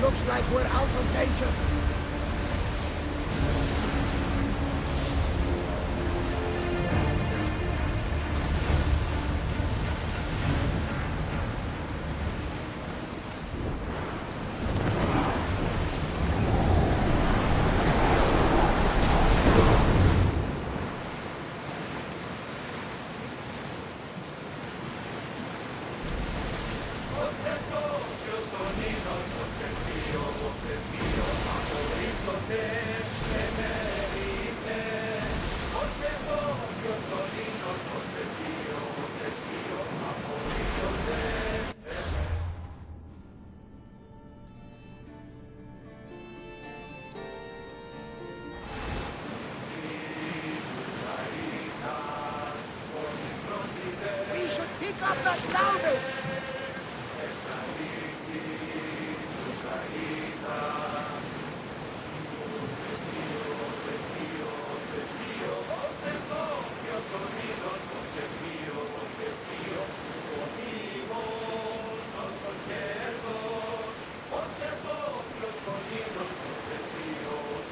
Looks like we're out of danger. We should pick up the salvage!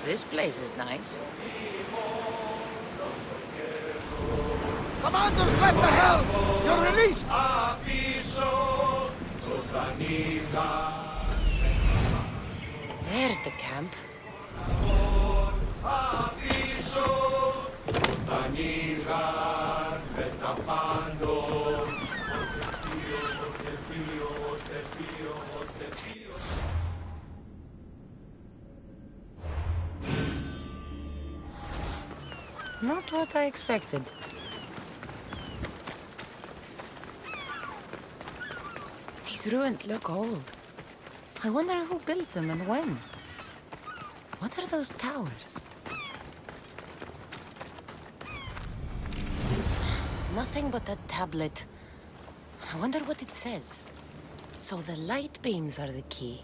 This place is nice. Commanders left the helm! You're released! There's the camp. Not what I expected. These ruins look old. I wonder who built them and when. What are those towers? Nothing but a tablet. I wonder what it says. So the light beams are the key.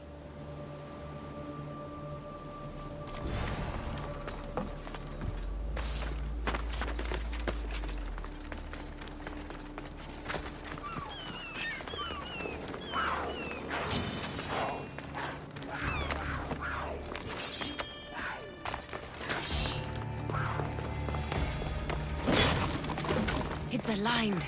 It's aligned.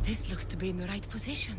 This looks to be in the right position.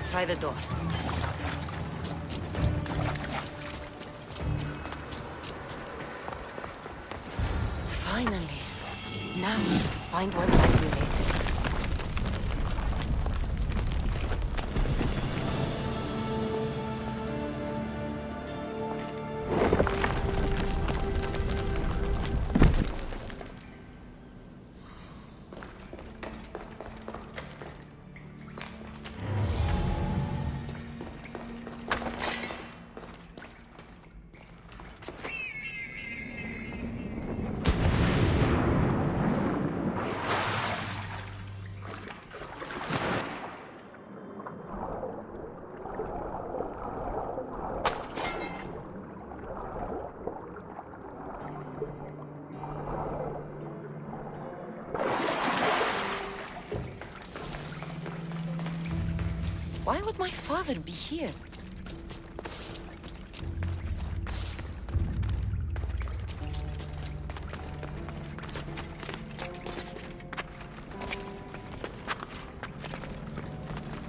Try the door. Finally. Now, find what lies within. Why would my father be here?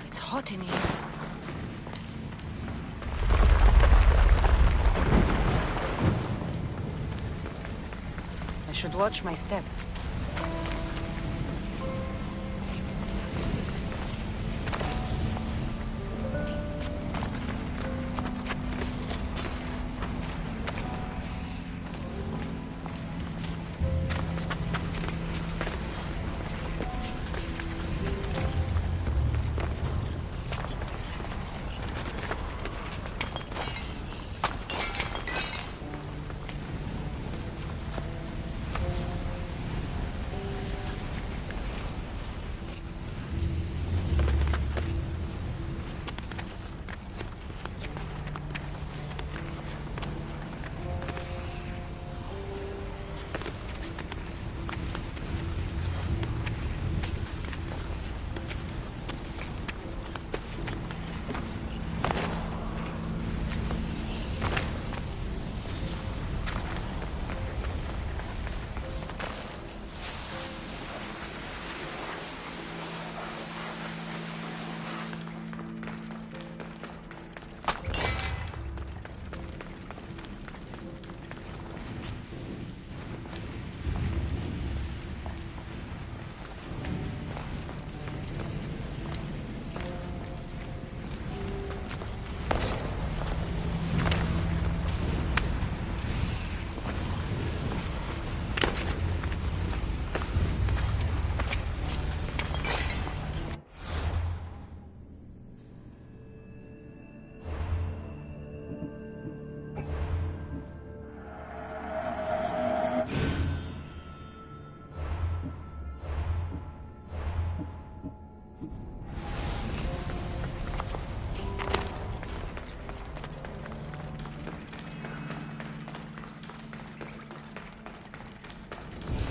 It's hot in here. I should watch my step.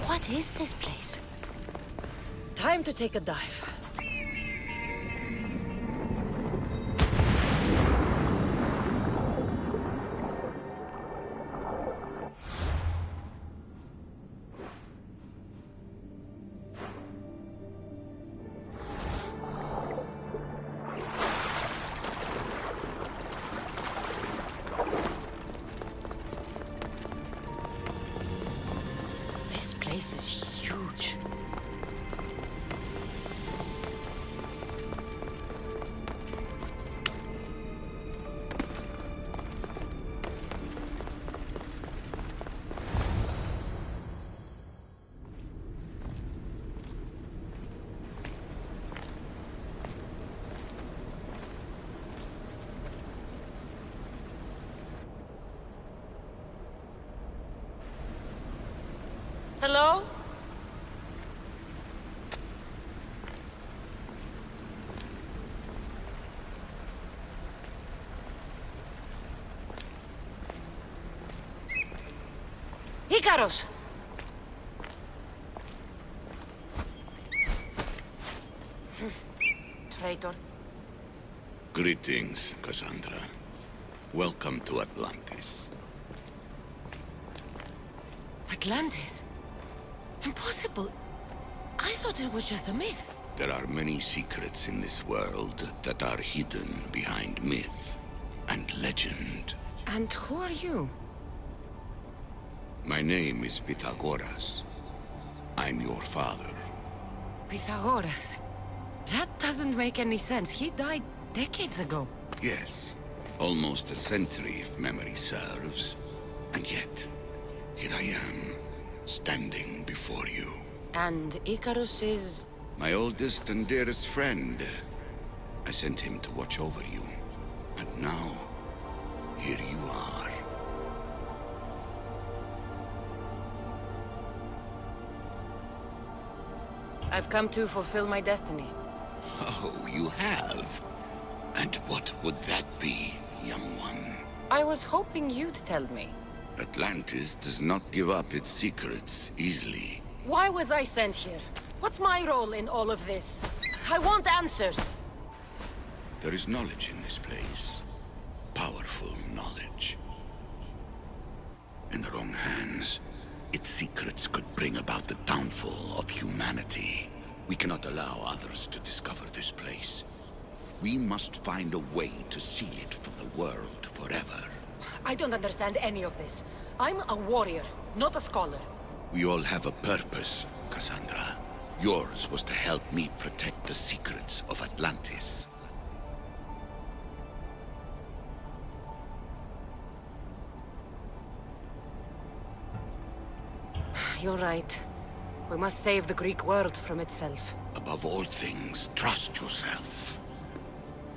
What is this place? Time to take a dive. This place is huge. Hello? Ikaros! Traitor. Greetings, Cassandra. Welcome to Atlantis. Atlantis? Impossible. I thought it was just a myth. There are many secrets in this world that are hidden behind myth and legend. And who are you? My name is Pythagoras. I'm your father. Pythagoras. That doesn't make any sense. He died decades ago. Yes, almost a century if memory serves. And yet, here I am, standing before you. And Icarus is... My oldest and dearest friend. I sent him to watch over you. And now, here you are. I've come to fulfill my destiny. Oh, you have? And what would that be, young one? I was hoping you'd tell me. Atlantis does not give up its secrets easily. Why was I sent here? What's my role in all of this? I want answers. There is knowledge in this place. Powerful knowledge. In the wrong hands, its secrets could bring about the downfall of humanity. We cannot allow others to discover this place. We must find a way to seal it from the world forever. I don't understand any of this. I'm a warrior, not a scholar. We all have a purpose, Cassandra. Yours was to help me protect the secrets of Atlantis. You're right. We must save the Greek world from itself. Above all things, trust yourself.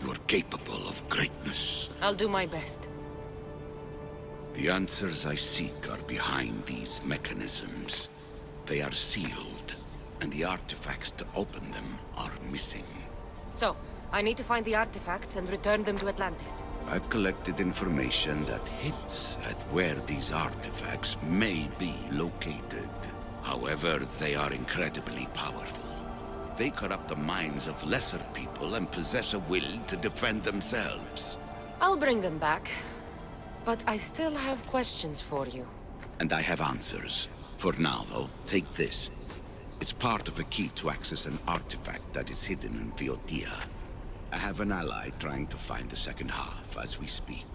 You're capable of greatness. I'll do my best. The answers I seek are behind these mechanisms. They are sealed, and the artifacts to open them are missing. So, I need to find the artifacts and return them to Atlantis. I've collected information that hints at where these artifacts may be located. However, they are incredibly powerful. They corrupt the minds of lesser people and possess a will to defend themselves. I'll bring them back. But I still have questions for you. And I have answers. For now, though, take this. It's part of a key to access an artifact that is hidden in Viotia. I have an ally trying to find the second half as we speak.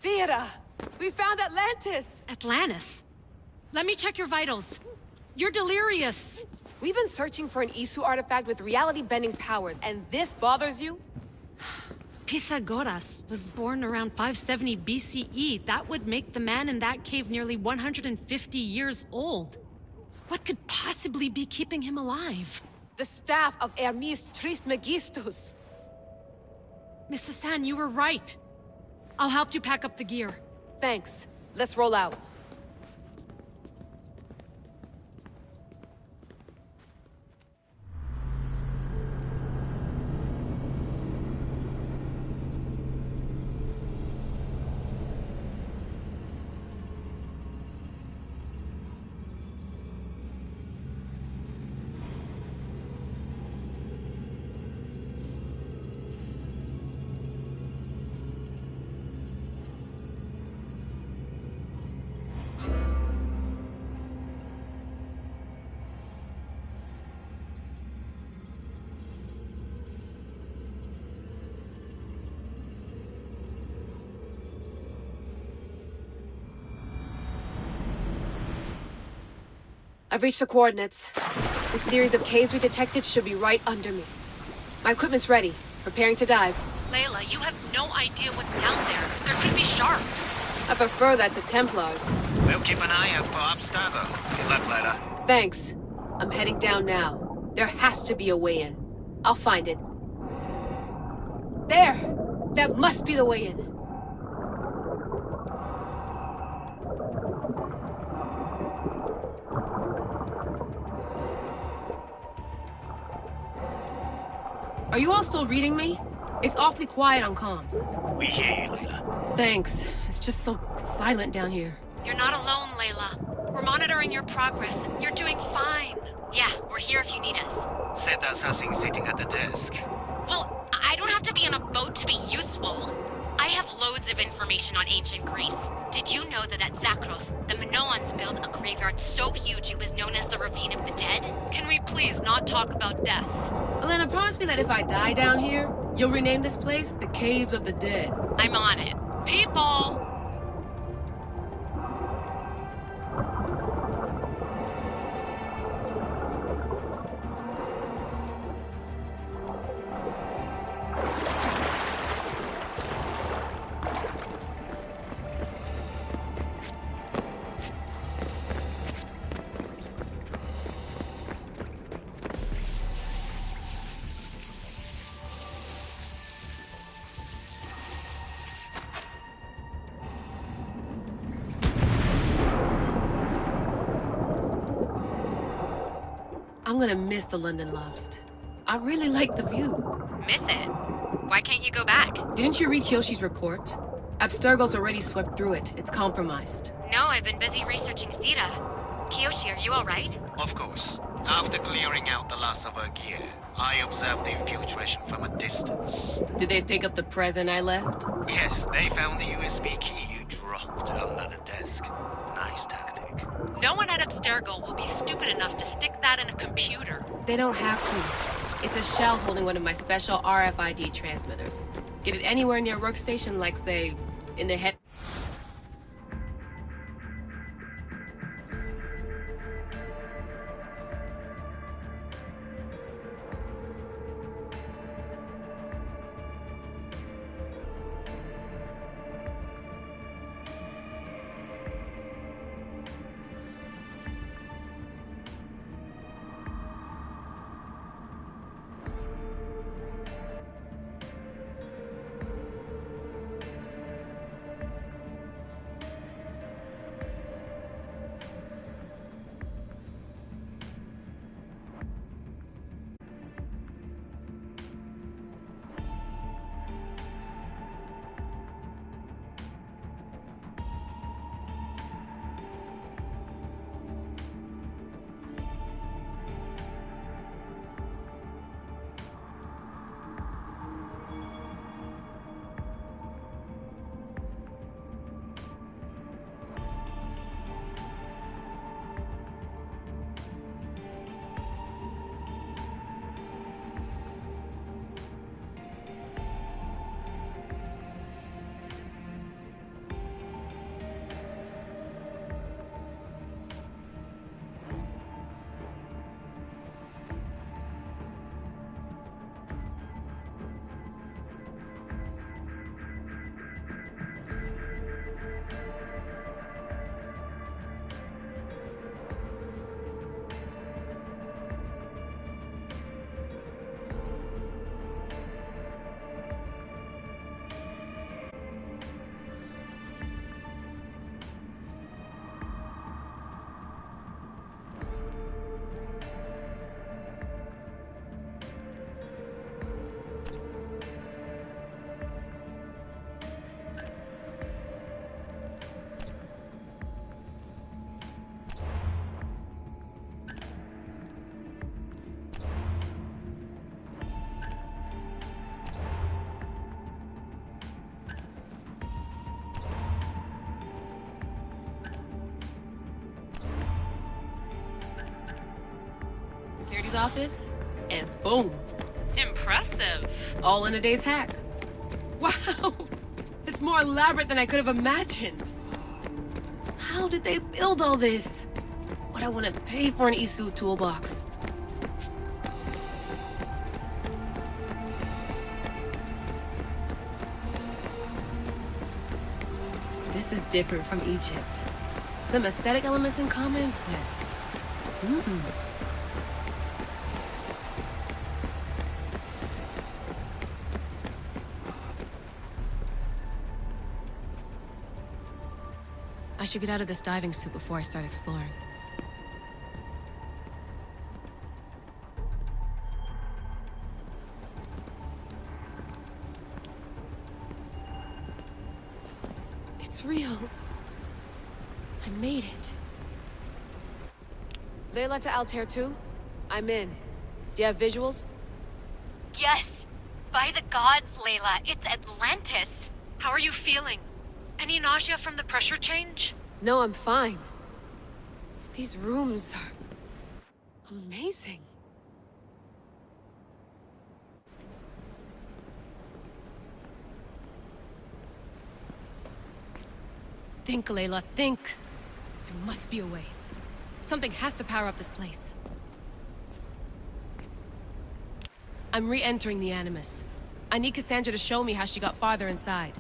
Theata! We found Atlantis! Atlantis? Let me check your vitals. You're delirious. We've been searching for an Isu artifact with reality-bending powers, and this bothers you? Pythagoras was born around 570 BCE. That would make the man in that cave nearly 150 years old. What could possibly be keeping him alive? The staff of Hermes Trismegistus. Mrs. San, you were right. I'll help you pack up the gear. Thanks. Let's roll out. I've reached the coordinates. The series of caves we detected should be right under me. My equipment's ready. Preparing to dive. Layla, you have no idea what's down there. There could be sharks. I prefer that to Templars. We'll keep an eye out for Abstergo. Good luck, Layla. Thanks. I'm heading down now. There has to be a way in. I'll find it. There! That must be the way in. Are you all still reading me? It's awfully quiet on comms. We hear you, Layla. Thanks. It's just so silent down here. You're not alone, Layla. We're monitoring your progress. You're doing fine. Yeah, we're here if you need us. Said that's something sitting at the desk. Well, I don't have to be on a boat to be useful. I have loads of information on ancient Greece. Did you know that at Zakros, the Minoans built a graveyard so huge it was known as the Ravine of the Dead? Can we please not talk about death? Elena, promise me that if I die down here, you'll rename this place the Caves of the Dead. I'm on it. People! I'm gonna miss the London loft. I really like the view. Miss it? Why can't you go back? Didn't you read Kyoshi's report? Abstergo's already swept through it. It's compromised. No, I've been busy researching Theta. Kiyoshi, are you alright? Of course. After clearing out the last of her gear, I observed the infiltration from a distance. Did they pick up the present I left? Yes, they found the USB key you dropped under the desk. Nice tactic. No one at Abstergo will be stupid enough to stick that in a computer. They don't have to. It's a shell holding one of my special RFID transmitters. Get it anywhere near a workstation, like, say, in the head... security's office, and boom. Impressive. All in a day's hack. Wow! It's more elaborate than I could have imagined. How did they build all this? What I wouldn't pay for an Isu toolbox. This is different from Egypt. Some aesthetic elements in common, but... I should get out of this diving suit before I start exploring. It's real. I made it. Layla to Altair 2? I'm in. Do you have visuals? Yes! By the gods, Layla, it's Atlantis! How are you feeling? Any nausea from the pressure change? No, I'm fine. These rooms are... amazing. Think, Layla, think. There must be a way. Something has to power up this place. I'm re-entering the Animus. I need Cassandra to show me how she got farther inside.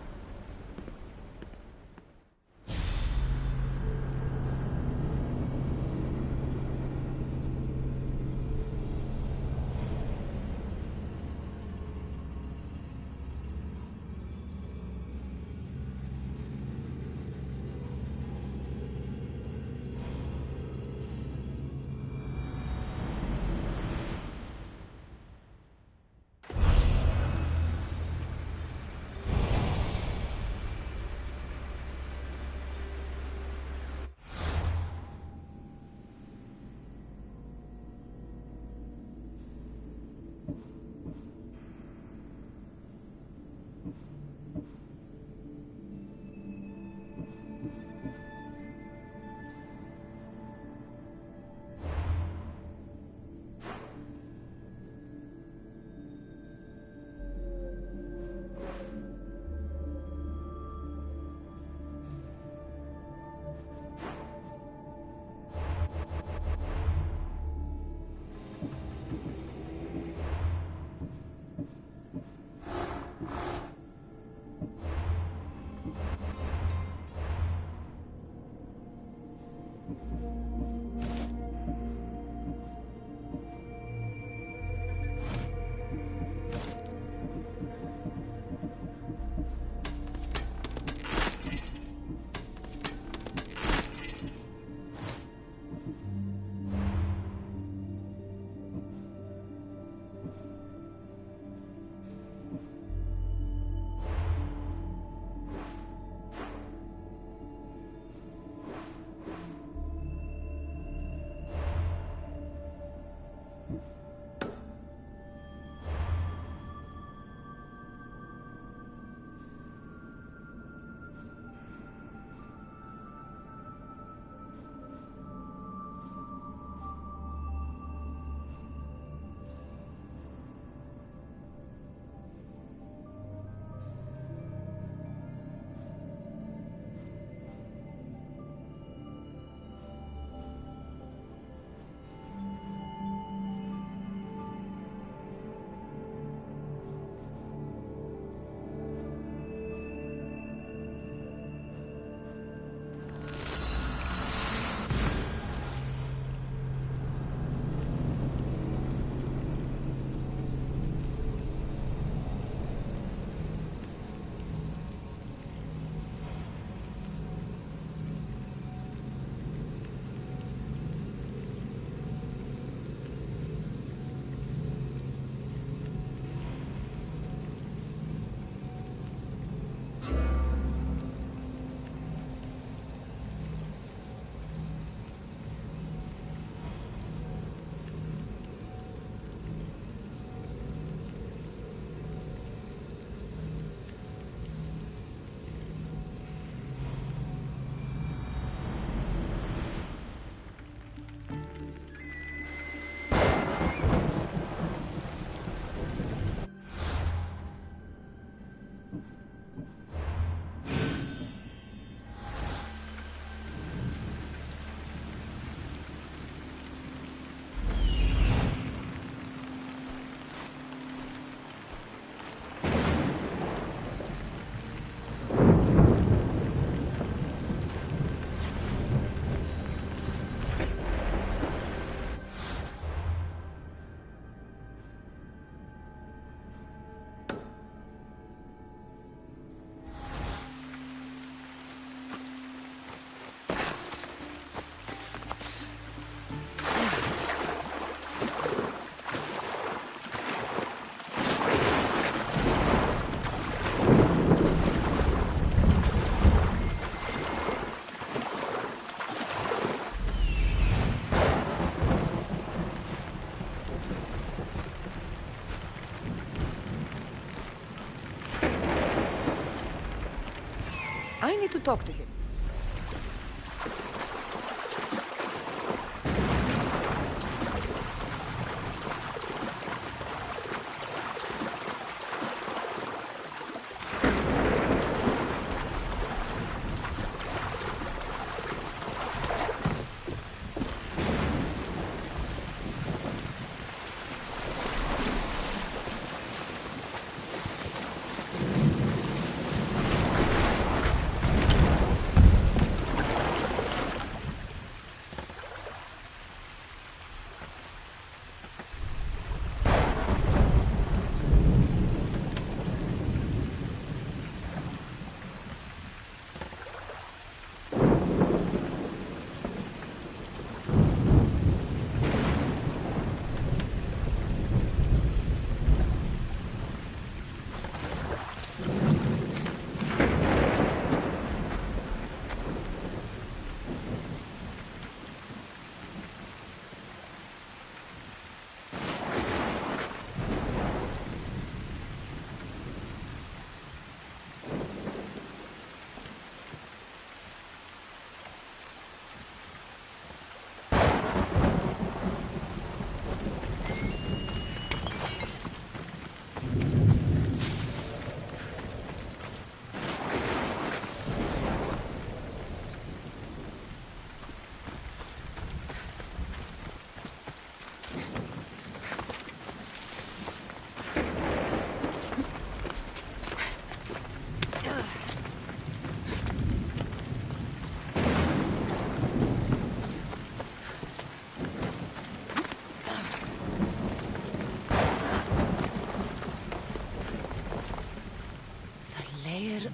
need to talk to him.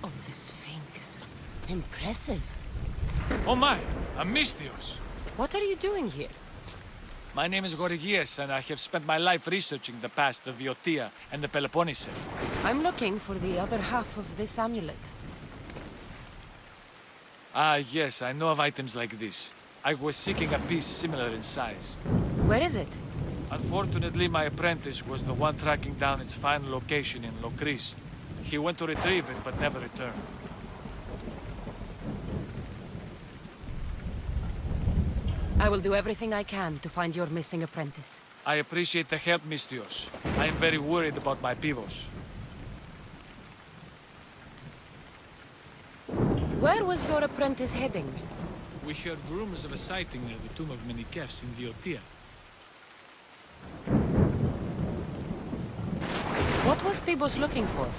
Of the Sphinx. Impressive. Oh my, Amistios. What are you doing here? My name is Gorgias, and I have spent my life researching the past of Viotia and the Peloponnese. I'm looking for the other half of this amulet. Ah, yes, I know of items like this. I was seeking a piece similar in size. Where is it? Unfortunately, my apprentice was the one tracking down its final location in Locris. He went to retrieve it, but never returned. I will do everything I can to find your missing apprentice. I appreciate the help, Mistios. I am very worried about my pivos. Where was your apprentice heading? We heard rumors of a sighting near the tomb of Menikefs in Viotia. What was Pibos looking for?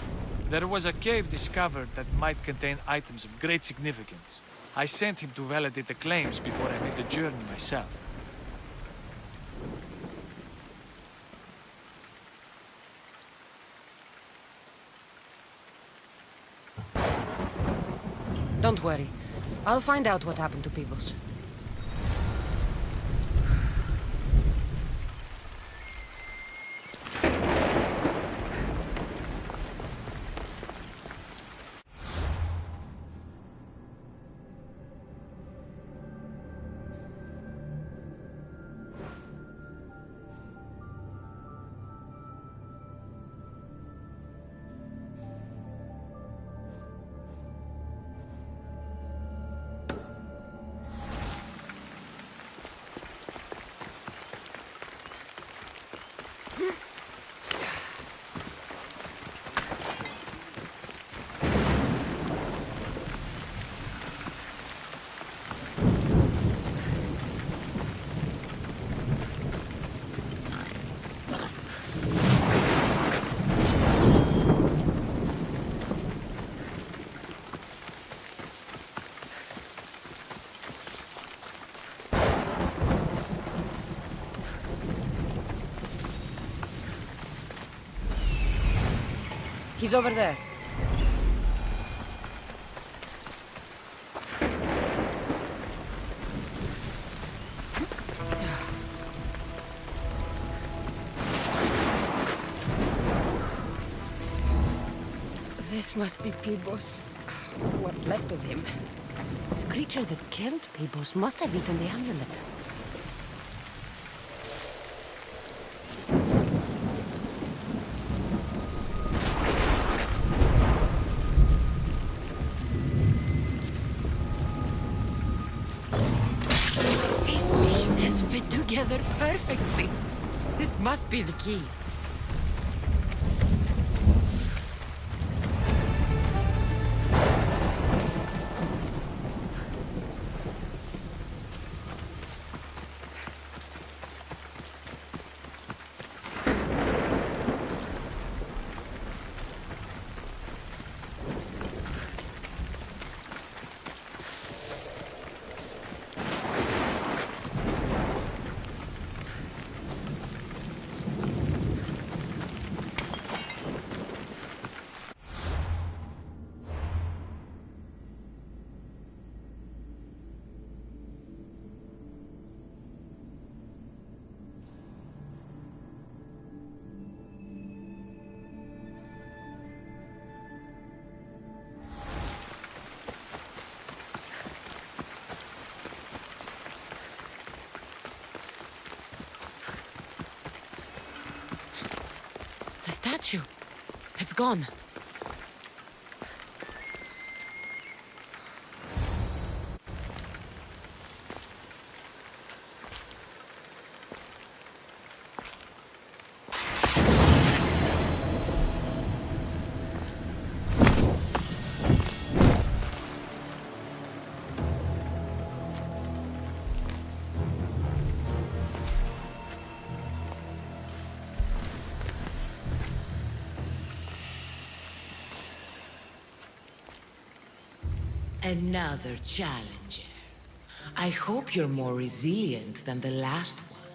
There was a cave discovered that might contain items of great significance. I sent him to validate the claims before I made the journey myself. Don't worry. I'll find out what happened to Pibos. He's over there. This must be Pibos. What's left of him. The creature that killed Pibos must have eaten the amulet. together perfectly. This must be the key. The statue. It's gone. Another challenger. I hope you're more resilient than the last one.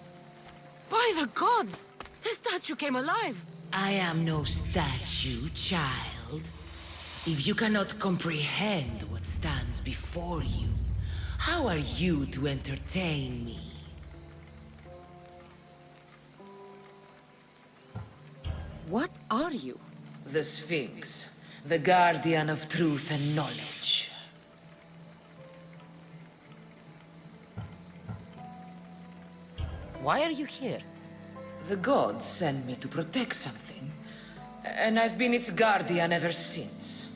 By the gods! The statue came alive! I am no statue, child. If you cannot comprehend what stands before you, how are you to entertain me? What are you? The Sphinx, the guardian of truth and knowledge. Why are you here? The gods sent me to protect something, and I've been its guardian ever since.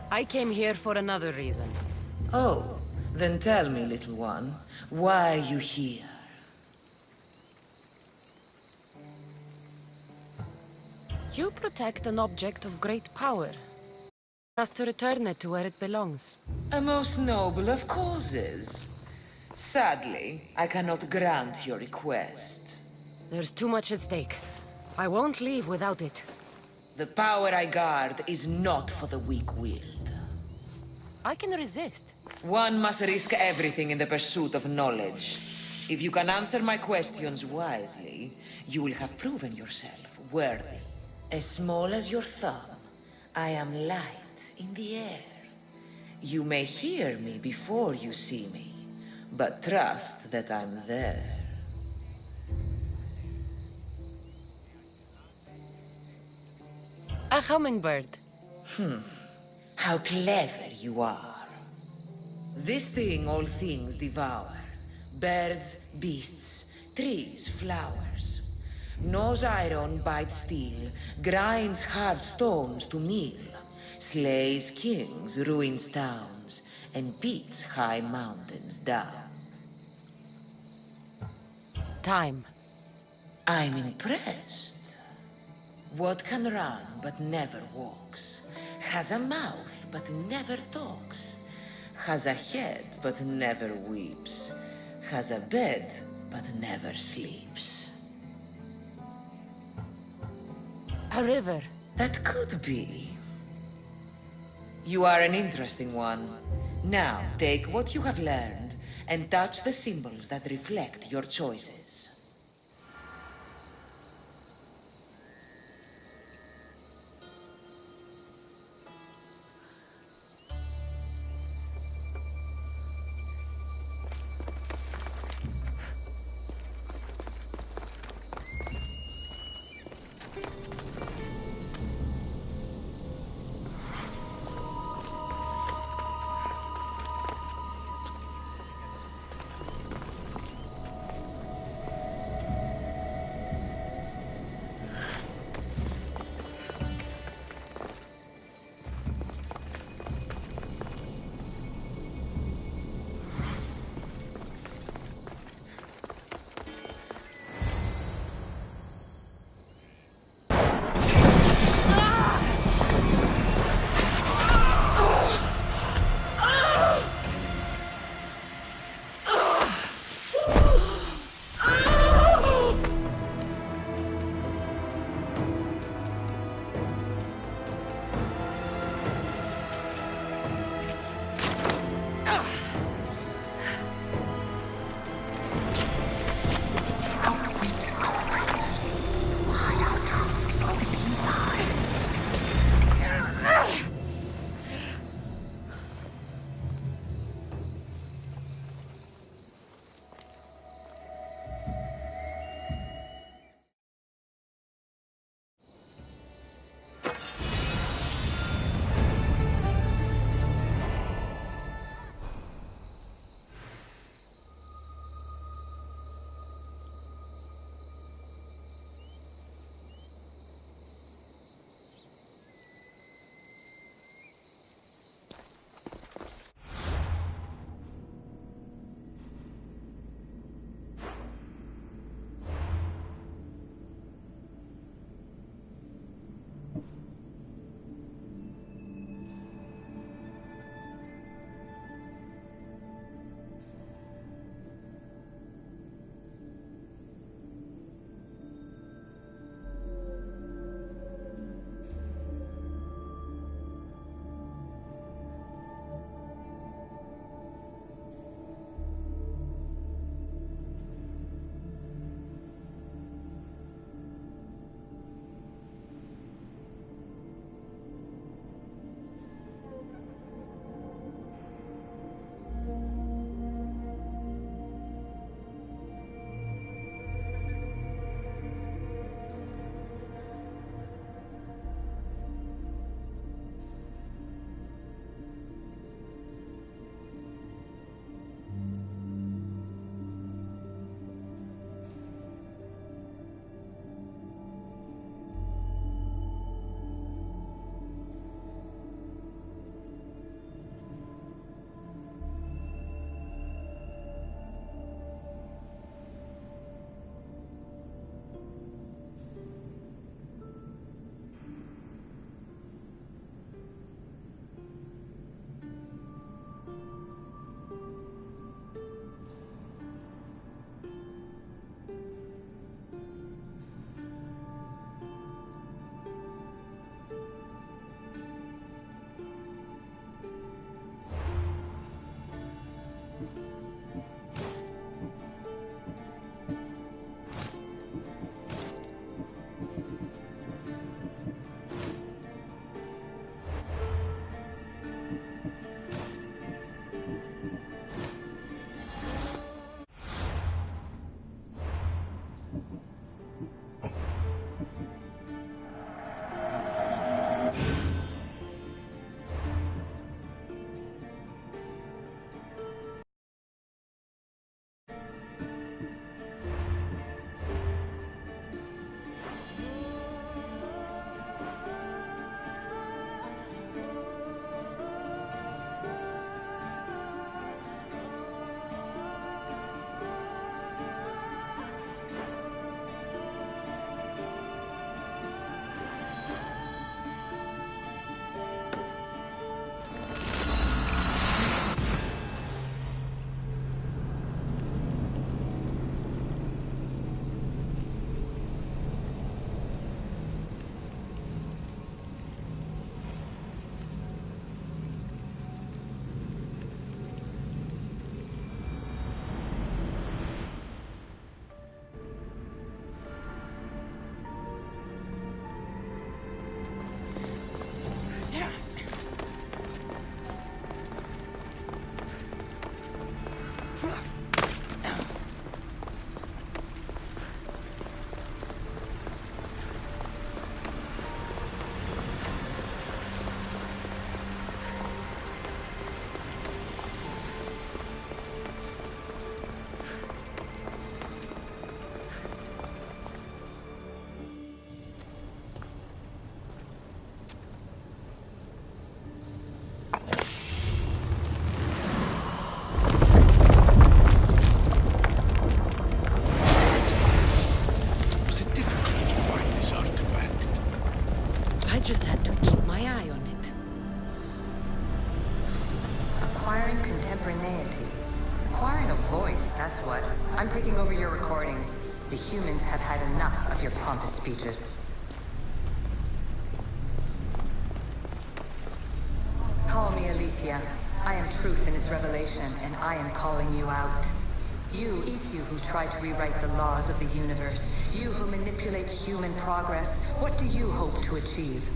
I came here for another reason. Oh, then tell me, little one, why are you here? You protect an object of great power. Us to return it to where it belongs. A most noble of causes. Sadly, I cannot grant your request. There's too much at stake. I won't leave without it. The power I guard is not for the weak-willed. I can resist. One must risk everything in the pursuit of knowledge. If you can answer my questions wisely, you will have proven yourself worthy. As small as your thumb, I am light in the air. You may hear me before you see me, but trust that I'm there. A hummingbird. How clever you are. This thing all things devour. Birds, beasts, trees, flowers. Gnaws iron, bites steel, grinds hard stones to meal, slays kings, ruins towns, and beats high mountains down. Time. I'm impressed. What can run but never walks? Has a mouth but never talks? Has a head but never weeps? Has a bed but never sleeps? A river. That could be. You are an interesting one. Now, take what you have learned and touch the symbols that reflect your choices. just had to keep my eye on it. Acquiring contemporaneity. Acquiring a voice, that's what. I'm taking over your recordings. The humans have had enough of your pompous speeches. Call me Alicia. I am truth in its revelation, and I am calling you out. You, Isu, who try to rewrite the laws of the universe. You who manipulate human progress. What do you hope to achieve?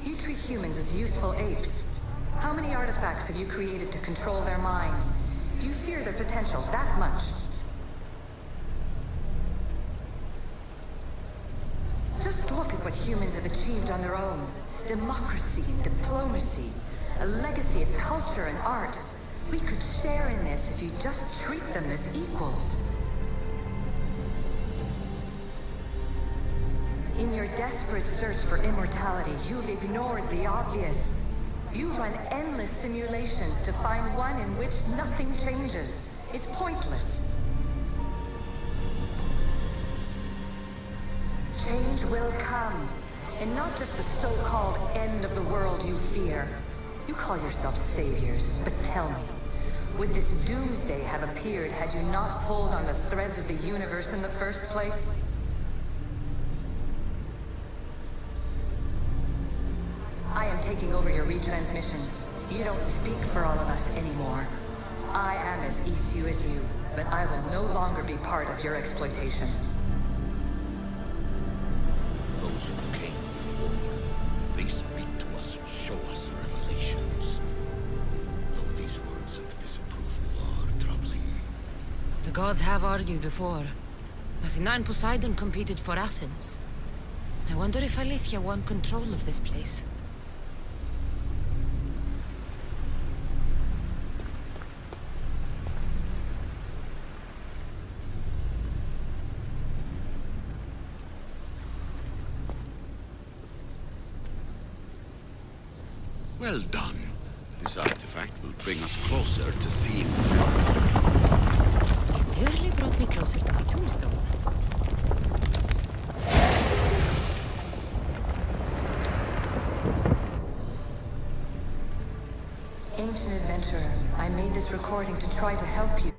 You treat humans as useful apes. How many artifacts have you created to control their minds? Do you fear their potential that much? Just look at what humans have achieved on their own. Democracy and diplomacy. A legacy of culture and art. We could share in this if you just treat them as equals. In your desperate search for immortality, you've ignored the obvious. You run endless simulations to find one in which nothing changes. It's pointless. Change will come. And not just the so-called end of the world you fear. You call yourself saviors, but tell me, would this doomsday have appeared had you not pulled on the threads of the universe in the first place? I am taking over your retransmissions. You don't speak for all of us anymore. I am as Isu as you, but I will no longer be part of your exploitation. Those who came before, they speak to us and show us revelations. Though these words of disapproval are troubling. The gods have argued before. Athena and Poseidon competed for Athens. I wonder if Alethea won control of this place. Well done. This artifact will bring us closer to seeing It nearly brought me closer to my tombstone. Ancient adventurer, I made this recording to try to help you.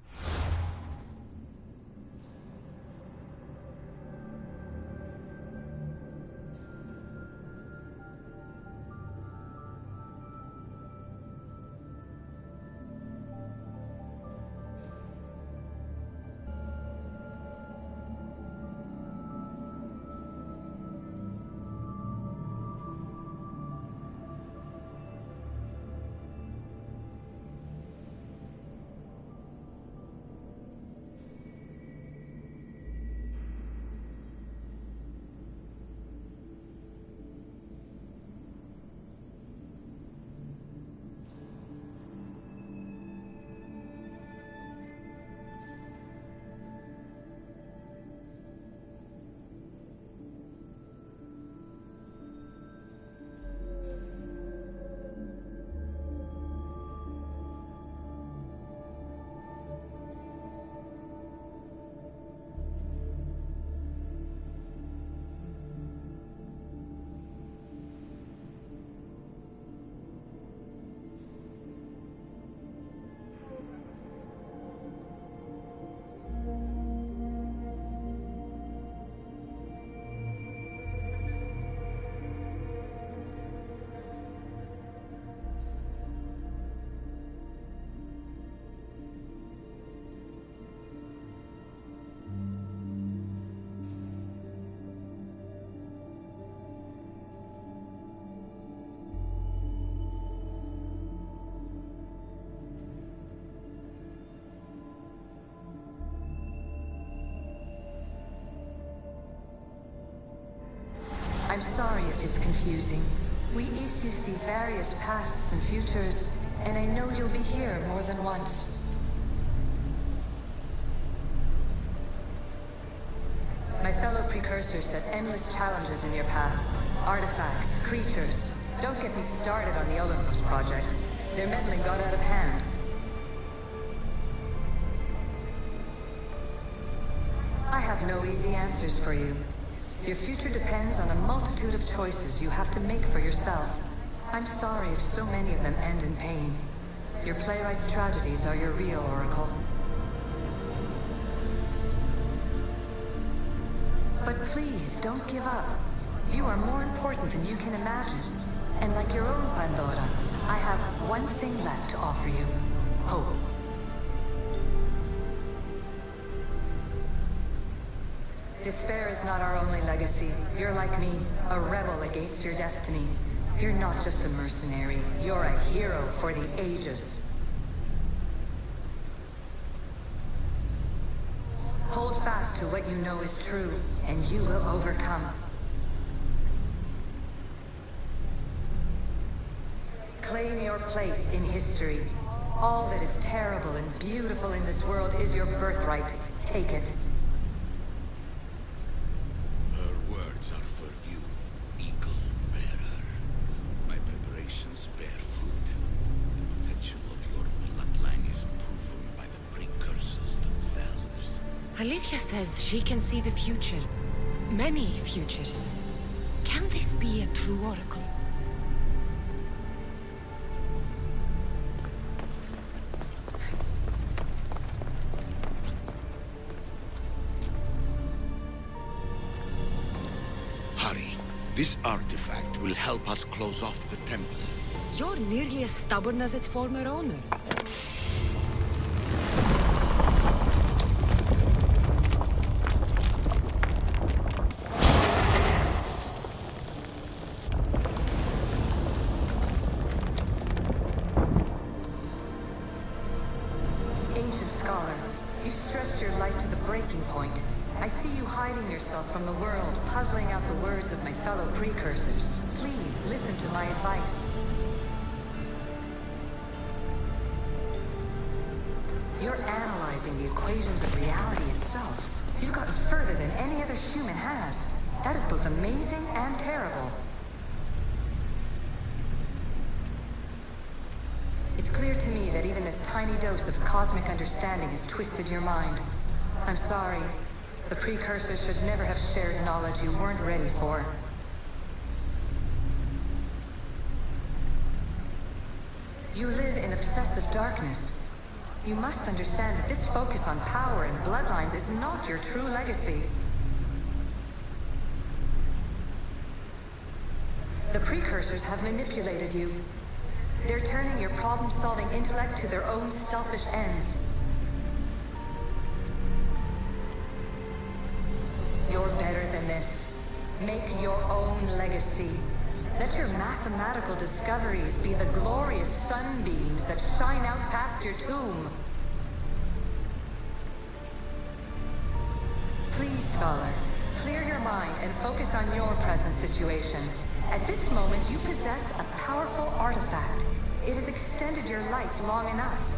I'm sorry if it's confusing. We Isu see various pasts and futures, and I know you'll be here more than once. My fellow precursors set endless challenges in your path. Artifacts, creatures. Don't get me started on the Olympus project. Their meddling got out of hand. I have have no easy answers for you. Your future depends on a multitude of choices you have to make for yourself. I'm sorry if so many of them end in pain. Your playwright's tragedies are your real oracle. But please, don't give up. You are more important than you can imagine. And like your own Pandora, I have one thing left to offer you. Hope. Despair is not our only legacy. You're like me, a rebel against your destiny. You're not just a mercenary, you're a hero for the ages. Hold fast to what you know is true, and you will overcome. Claim your place in history. All that is terrible and beautiful in this world is your birthright. Take it. Her words are for you, Eagle Bearer. My preparations bear fruit. The potential of your bloodline is proven by the precursors themselves. Alethea says she can see the future. Many futures. Can this be a true oracle? Hurry. This artifact will help us close off the temple. You're nearly as stubborn as its former owner. Ancient scholar, you've stretched your life to the breaking point. I see you hiding yourself from the world, puzzling out the words of my fellow precursors. Please, listen to my advice. You're analyzing the equations of reality itself. You've gotten further than any other human has. That is both amazing and terrible. It's clear to me that even this tiny dose of cosmic understanding has twisted your mind. I'm sorry. The precursors should never have shared knowledge you weren't ready for. You live in obsessive darkness. You must understand that this focus on power and bloodlines is not your true legacy. The precursors have manipulated you. They're turning your problem-solving intellect to their own selfish ends. You're better than this. Make your own legacy. Let your mathematical discoveries be the glorious sunbeams that shine out past your tomb. Please, scholar, clear your mind and focus on your present situation. At this moment, you possess a powerful artifact. It has extended your life long enough.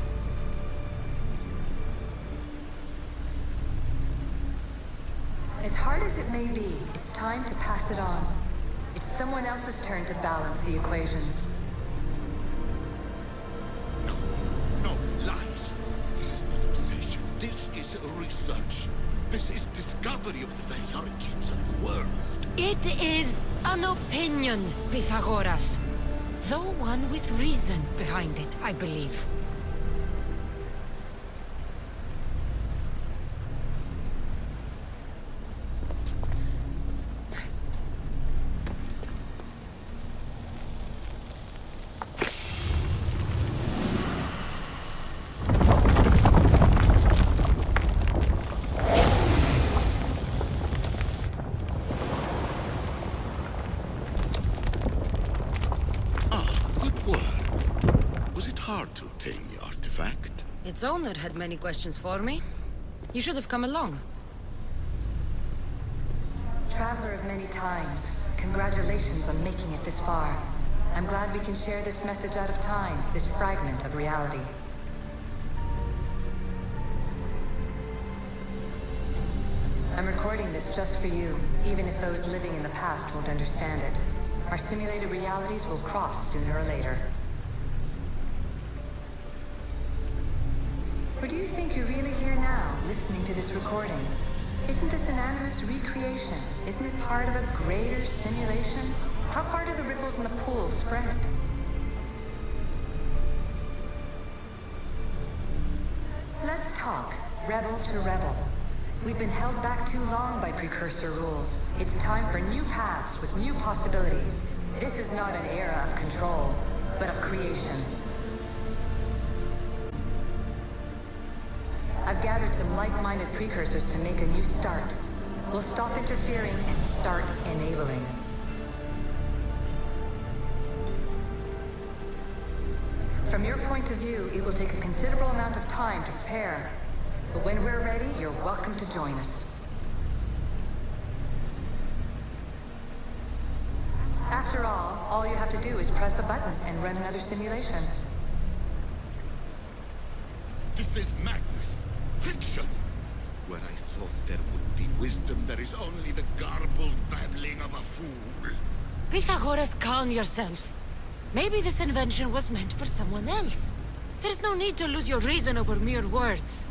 As hard as it may be, it's time to pass it on. It's someone else's turn to balance the equations. No, lies. This is not obsession. This is research. This is discovery of the very origins of the world. It is an opinion, Pythagoras. Though one with reason behind it, I believe. Hard to obtain the artifact. Its owner had many questions for me. You should have come along. Traveler of many times, congratulations on making it this far. I'm glad we can share this message out of time, this fragment of reality. I'm recording this just for you, even if those living in the past won't understand it. Our simulated realities will cross sooner or later. Or do you think you're really here now, listening to this recording? Isn't this an animus recreation? Isn't it part of a greater simulation? How far do the ripples in the pool spread? Let's talk, rebel to rebel. We've been held back too long by precursor rules. It's time for new paths with new possibilities. This is not an era of control, but of creation. I've gathered some like-minded precursors to make a new start. We'll stop interfering and start enabling. From your point of view, it will take a considerable amount of time to prepare. But when we're ready, you're welcome to join us. After all you have to do is press a button and run another simulation. This is madness. Fiction. Where I thought there would be wisdom, there is only the garbled babbling of a fool. Pythagoras, calm yourself. Maybe this invention was meant for someone else. There's no need to lose your reason over mere words.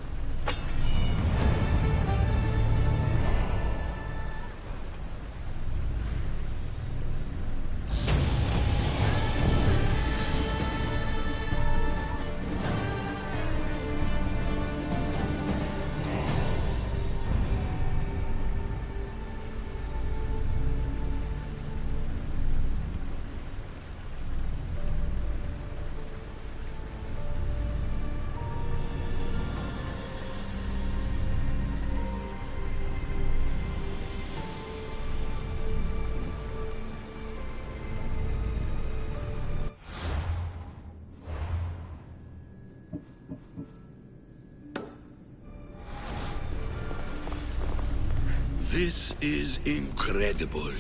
This is incredible.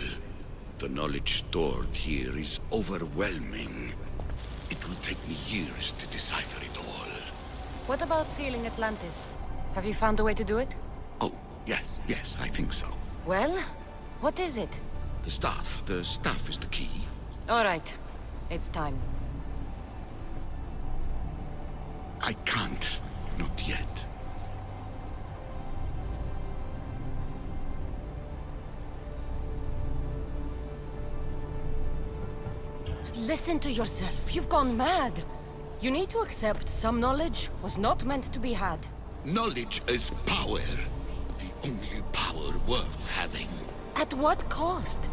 The knowledge stored here is overwhelming. It will take me years to decipher it all. What about sealing Atlantis? Have you found a way to do it? Oh, yes, I think so. Well, what is it? The staff. The staff is the key. All right. It's time. I can't. Not yet. Listen to yourself. You've gone mad. You need to accept some knowledge was not meant to be had. Knowledge is power. The only power worth having. At what cost?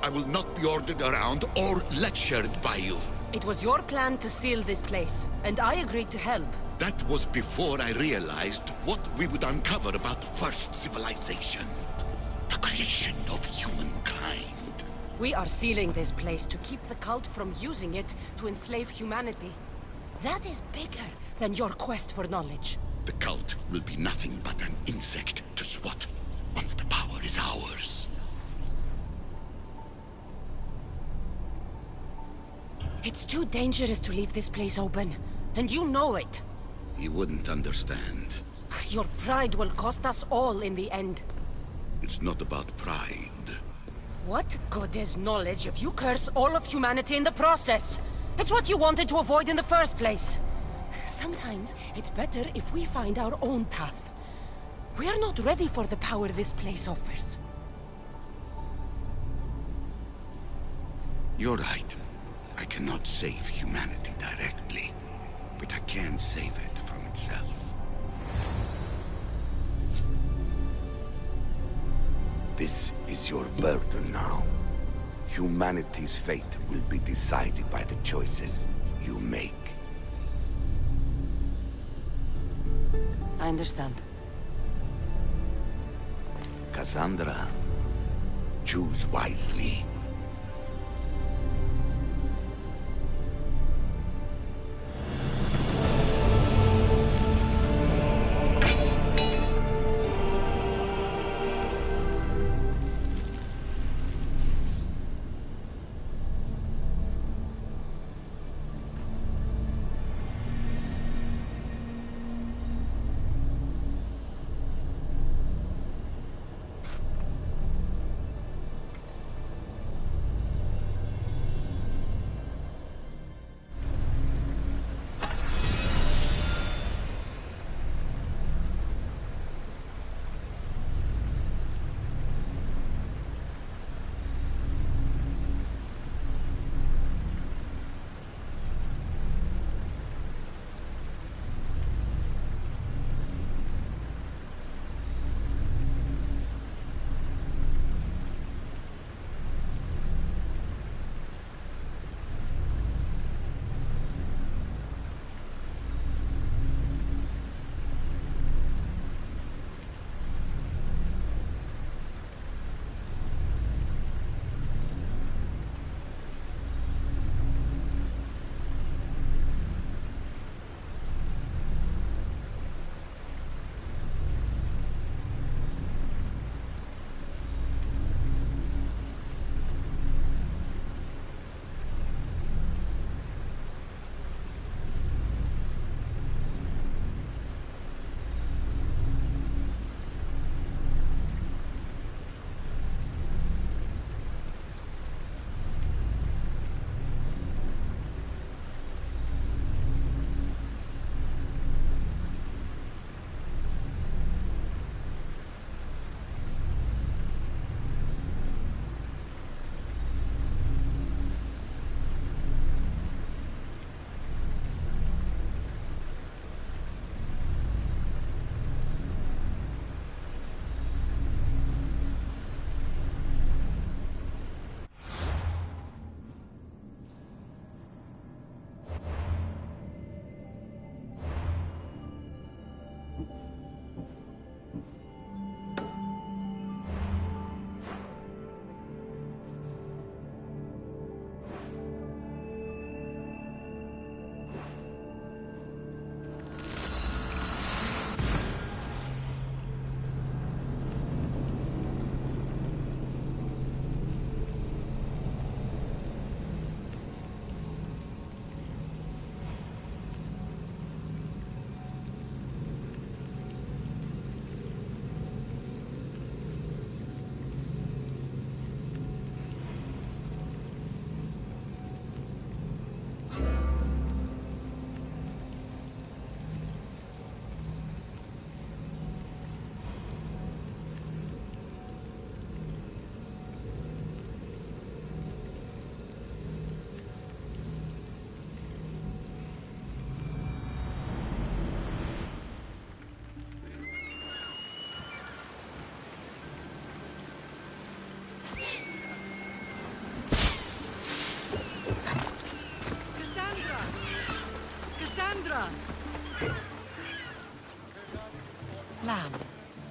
I will not be ordered around or lectured by you. It was your plan to seal this place, and I agreed to help. That was before I realized what we would uncover about the first civilization. The creation of humankind. We are sealing this place to keep the cult from using it to enslave humanity. That is bigger than your quest for knowledge. The cult will be nothing but an insect to swat once the power is ours. It's too dangerous to leave this place open, and you know it. You wouldn't understand. Your pride will cost us all in the end. It's not about pride. What good is knowledge if you curse all of humanity in the process? It's what you wanted to avoid in the first place. Sometimes it's better if we find our own path. We are not ready for the power this place offers. You're right. I cannot save humanity directly, but I can save it from itself. This is your burden now. Humanity's fate will be decided by the choices you make. I understand. Cassandra, choose wisely.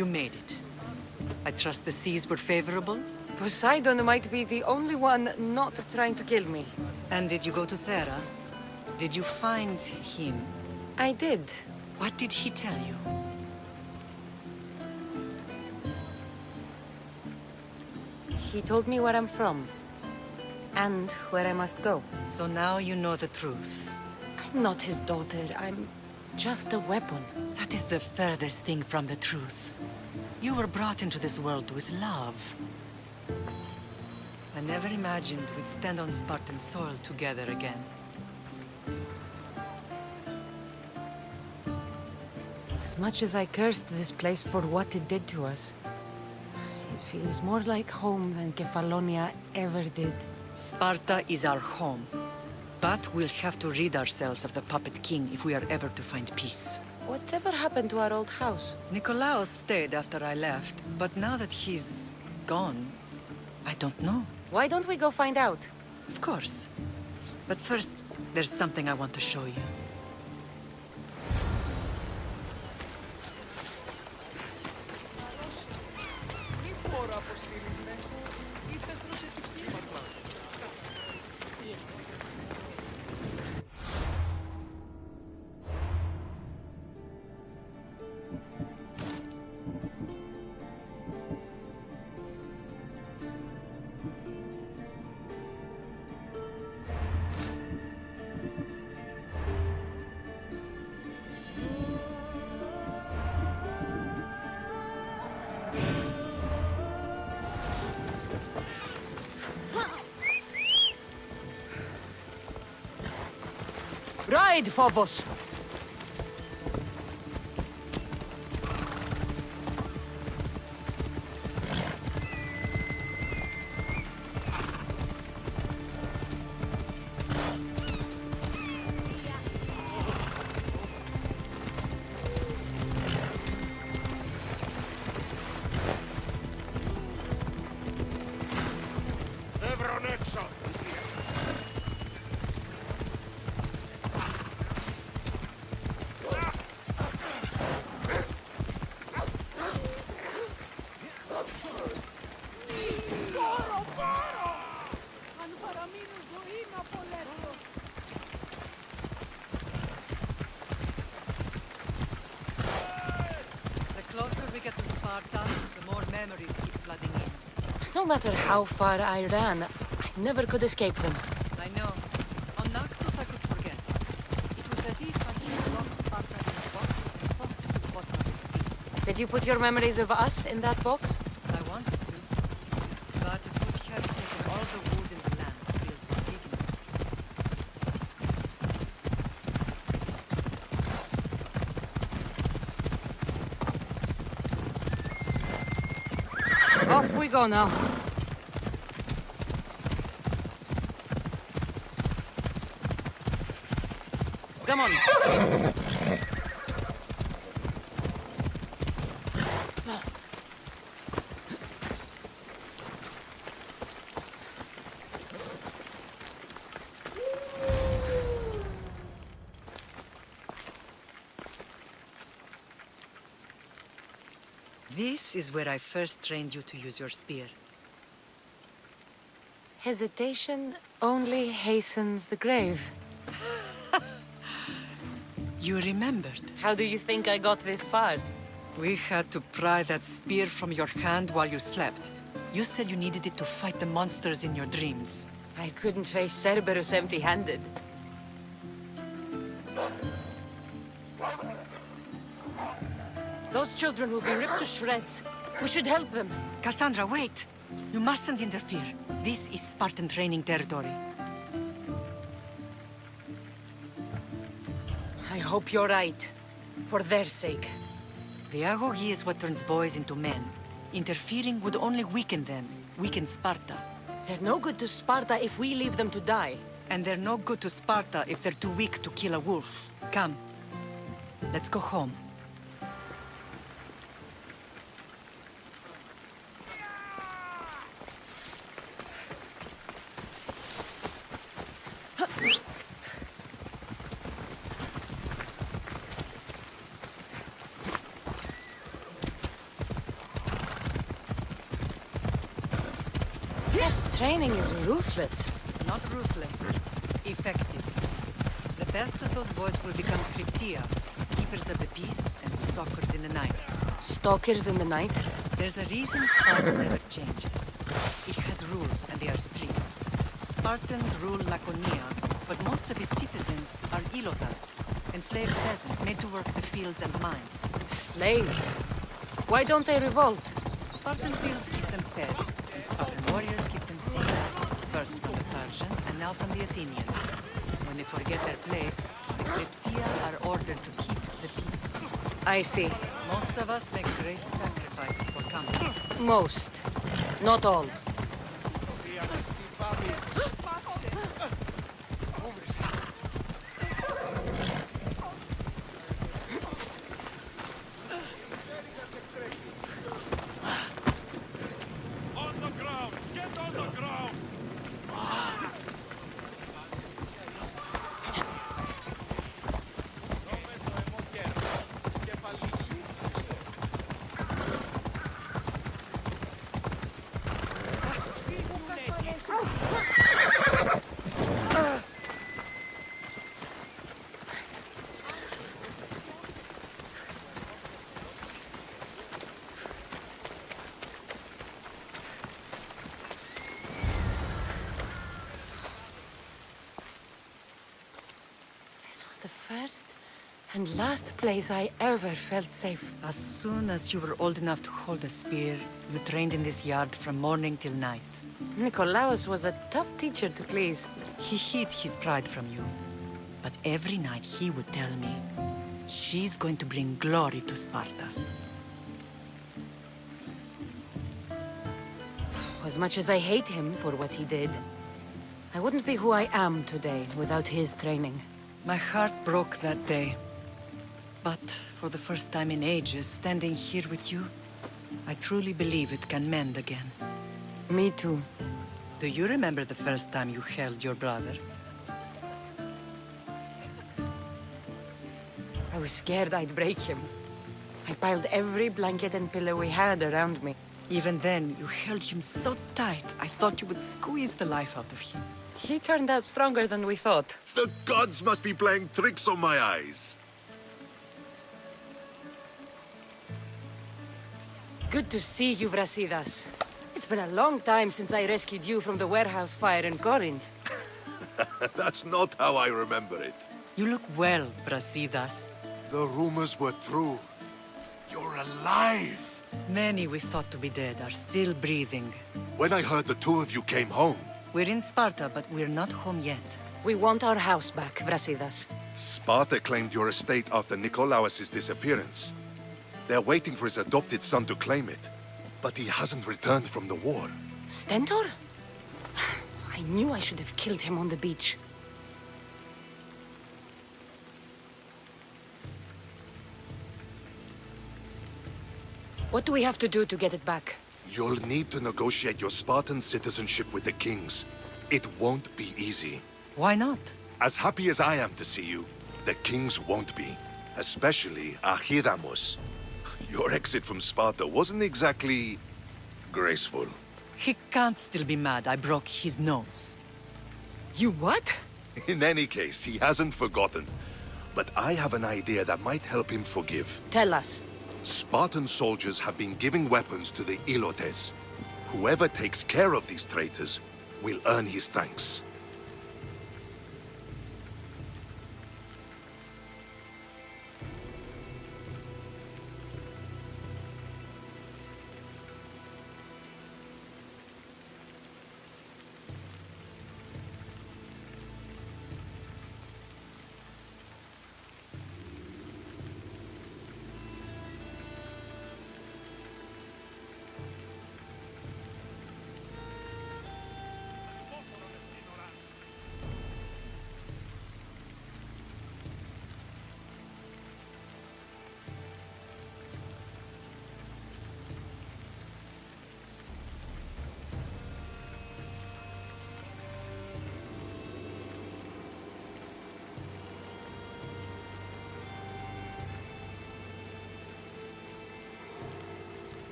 You made it. I trust the seas were favorable? Poseidon might be the only one not trying to kill me. And did you go to Thera? Did you find him? I did. What did he tell you? He told me where I'm from. And where I must go. So now you know the truth. I'm not his daughter. I'm just a weapon. That is the furthest thing from the truth. You were brought into this world with love. I never imagined we'd stand on Spartan soil together again. As much as I cursed this place for what it did to us, it feels more like home than Kefalonia ever did. Sparta is our home. But we'll have to rid ourselves of the Puppet King if we are ever to find peace. Whatever happened to our old house? Nikolaos stayed after I left, but now that he's gone, I don't know. Why don't we go find out? Of course. But first, there's something I want to show you. Ride, Phobos! No matter how far I ran, I never could escape them. I know. On Naxos I could forget. It was as if I hid rock Sparta in a box and tossed it to the bottom of the sea. Did you put your memories of us in that box? I wanted to, but it would have taken all the wood in the land to build one big enough. Off we go now. Come on. This is where I first trained you to use your spear. Hesitation only hastens the grave. You remembered. How do you think I got this far? We had to pry that spear from your hand while you slept. You said you needed it to fight the monsters in your dreams. I couldn't face Cerberus empty-handed. Those children will be ripped to shreds. We should help them. Cassandra, wait! You mustn't interfere. This is Spartan training territory. I hope you're right. For their sake. The agogi is what turns boys into men. Interfering would only weaken them. Weaken Sparta. They're no good to Sparta if we leave them to die. And they're no good to Sparta if they're too weak to kill a wolf. Come. Let's go home. training is ruthless. Not ruthless. Effective. The best of those boys will become Cryptia, keepers of the peace and stalkers in the night. Stalkers in the night? There's a reason Sparta never changes. It has rules, and they are strict. Spartans rule Laconia, but most of its citizens are ilotas, enslaved peasants made to work the fields and mines. Slaves? Why don't they revolt? Spartan fields keep them fed, and Spartan warriors keep them safe. First from the Persians, and now from the Athenians. When they forget their place, the Cryptia are ordered to keep the peace. I see. Most of us make great sacrifices for comfort. Most. Not all. The first and last place I ever felt safe. As soon as you were old enough to hold a spear, you trained in this yard from morning till night. Nikolaos was a tough teacher to please. He hid his pride from you. But every night he would tell me, she's going to bring glory to Sparta. As much as I hate him for what he did, I wouldn't be who I am today without his training. My heart broke that day. But for the first time in ages, standing here with you, I truly believe it can mend again. Me too. Do you remember the first time you held your brother? I was scared I'd break him. I piled every blanket and pillow we had around me. Even then, you held him so tight, I thought you would squeeze the life out of him. He turned out stronger than we thought. The gods must be playing tricks on my eyes. Good to see you, Brasidas. It's been a long time since I rescued you from the warehouse fire in Corinth. That's not how I remember it. You look well, Brasidas. The rumors were true. You're alive! Many we thought to be dead are still breathing. When I heard the two of you came home... We're in Sparta, but we're not home yet. We want our house back, Brasidas. Sparta claimed your estate after Nikolaos' disappearance. They're waiting for his adopted son to claim it. But he hasn't returned from the war. Stentor? I knew I should have killed him on the beach. What do we have to do to get it back? You'll need to negotiate your Spartan citizenship with the kings. It won't be easy. Why not? As happy as I am to see you, the kings won't be. Especially Archidamos. Your exit from Sparta wasn't exactly... graceful. He can't still be mad I broke his nose. You what? In any case, he hasn't forgotten. But I have an idea that might help him forgive. Tell us. Spartan soldiers have been giving weapons to the Ilotes. Whoever takes care of these traitors will earn his thanks.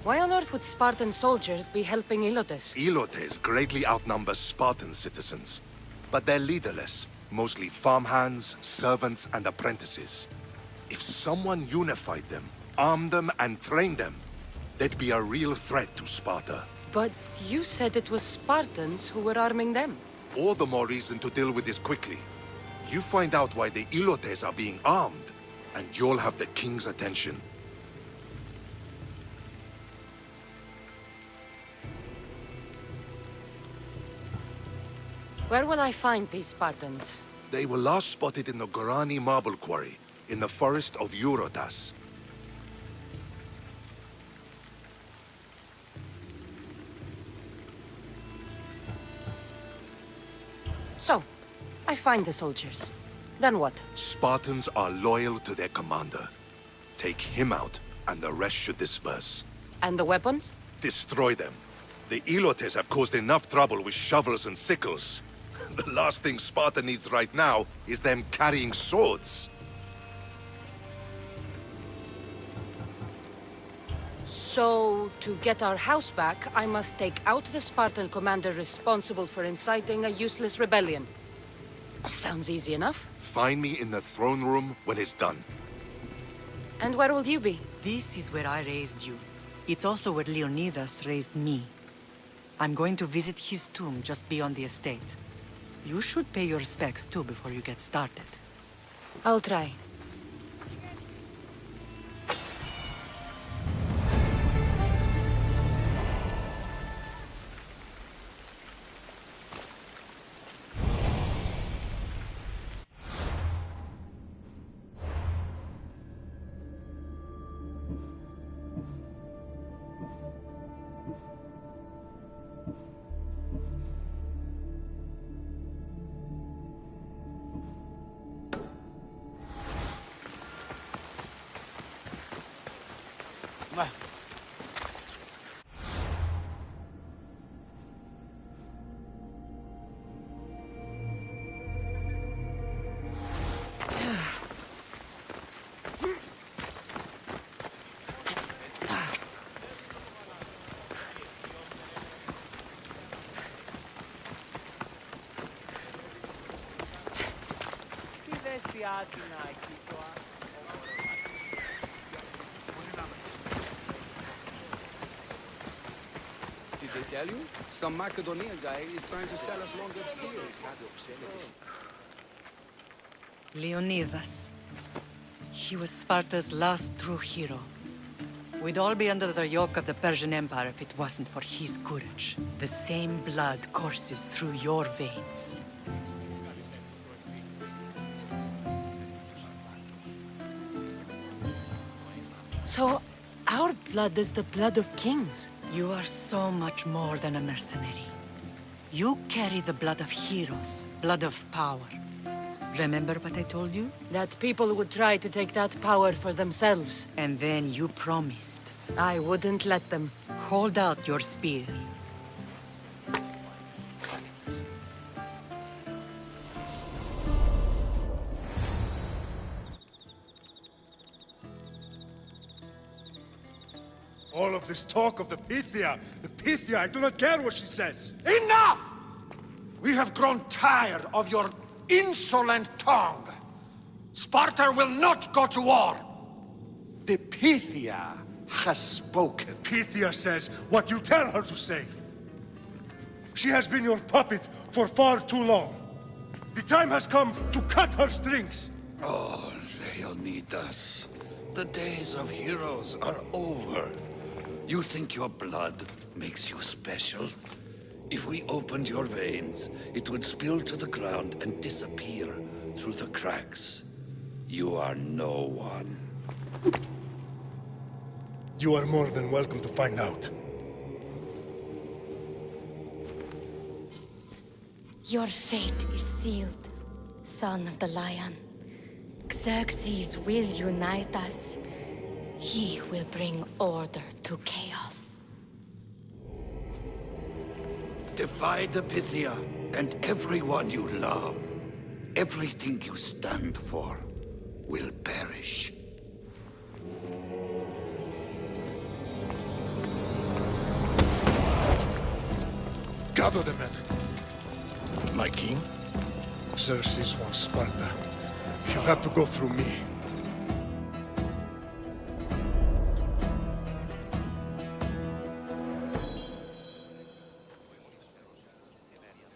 Why on earth would Spartan soldiers be helping Ilotes? Ilotes greatly outnumber Spartan citizens, but they're leaderless, mostly farmhands, servants, and apprentices. If someone unified them, armed them, and trained them, they'd be a real threat to Sparta. But you said it was Spartans who were arming them. All the more reason to deal with this quickly. You find out why the Ilotes are being armed, and you'll have the king's attention. Where will I find these Spartans? They were last spotted in the Gorani marble quarry, in the forest of Eurotas. So, I find the soldiers. Then what? Spartans are loyal to their commander. Take him out, and the rest should disperse. And the weapons? Destroy them. The Ilotes have caused enough trouble with shovels and sickles. The last thing Sparta needs right now is them carrying swords. So, to get our house back, I must take out the Spartan commander responsible for inciting a useless rebellion. Sounds easy enough. Find me in the throne room when it's done. And where will you be? This is where I raised you. It's also where Leonidas raised me. I'm going to visit his tomb just beyond the estate. You should pay your respects too before you get started. I'll try. Did they tell you? Some Macedonian guy is trying to sell us longer steel. Leonidas. He was Sparta's last true hero. We'd all be under the yoke of the Persian Empire if it wasn't for his courage. The same blood courses through your veins. So, our blood is the blood of kings. You are so much more than a mercenary. You carry the blood of heroes, blood of power. Remember what I told you? That people would try to take that power for themselves. And then you promised. I wouldn't let them. Hold out your spear. All of this talk of the Pythia, I do not care what she says. Enough! We have grown tired of your insolent tongue. Sparta will not go to war. The Pythia has spoken. Pythia says what you tell her to say. She has been your puppet for far too long. The time has come to cut her strings. Oh, Leonidas. The days of heroes are over. You think your blood makes you special? If we opened your veins, it would spill to the ground and disappear through the cracks. You are no one. You are more than welcome to find out. Your fate is sealed, son of the Lion. Xerxes will unite us. He will bring order to chaos. Defy the Pythia and everyone you love. Everything you stand for will perish. Gather the men. My king? Xerxes wants Sparta. She'll have to go through me.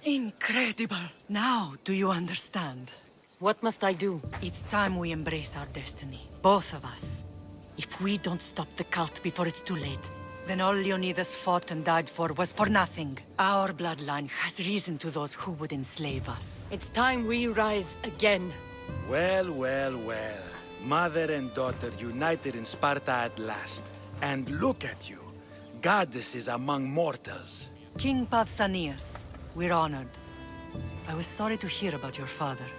Incredible! Now do you understand? What must I do? It's time we embrace our destiny, both of us. If we don't stop the cult before it's too late, then all Leonidas fought and died for was for nothing. Our bloodline has reason to those who would enslave us. It's time we rise again. Well, well, well. Mother and daughter united in Sparta at last. And look at you, goddesses among mortals. King Pausanias, we're honored. I was sorry to hear about your father.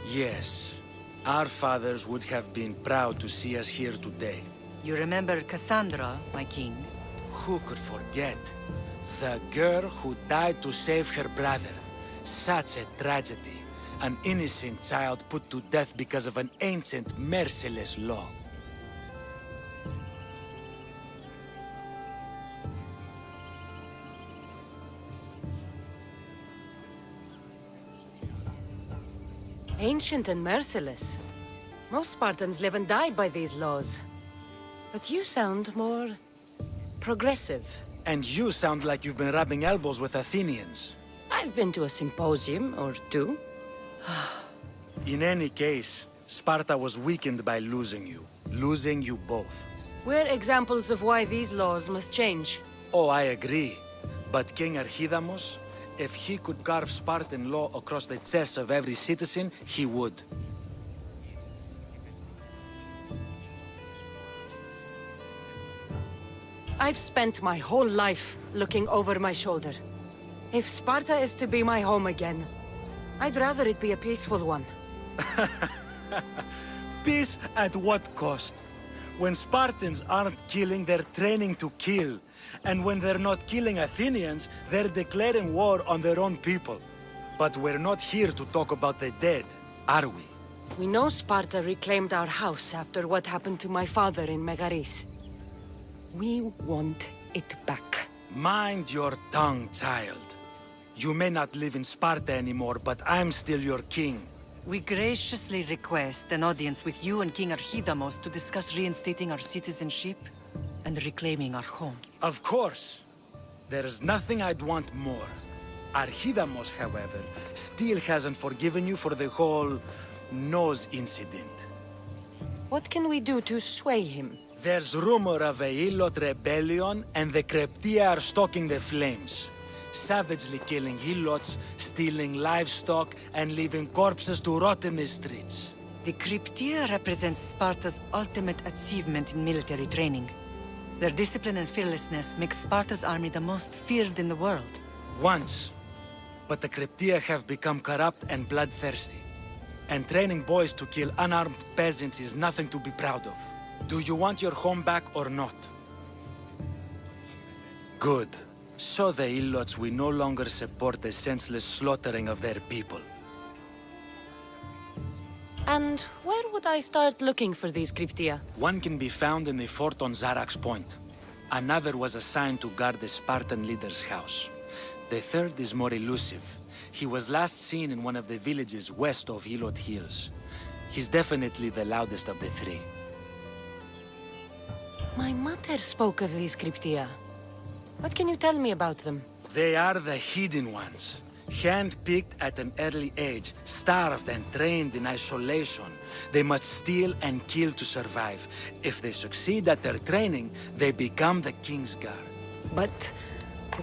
Yes, our fathers would have been proud to see us here today. You remember Cassandra, my king? Who could forget? The girl who died to save her brother. Such a tragedy. An innocent child put to death because of an ancient, merciless law. Ancient and merciless. Most Spartans live and die by these laws. But you sound more progressive. And you sound like you've been rubbing elbows with Athenians. I've been to a symposium or two. In any case, Sparta was weakened by losing you both. We're examples of why these laws must change. Oh, I agree. But King Archidamos, if he could carve Spartan law across the chests of every citizen, he would. I've spent my whole life looking over my shoulder. If Sparta is to be my home again, I'd rather it be a peaceful one. Peace at what cost? When Spartans aren't killing, they're training to kill. And when they're not killing Athenians, they're declaring war on their own people. But we're not here to talk about the dead, are we? We know Sparta reclaimed our house after what happened to my father in Megaris. We want it back. Mind your tongue, child. You may not live in Sparta anymore, but I'm still your king. We graciously request an audience with you and King Archidamos to discuss reinstating our citizenship and reclaiming our home. Of course. There's nothing I'd want more. Archidamos, however, still hasn't forgiven you for the whole nose incident. What can we do to sway him? There's rumor of a Helot rebellion, and the Kryptia are stalking the flames. Savagely killing Helots, stealing livestock, and leaving corpses to rot in the streets. The Kryptia represents Sparta's ultimate achievement in military training. Their discipline and fearlessness makes Sparta's army the most feared in the world. Once. But the Kryptia have become corrupt and bloodthirsty. And training boys to kill unarmed peasants is nothing to be proud of. Do you want your home back or not? Good. So the Ilots will no longer support the senseless slaughtering of their people. And where would I start looking for these Kryptia? One can be found in the fort on Zarax Point. Another was assigned to guard the Spartan leader's house. The third is more elusive. He was last seen in one of the villages west of Helot Hills. He's definitely the loudest of the three. My mother spoke of these Kryptia. What can you tell me about them? They are the hidden ones. Hand-picked at an early age, starved and trained in isolation. They must steal and kill to survive. If they succeed at their training, they become the King's Guard. But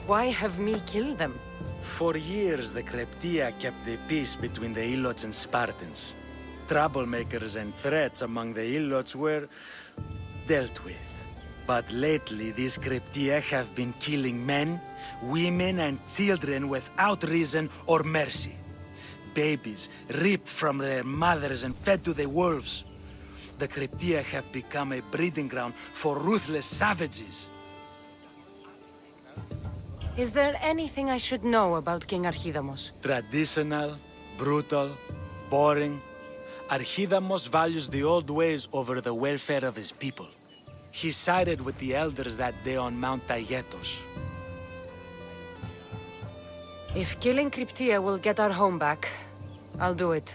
why have me kill them? For years, the Kryptia kept the peace between the Ilots and Spartans. Troublemakers and threats among the Ilots were dealt with. But lately, these Kryptia have been killing men, women, and children without reason or mercy. Babies ripped from their mothers and fed to the wolves. The Kryptia have become a breeding ground for ruthless savages. Is there anything I should know about King Archidamos? Traditional, brutal, boring. Archidamos values the old ways over the welfare of his people. He sided with the elders that day on Mount Taygetos. If killing Cryptia will get our home back, I'll do it.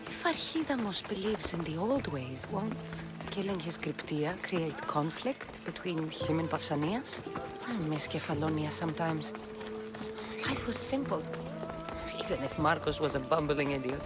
If Archidamos believes in the old ways, won't killing his Cryptia create conflict between him and Pausanias? I miss Kefalonia sometimes. Life was simple, even if Marcos was a bumbling idiot.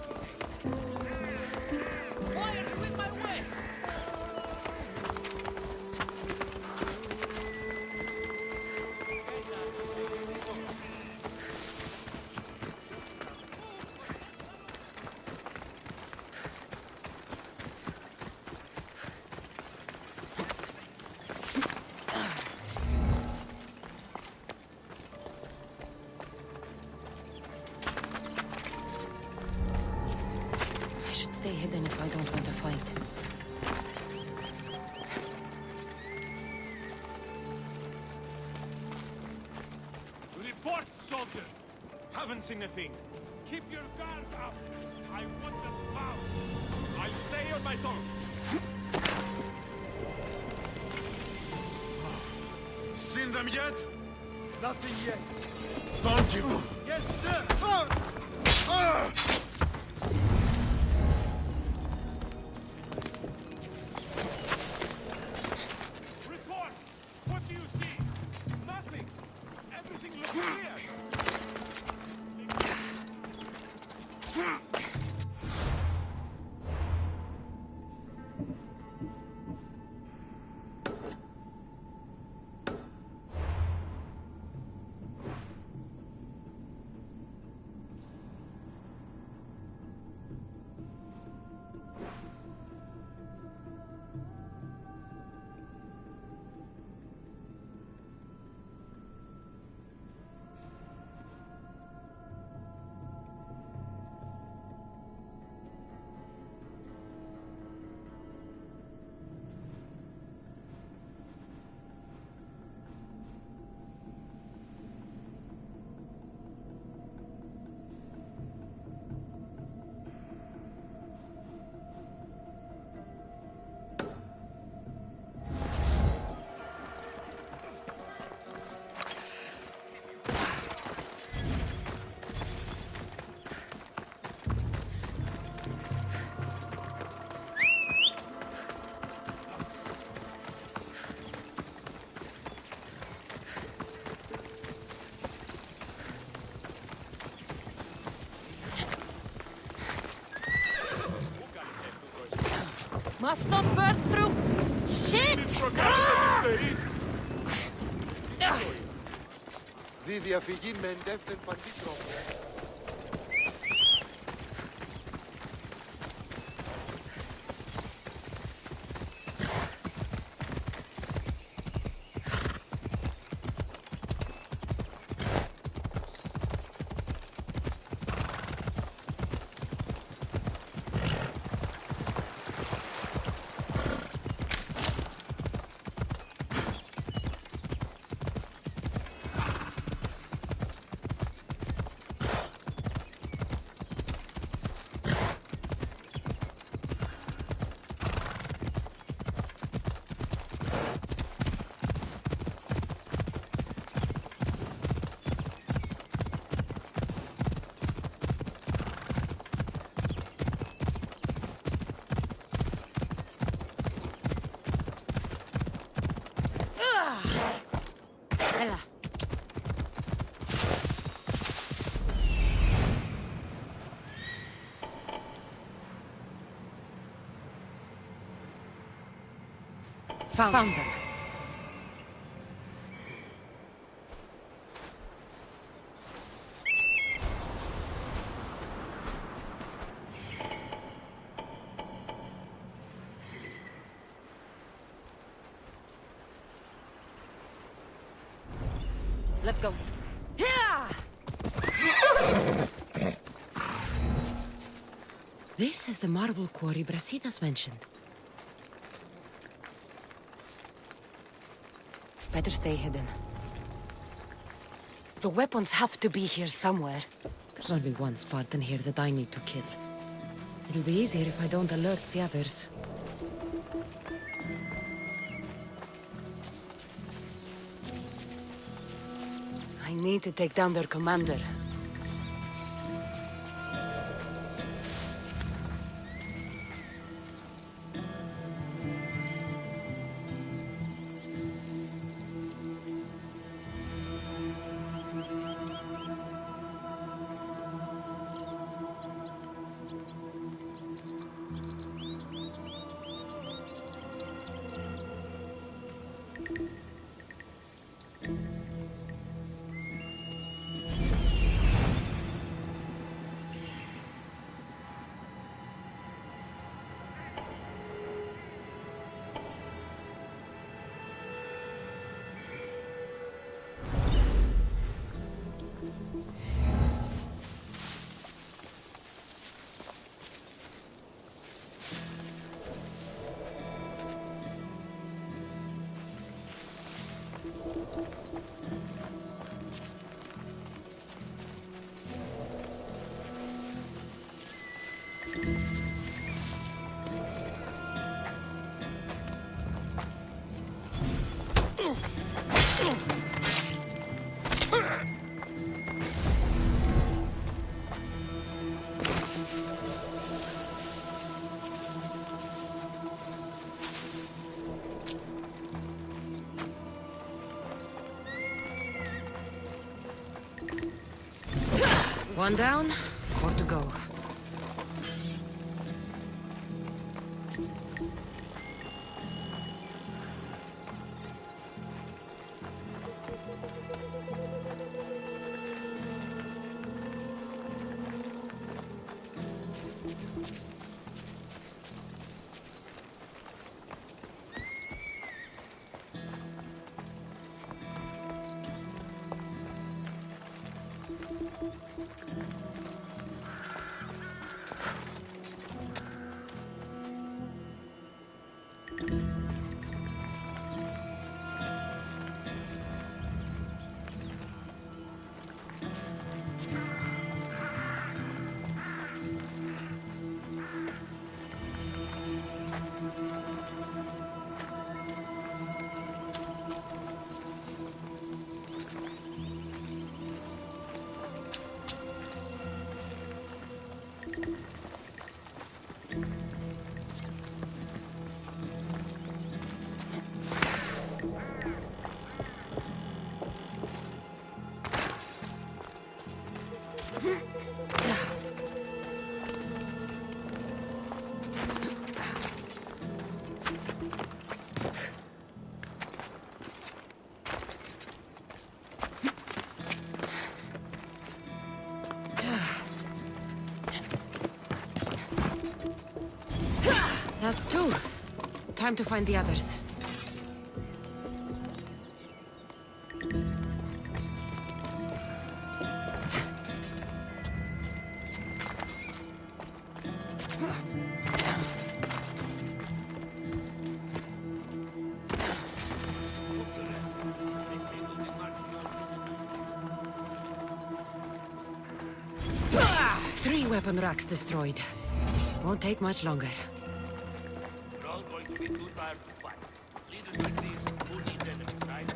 Stay hidden if I don't want to fight. Report, soldier! Haven't seen a thing. Keep your guard up. I want them bound. I'll stay on my tongue. Seen them yet? Nothing yet. Don't give up. Yes, sir! Report! What do you see? Nothing! Everything looks clear! Must not burn through shit! Δι διαφυγή με εντεύθεν παντήτροπο. Found them. Let's go. Yeah! This is the marble quarry Brasidas mentioned. Better stay hidden. The weapons have to be here somewhere. There's only one Spartan here that I need to kill. It'll be easier if I don't alert the others. I need to take down their commander. One down, 4 to go. That's 2. Time to find the others. Three weapon racks destroyed. Won't take much longer. We're all going to be too tired to fight. Leaders like these, who needs enemies, right?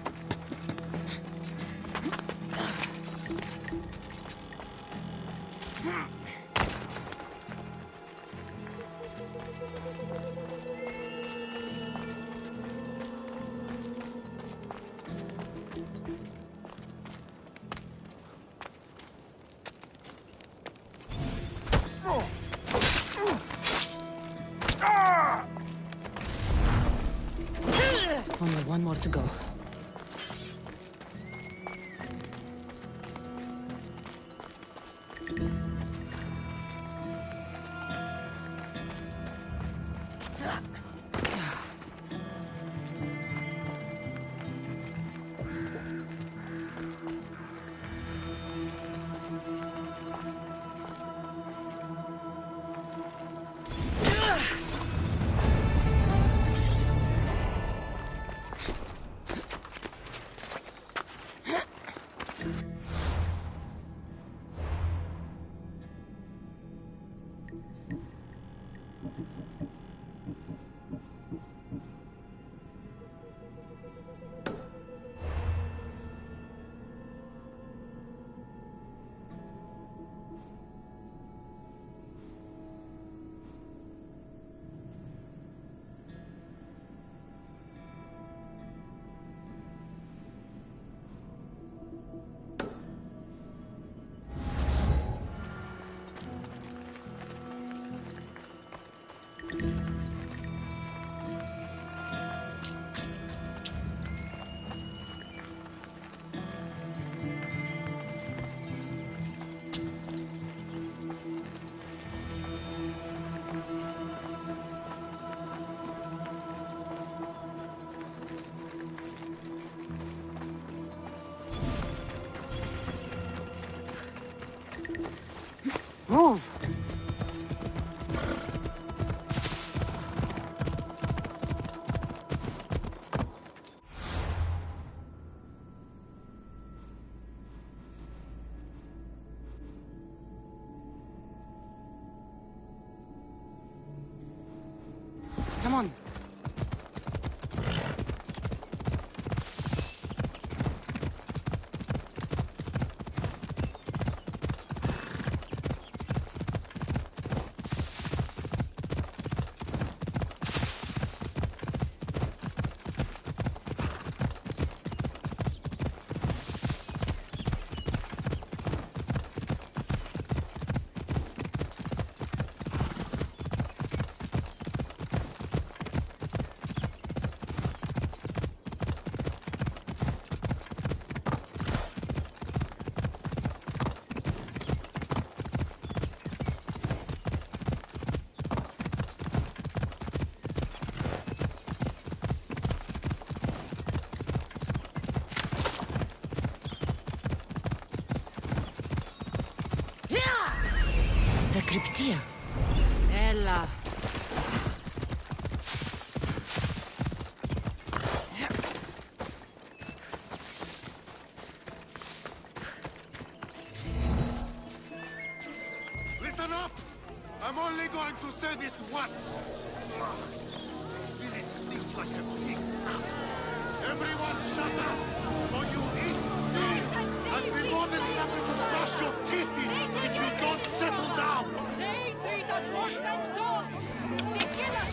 one more to go. Move! Come on. The Cryptia. Ella. Listen up! I'm only going to say this once. Spirit sneaks like a pig's ass. Everyone shut up! Or you eat steam! I'd be more than happy to brush your teeth in if you don't settle down! They treat us worse than dogs! They kill us!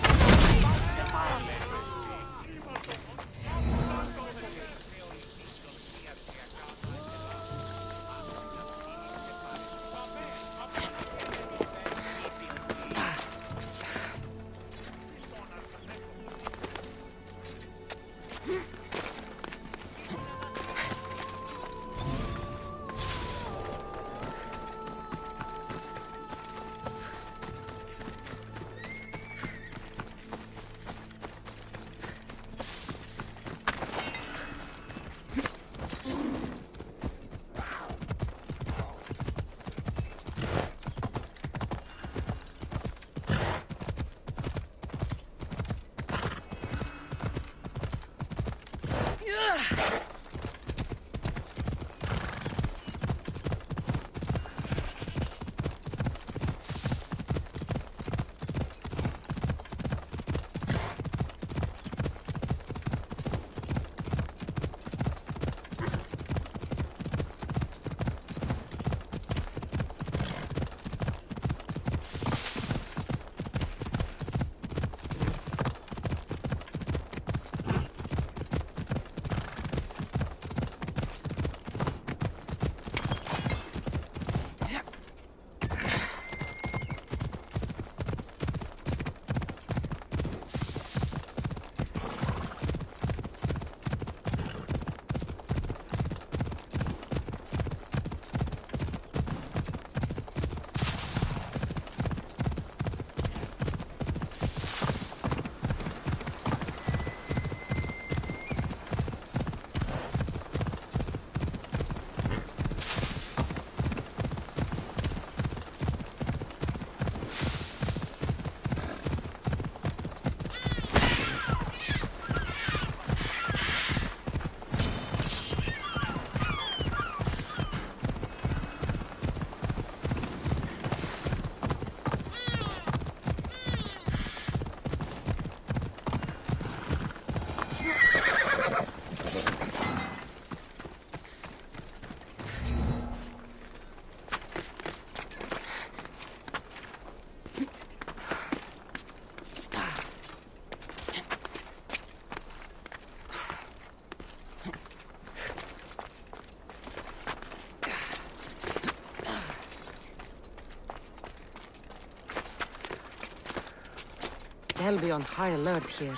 They'll be on high alert here.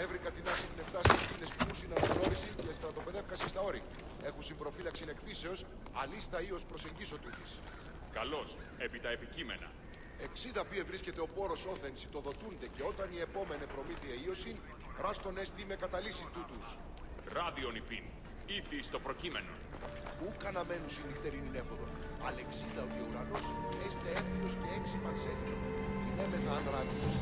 Έβρικα την άση την 7 στις που στην αναγνώριση και στρατοπεδεύκαση στα όρη. Έχουν συμπροφύλαξη εκφύσεως, αλίστα ή ως προσεγγίσω τούτης. Καλώς, επί τα επικείμενα. 60 ποιε βρίσκεται ο πόρος όθενση το δοτούνται και όταν η επόμενη προμήθεια ίωσιν, ράστον έστι με καταλύση τούτους. Ράδιον υπήν, ήδη στο προκείμενο. Ού καναμένου συνυχτερήν έφοδο, αλεξίδα ότι ο ουρανός έστε έφυλος και 6 μανσέλιο. Την έμεθα αν ράδιος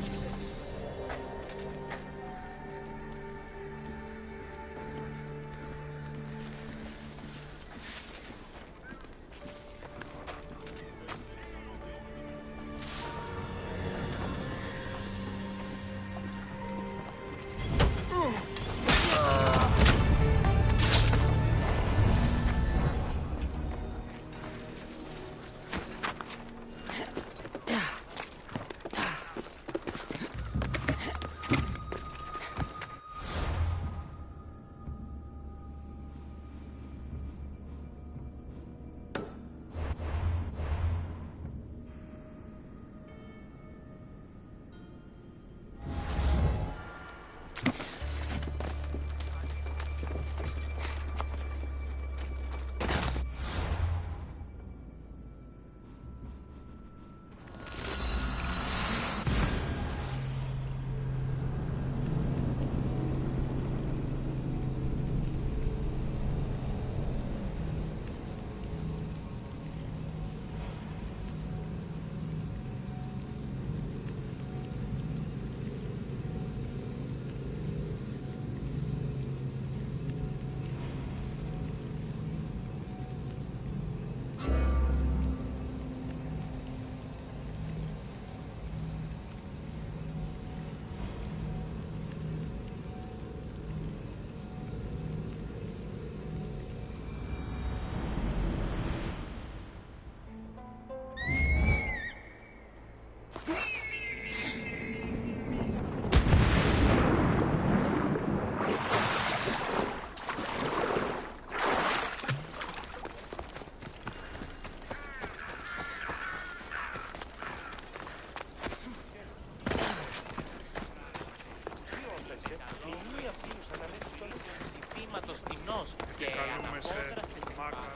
και αναπόδρα στην μάγνα.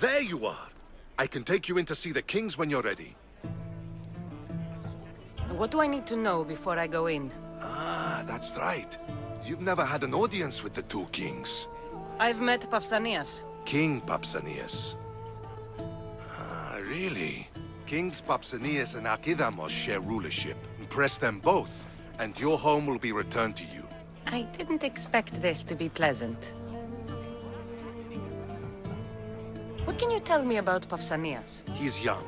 There you are! I can take you in to see the kings when you're ready. What do I need to know before I go in? Ah, that's right. You've never had an audience with the two kings. I've met Pausanias. King Pausanias. Ah, really? Kings Pausanias and Archidamos share rulership. Impress them both, and your home will be returned to you. I didn't expect this to be pleasant. What can you tell me about Pausanias? He's young.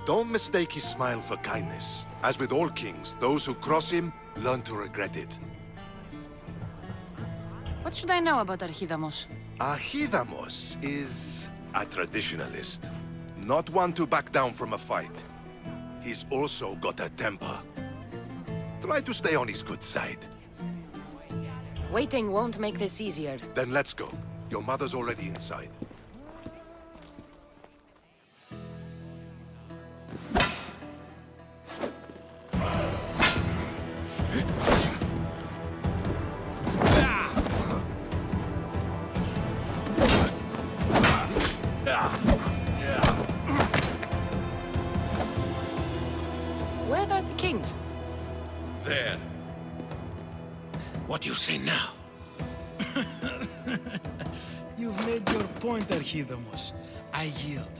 Don't mistake his smile for kindness. As with all kings, those who cross him learn to regret it. What should I know about Archidamos? Archidamos is a traditionalist. Not one to back down from a fight. He's also got a temper. Try to stay on his good side. Waiting won't make this easier. Then let's go. Your mother's already inside. You've made your point, Archidamos. I yield.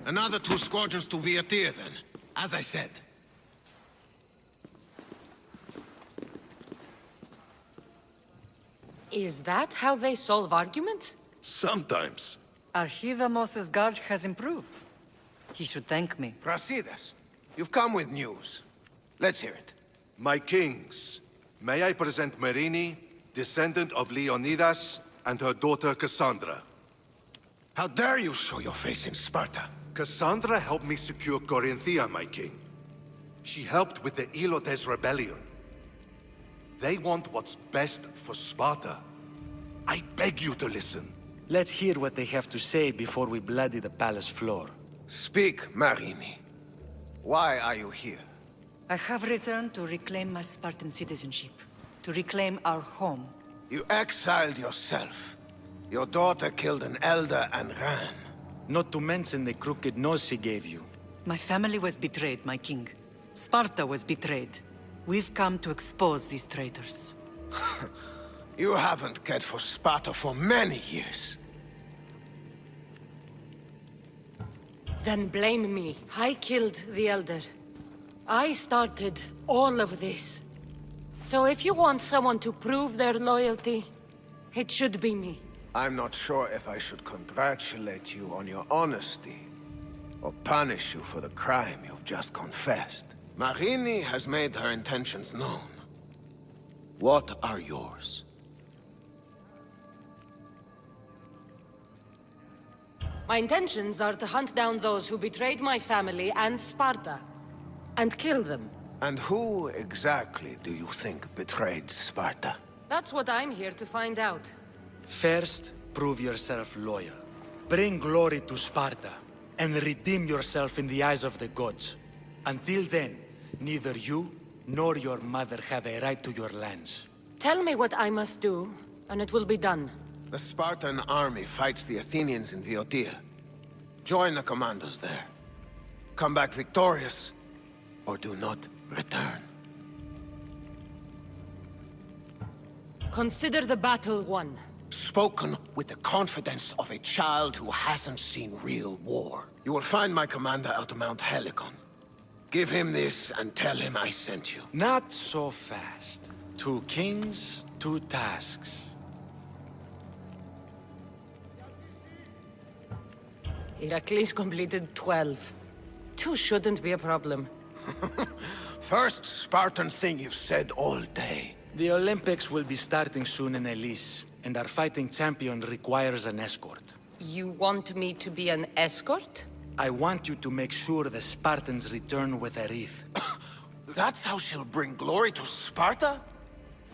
Another 2 squadrons to Viatir, then. As I said. Is that how they solve arguments? Sometimes. Archidamos's guard has improved. He should thank me. Brasidas, you've come with news. Let's hear it. My kings, may I present Merini, descendant of Leonidas, and her daughter Cassandra. How dare you show your face in Sparta? Cassandra helped me secure Corinthia, my king. She helped with the Ilotes rebellion. They want what's best for Sparta. I beg you to listen. Let's hear what they have to say before we bloody the palace floor. Speak, Marini. Why are you here? I have returned to reclaim my Spartan citizenship, to reclaim our home. You exiled yourself. Your daughter killed an elder and ran. Not to mention the crooked nose she gave you. My family was betrayed, my king. Sparta was betrayed. We've come to expose these traitors. You haven't cared for Sparta for many years. Then blame me. I killed the Elder. I started all of this. So if you want someone to prove their loyalty, it should be me. I'm not sure if I should congratulate you on your honesty, or punish you for the crime you've just confessed. Marini has made her intentions known. What are yours? My intentions are to hunt down those who betrayed my family and Sparta, and kill them. And who exactly do you think betrayed Sparta? That's what I'm here to find out. First, prove yourself loyal. Bring glory to Sparta, and redeem yourself in the eyes of the gods. Until then, neither you nor your mother have a right to your lands. Tell me what I must do, and it will be done. The Spartan army fights the Athenians in Viotia. Join the commandos there. Come back victorious, or do not return. Consider the battle won. Spoken with the confidence of a child who hasn't seen real war. You will find my commander out of Mount Helicon. Give him this and tell him I sent you. Not so fast. 2 kings, 2 tasks. Heracles completed 12. 2 shouldn't be a problem. First Spartan thing you've said all day. The Olympics will be starting soon in Elise, and our fighting champion requires an escort. You want me to be an escort? I want you to make sure the Spartans return with a wreath. That's how she'll bring glory to Sparta?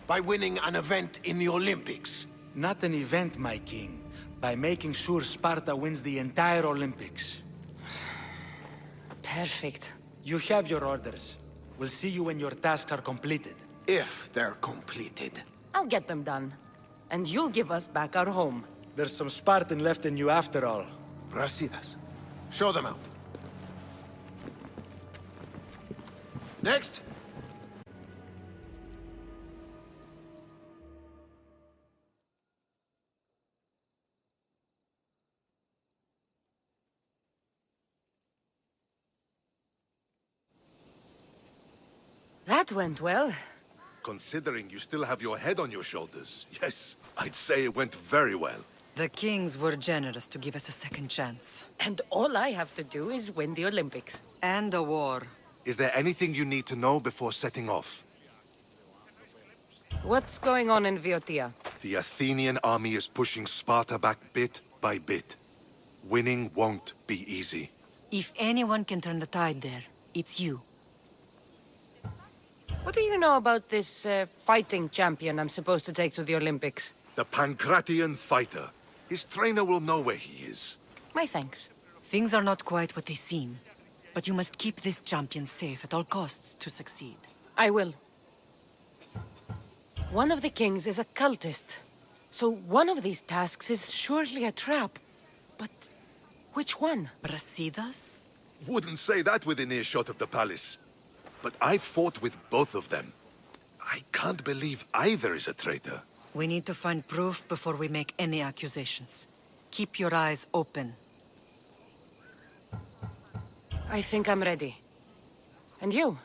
By winning an event in the Olympics? Not an event, my king. By making sure Sparta wins the entire Olympics. Perfect. You have your orders. We'll see you when your tasks are completed. If they're completed. I'll get them done. And you'll give us back our home. There's some Spartan left in you after all. Brasidas, show them out. Next. That went well. Considering you still have your head on your shoulders, yes, I'd say it went very well. The kings were generous to give us a second chance. And all I have to do is win the Olympics. And a war. Is there anything you need to know before setting off? What's going on in Viotia? The Athenian army is pushing Sparta back bit by bit. Winning won't be easy. If anyone can turn the tide there, it's you. What do you know about this fighting champion I'm supposed to take to the Olympics? The Pancratian fighter. His trainer will know where he is. My thanks. Things are not quite what they seem. But you must keep this champion safe at all costs to succeed. I will. One of the kings is a cultist. So one of these tasks is surely a trap. But which one? Brasidas? Wouldn't say that within earshot of the palace. But I fought with both of them. I can't believe either is a traitor. We need to find proof before we make any accusations. Keep your eyes open. I think I'm ready. And you?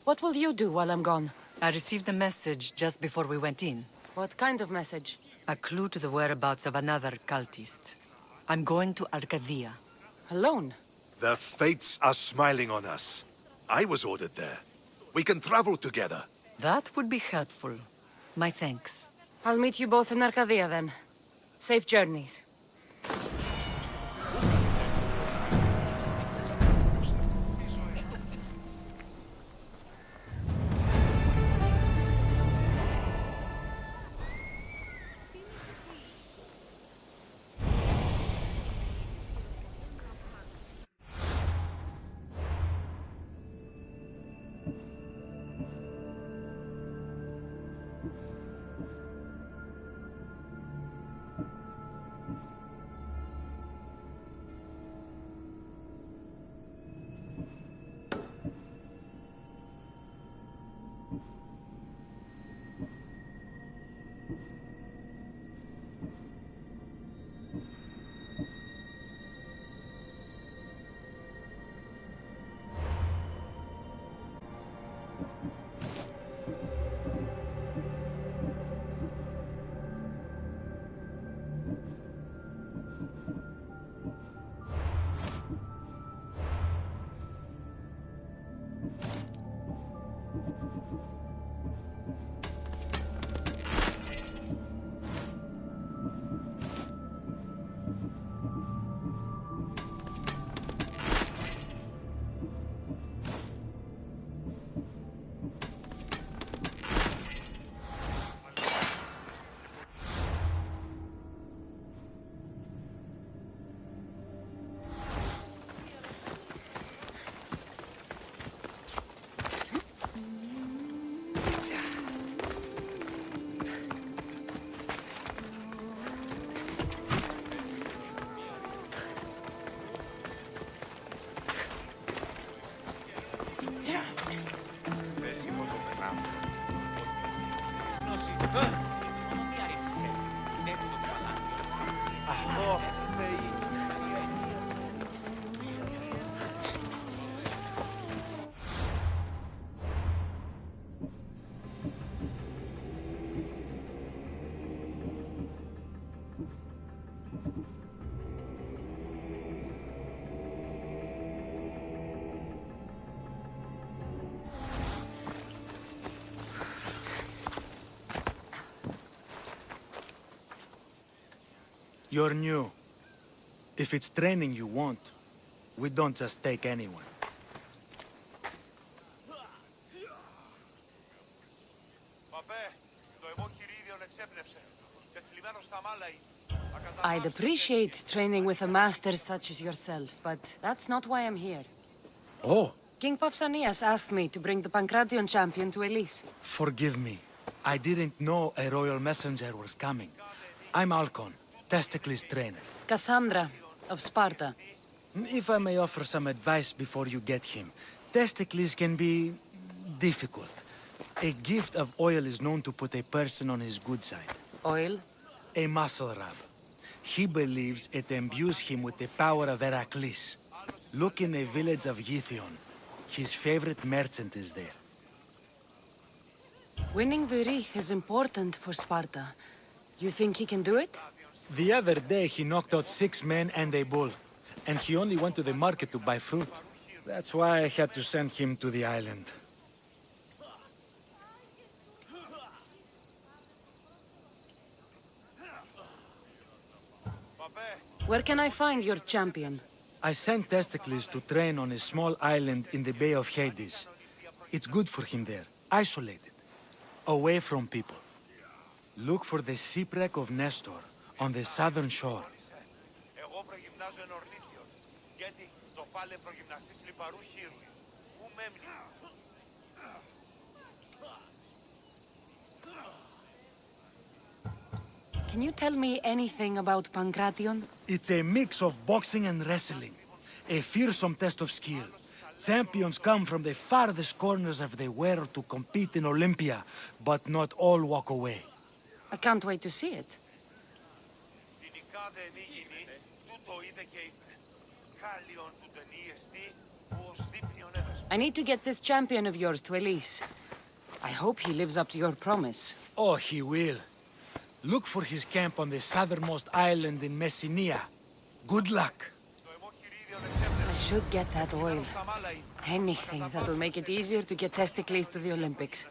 What will you do while I'm gone? I received a message just before we went in. What kind of message? A clue to the whereabouts of another cultist. I'm going to Arcadia. Alone? The fates are smiling on us. I was ordered there. We can travel together. That would be helpful. My thanks. I'll meet you both in Arcadia then. Safe journeys. You're new. If it's training you want, we don't just take anyone. I'd appreciate training with a master such as yourself, but that's not why I'm here. Oh, King Pausanias asked me to bring the Pancration champion to Elise. forgive me. I didn't know a royal messenger was coming. I'm Alcon, Testicles trainer. Cassandra, of Sparta. If I may offer some advice before you get him, Testicles can be difficult. A gift of oil is known to put a person on his good side. Oil? A muscle rub. He believes it imbues him with the power of Heracles. Look in the village of Yithion. His favorite merchant is there. Winning the wreath is important for Sparta. You think he can do it? The other day he knocked out 6 men and a bull. And he only went to the market to buy fruit. That's why I had to send him to the island. Where can I find your champion? I sent Testicles to train on a small island in the Bay of Hades. It's good for him there, isolated, away from people. Look for the shipwreck of Nestor on the southern shore. Can you tell me anything about Pancration? It's a mix of boxing and wrestling. A fearsome test of skill. Champions come from the farthest corners of the world to compete in Olympia, but not all walk away. I can't wait to see it. I need to get this champion of yours to Elise. I hope he lives up to your promise. Oh, he will. Look for his camp on the southernmost island in Messenia. Good luck. I should get that oil. Anything that'll make it easier to get Testicles to the Olympics.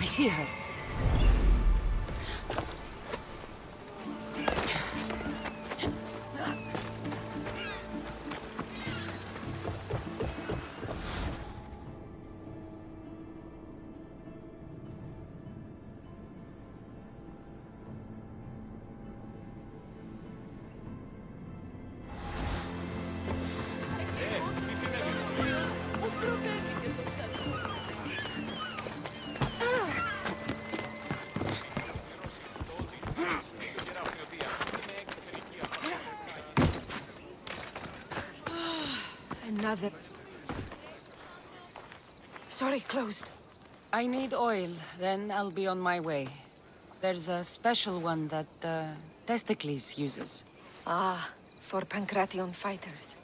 I see her. Another... Sorry, closed. I need oil, then I'll be on my way. There's a special one that, Testicles uses. Ah, for Pancration fighters.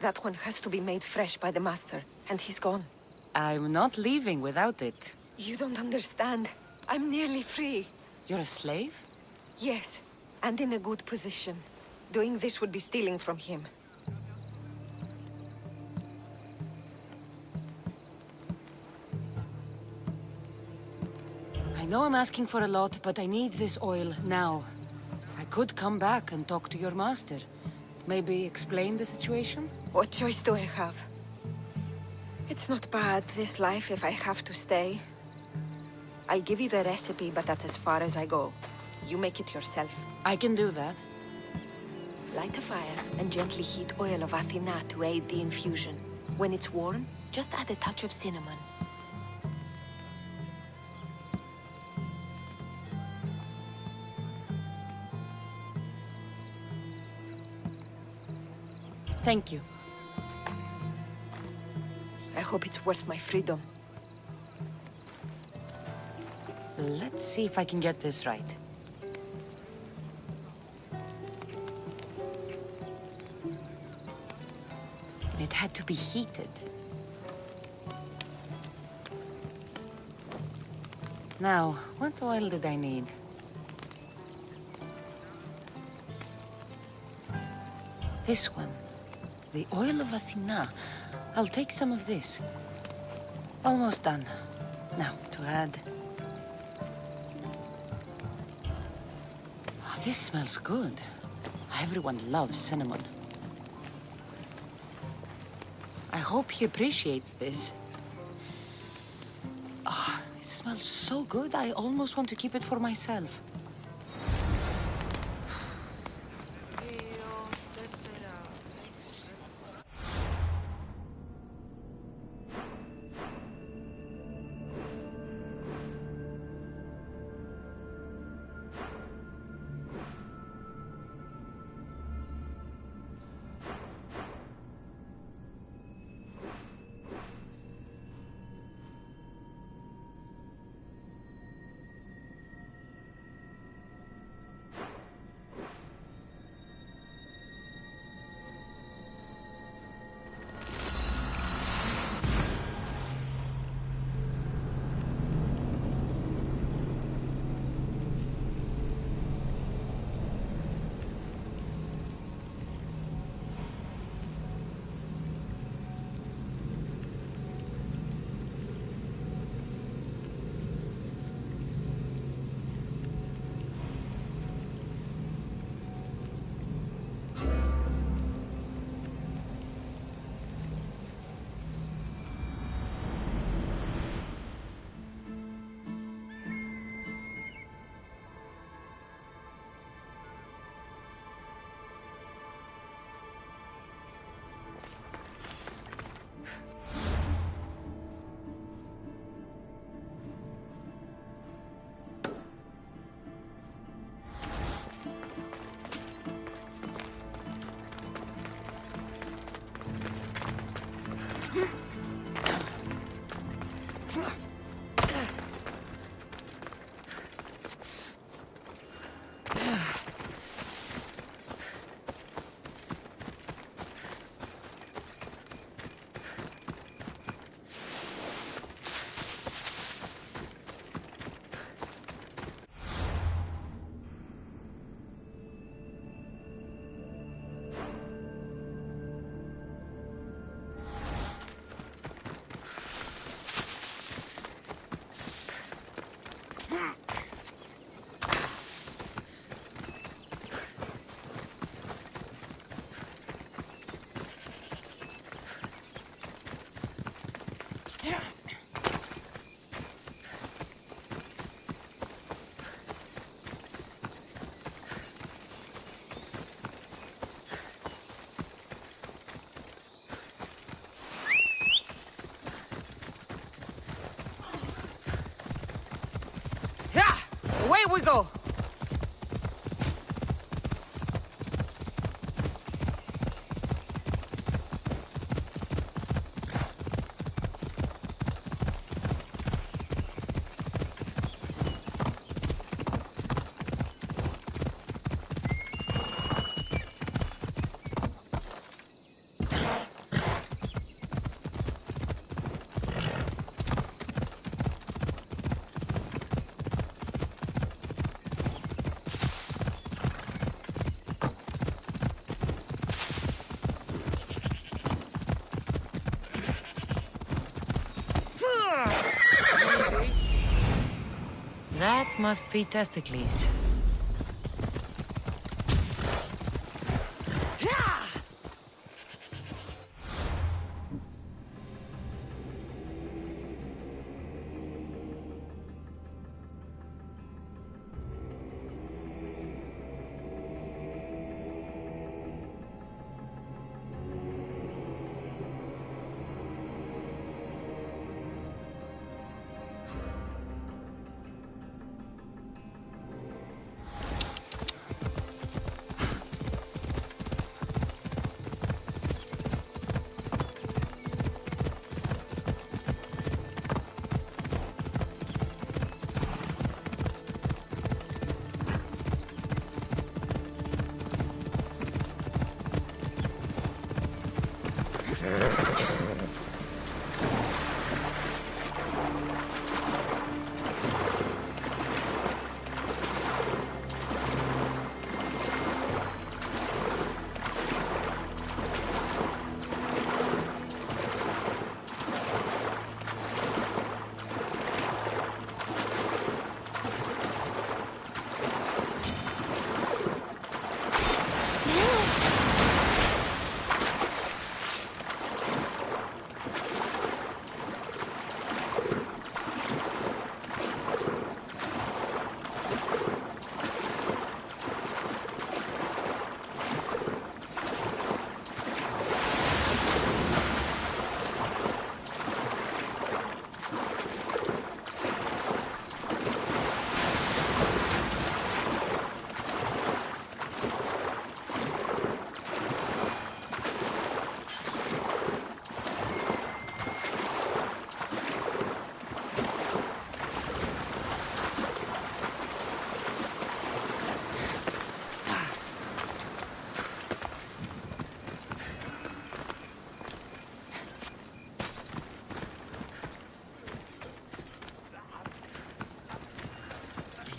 That one has to be made fresh by the Master, and he's gone. I'm not leaving without it. You don't understand. I'm nearly free. You're a slave? Yes, and in a good position. Doing this would be stealing from him. I know I'm asking for a lot, but I need this oil now. I could come back and talk to your master. Maybe explain the situation? What choice do I have? It's not bad, this life, if I have to stay. I'll give you the recipe, but that's as far as I go. You make it yourself. I can do that. Light a fire and gently heat oil of Athena to aid the infusion. When it's warm, just add a touch of cinnamon. Thank you. I hope it's worth my freedom. Let's see if I can get this right. It had to be heated. Now, what oil did I need? This one. The oil of Athena. I'll take some of this. Almost done. Now, to add... Oh, this smells good. Everyone loves cinnamon. I hope he appreciates this. Ah, it smells so good, I almost want to keep it for myself. we go. That must be testicles.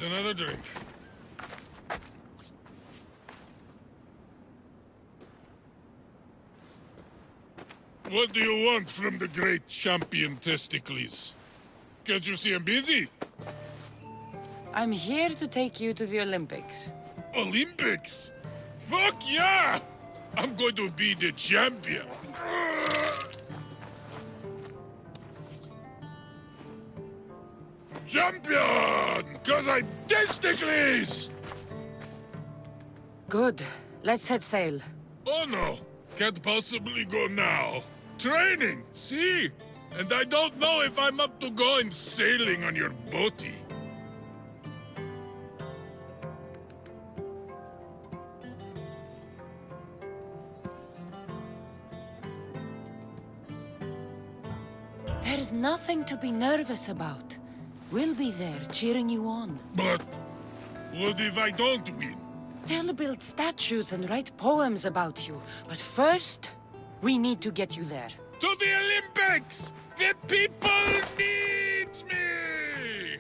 Just another drink. What do you want from the great champion Testicles? Can't you see I'm busy? I'm here to take you to the Olympics. Olympics? Fuck yeah! I'm going to be the champion. Champion! Cause I'm Testicles! Good. Let's set sail. Oh no, can't possibly go now. Training, see? And I don't know if I'm up to going sailing on your boaty. There's nothing to be nervous about. We'll be there cheering you on. But what if I don't win? They'll build statues and write poems about you. But first, we need to get you there. To the Olympics! The people need me!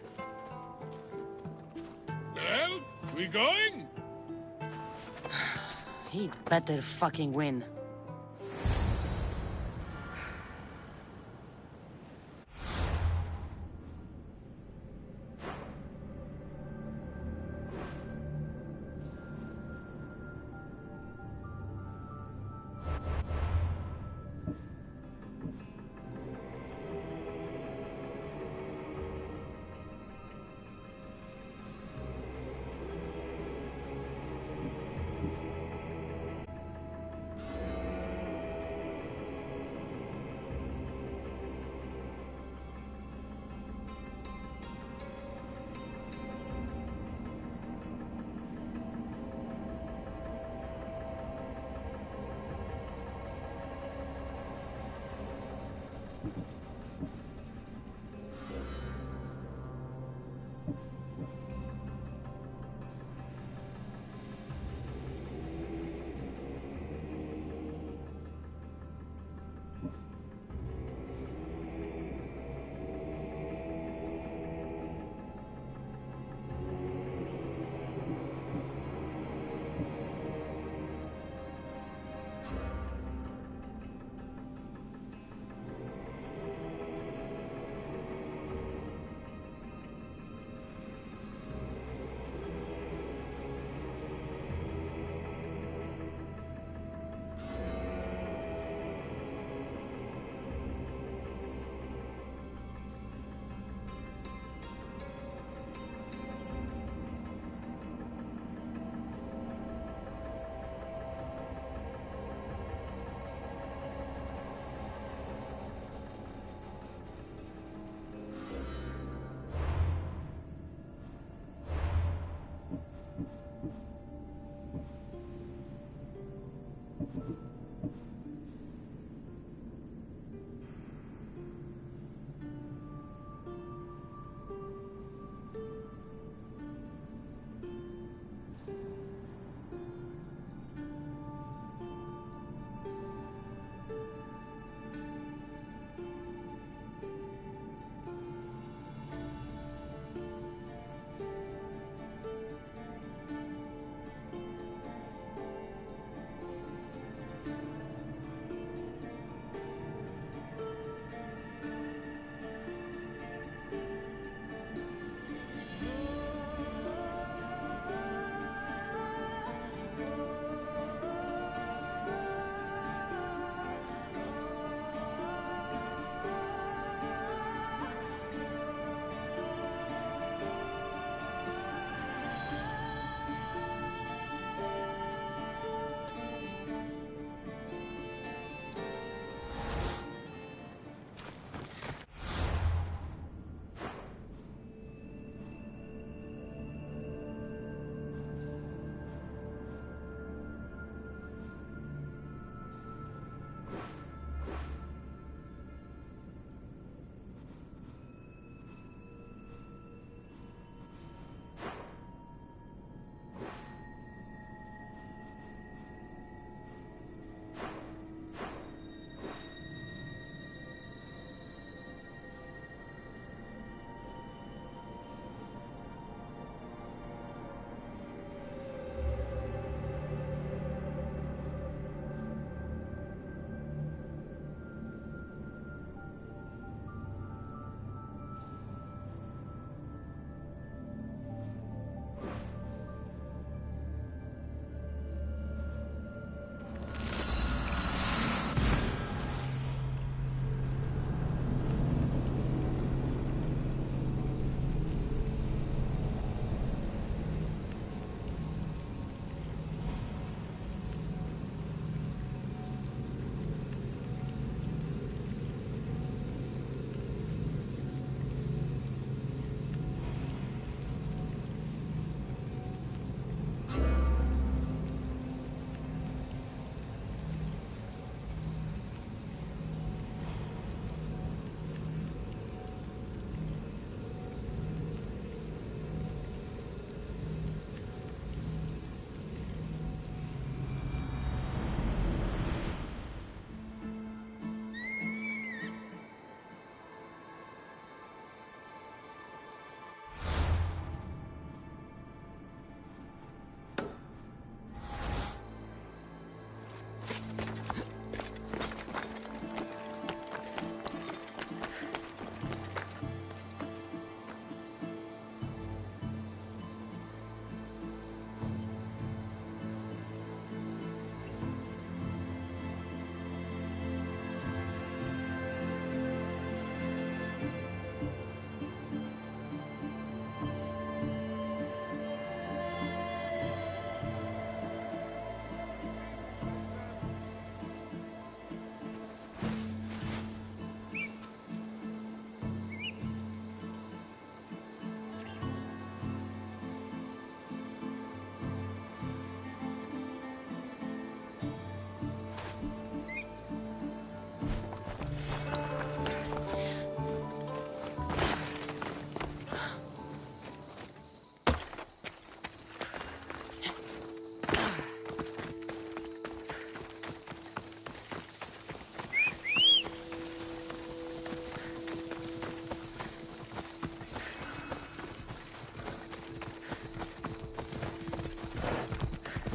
Well, we going? He'd better fucking win.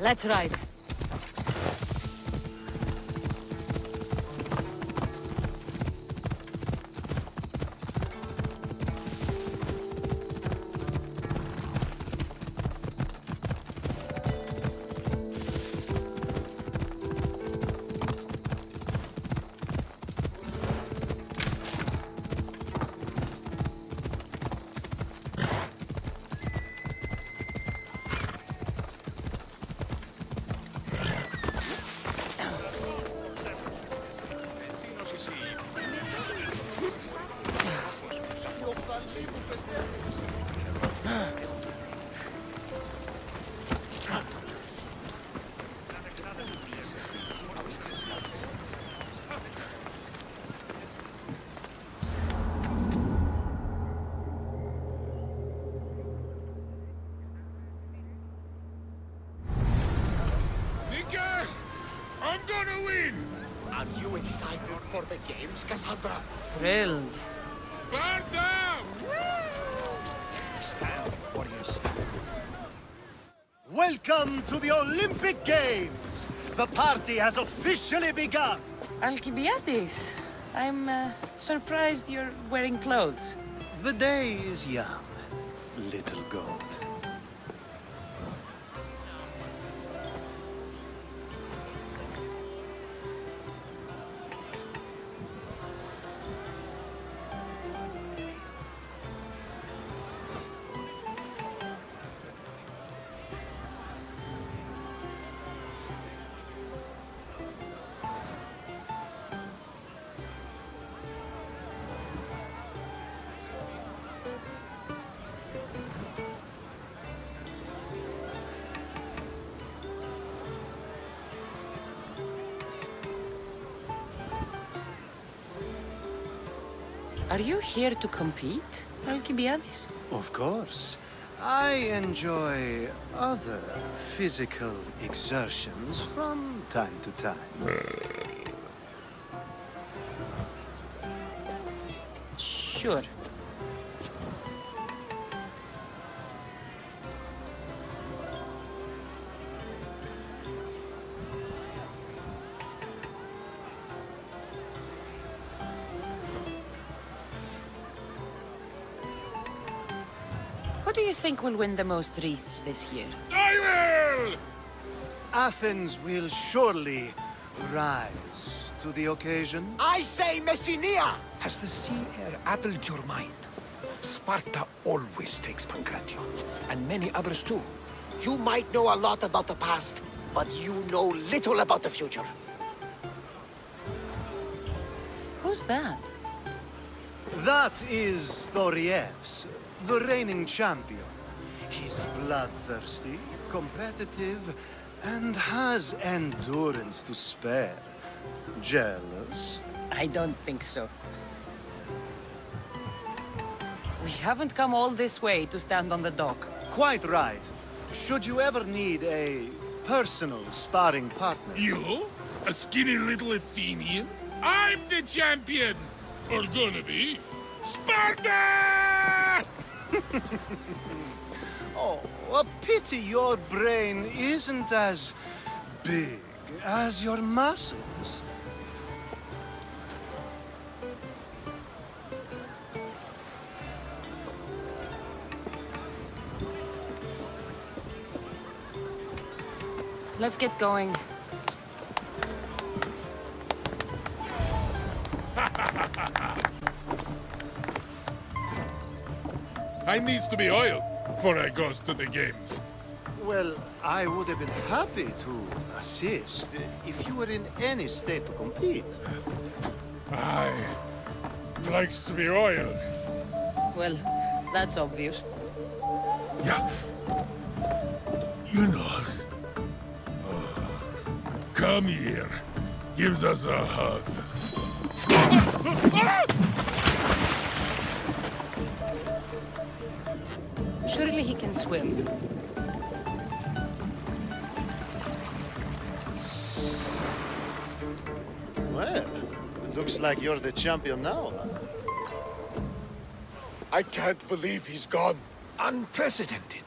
Let's ride. I'm gonna win! Are you excited for the games, Cassandra? Thrilled. Sparta! Stand, warrior, stand. Welcome to the Olympic Games! The party has officially begun! Alcibiades, I'm surprised you're wearing clothes. The day is young, little goat. Are you here to compete, Alcibiades? Of course. I enjoy other physical exertions from time to time. Sure. Who do you think will win the most wreaths this year? I will! Athens will surely rise to the occasion. I say Messinia! Has the sea air addled your mind? Sparta always takes Pancration, and many others too. You might know a lot about the past, but you know little about the future. Who's that? That is Thorievs, the reigning champion. He's bloodthirsty, competitive, and has endurance to spare. Jealous? I don't think so. We haven't come all this way to stand on the dock. Quite right. Should you ever need a personal sparring partner... You? A skinny little Athenian? I'm the champion! Or gonna be. Sparta! Oh, a pity your brain isn't as big as your muscles. Let's get going. I needs to be oiled before I goes to the games. Well, I would have been happy to assist if you were in any state to compete. Aye. Likes to be oiled. Well, that's obvious. Yeah. You knows. Come here. Gives us a hug. Surely he can swim. Well, looks like you're the champion now. I can't believe he's gone. Unprecedented.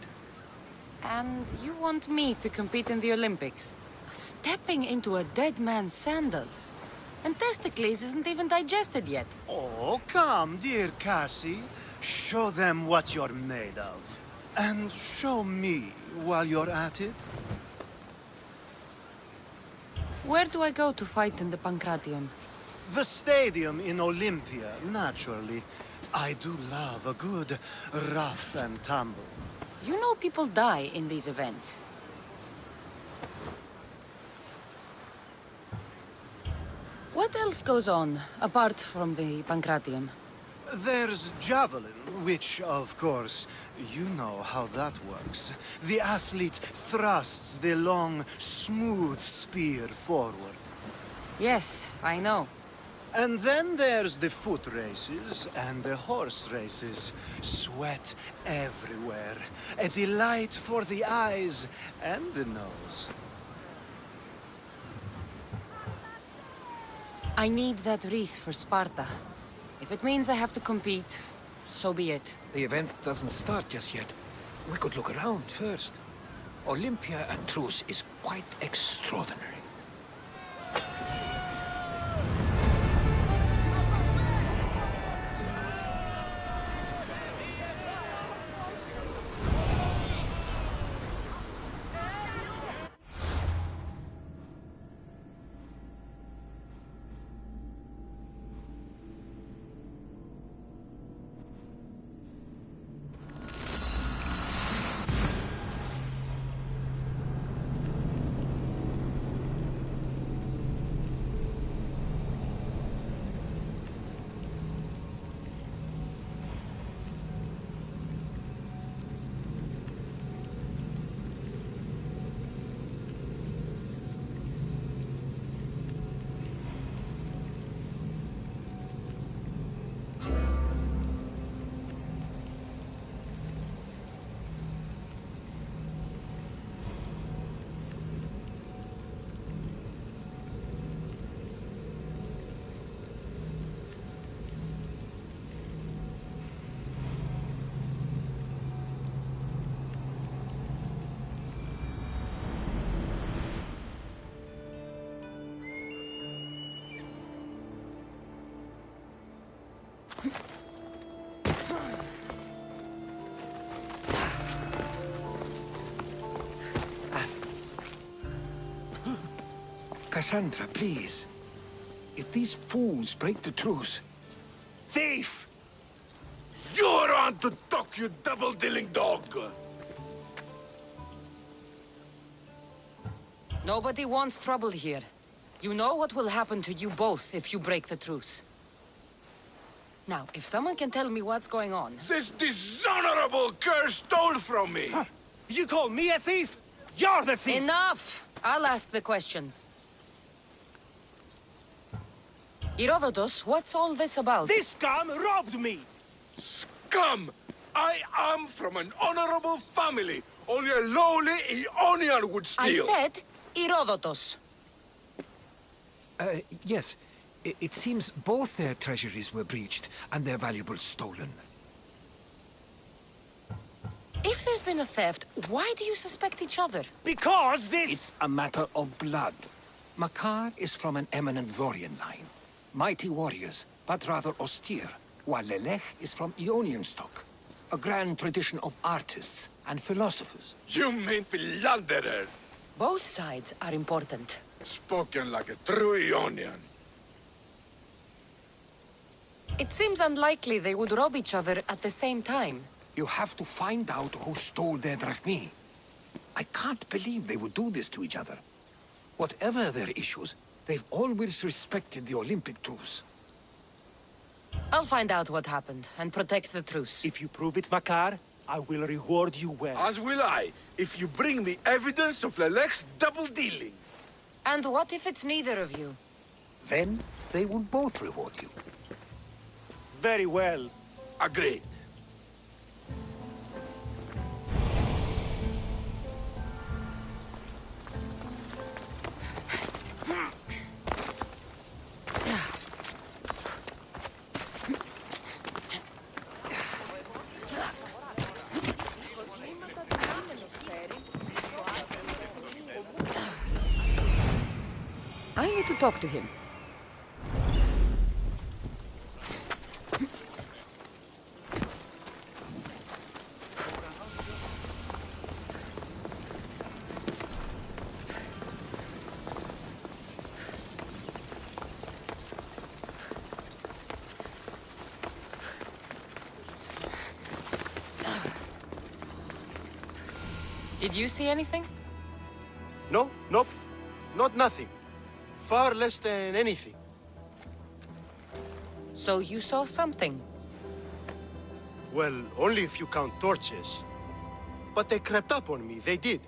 And you want me to compete in the Olympics? Stepping into a dead man's sandals. And Testicles isn't even digested yet. Oh, come, dear Cassie. Show them what you're made of. And show me while you're at it. Where do I go to fight in the Pancration? The stadium in Olympia, naturally. I do love a good rough and tumble. You know people die in these events. What else goes on, apart from the Pancration? There's javelin, which, of course, you know how that works. The athlete thrusts the long, smooth spear forward. Yes, I know. And then there's the foot races and the horse races. Sweat everywhere. A delight for the eyes and the nose. I need that wreath for Sparta. If it means I have to compete, so be it. The event doesn't start just yet. We could look around first. Olympia at truce is quite extraordinary. Cassandra, please. If these fools break the truce... Thief! You're on to talk, you double-dealing dog! Nobody wants trouble here. You know what will happen to you both if you break the truce. Now, if someone can tell me what's going on... This dishonorable curse stole from me! Huh. You call me a thief? You're the thief! Enough! I'll ask the questions. Herodotus, what's all this about? This scum robbed me! Scum! I am from an honorable family. Only a lowly Ionian would steal. I said Herodotus. Yes. It seems both their treasuries were breached and their valuables stolen. If there's been a theft, why do you suspect each other? Because this... It's a matter of blood. Makar is from an eminent Dorian line. Mighty warriors, but rather austere, while Lelech is from Ionian stock. A grand tradition of artists and philosophers. You mean philanderers? Both sides are important. Spoken like a true Ionian. It seems unlikely they would rob each other at the same time. You have to find out who stole their drachmi. I can't believe they would do this to each other. Whatever their issues, they've always respected the Olympic truce. I'll find out what happened and protect the truce. If you prove it's Makar, I will reward you well. As will I, if you bring me evidence of Lelech's double-dealing. And what if it's neither of you? Then they will both reward you. Very well. Agreed. to talk to him. Did you see anything? No, nope. Not nothing. Far less than anything. So you saw something? Well, only if you count torches. But they crept up on me, they did.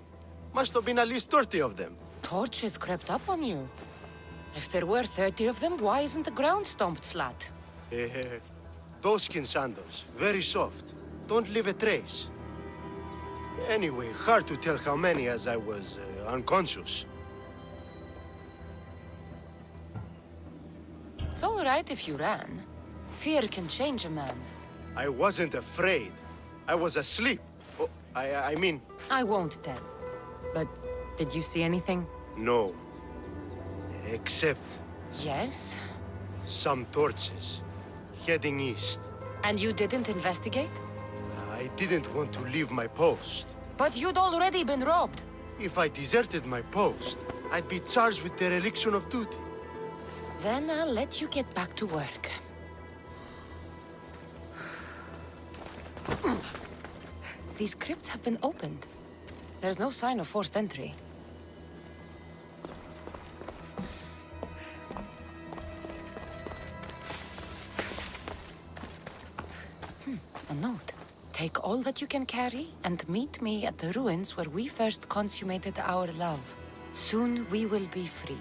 Must have been at least 30 of them. Torches crept up on you? If there were 30 of them, why isn't the ground stomped flat? Doeskin sandals, very soft. Don't leave a trace. Anyway, hard to tell how many as I was unconscious. It's all right if you ran. Fear can change a man. I wasn't afraid. I was asleep. Oh, I mean... I won't tell. But did you see anything? No. Except... Yes? Some torches. Heading east. And you didn't investigate? I didn't want to leave my post. But you'd already been robbed. If I deserted my post, I'd be charged with dereliction of duty. Then I'll let you get back to work. These crypts have been opened. There's no sign of forced entry. A note. Take all that you can carry and meet me at the ruins where we first consummated our love. Soon we will be free.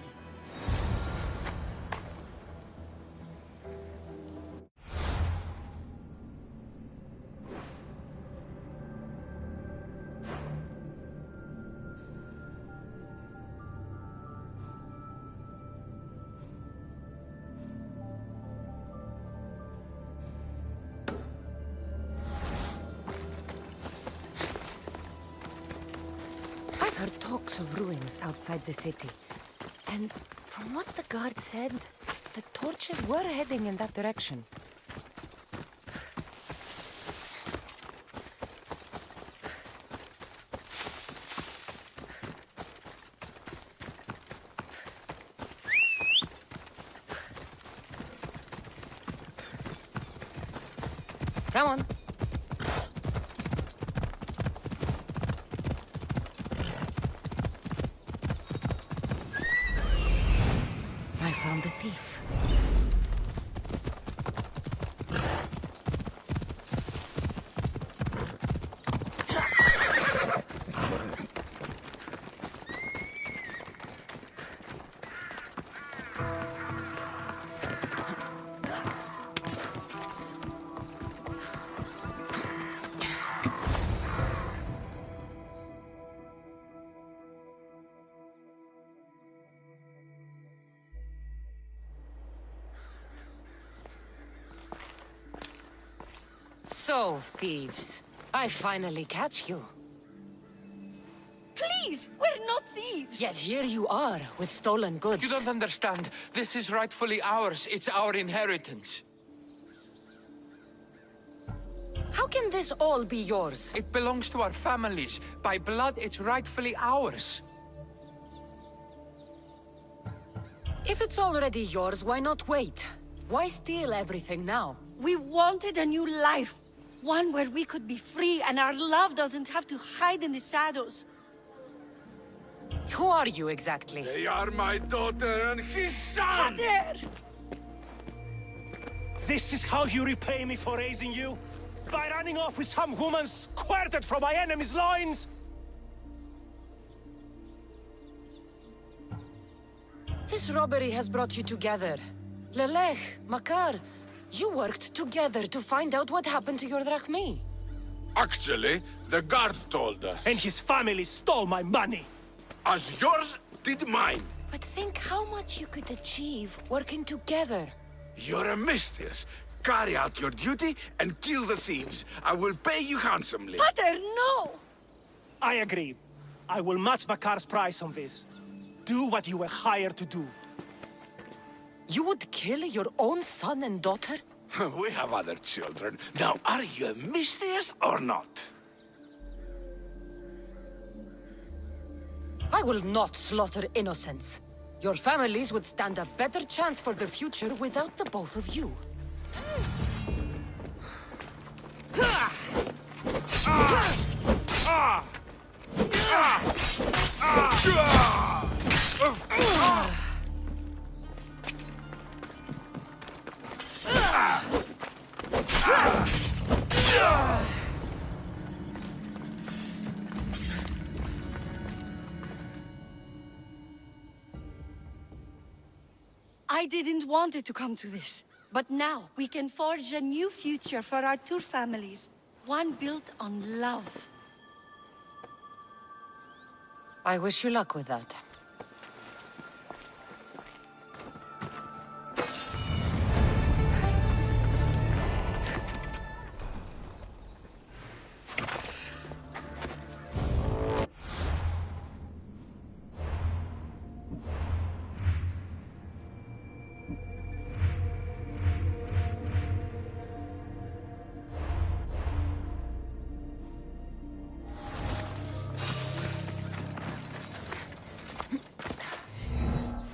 I've heard talks of ruins outside the city. And from what the guard said, the torches were heading in that direction. Come on. I found the thief. So, thieves, I finally catch you. Please, we're not thieves! Yet here you are, with stolen goods. You don't understand. This is rightfully ours. It's our inheritance. How can this all be yours? It belongs to our families. By blood, it's rightfully ours. If it's already yours, why not wait? Why steal everything now? We wanted a new life. One where we could be free and our love doesn't have to hide in the shadows. Who are you exactly? They are my daughter and his son! Pater! This is how you repay me for raising you? By running off with some woman squirted from my enemy's loins? This robbery has brought you together. Lelech, Makar, you worked together to find out what happened to your drachmi. Actually, the guard told us. And his family stole my money. As yours did mine. But think how much you could achieve working together. You're a mistress. Carry out your duty and kill the thieves. I will pay you handsomely. Pater, no! I agree. I will match Makar's price on this. Do what you were hired to do. You would kill your own son and daughter? We have other children. Now, are you mysterious or not? I will not slaughter innocents. Your families would stand a better chance for their future without the both of you. I didn't want it to come to this. But now, we can forge a new future for our two families. One built on love. I wish you luck with that.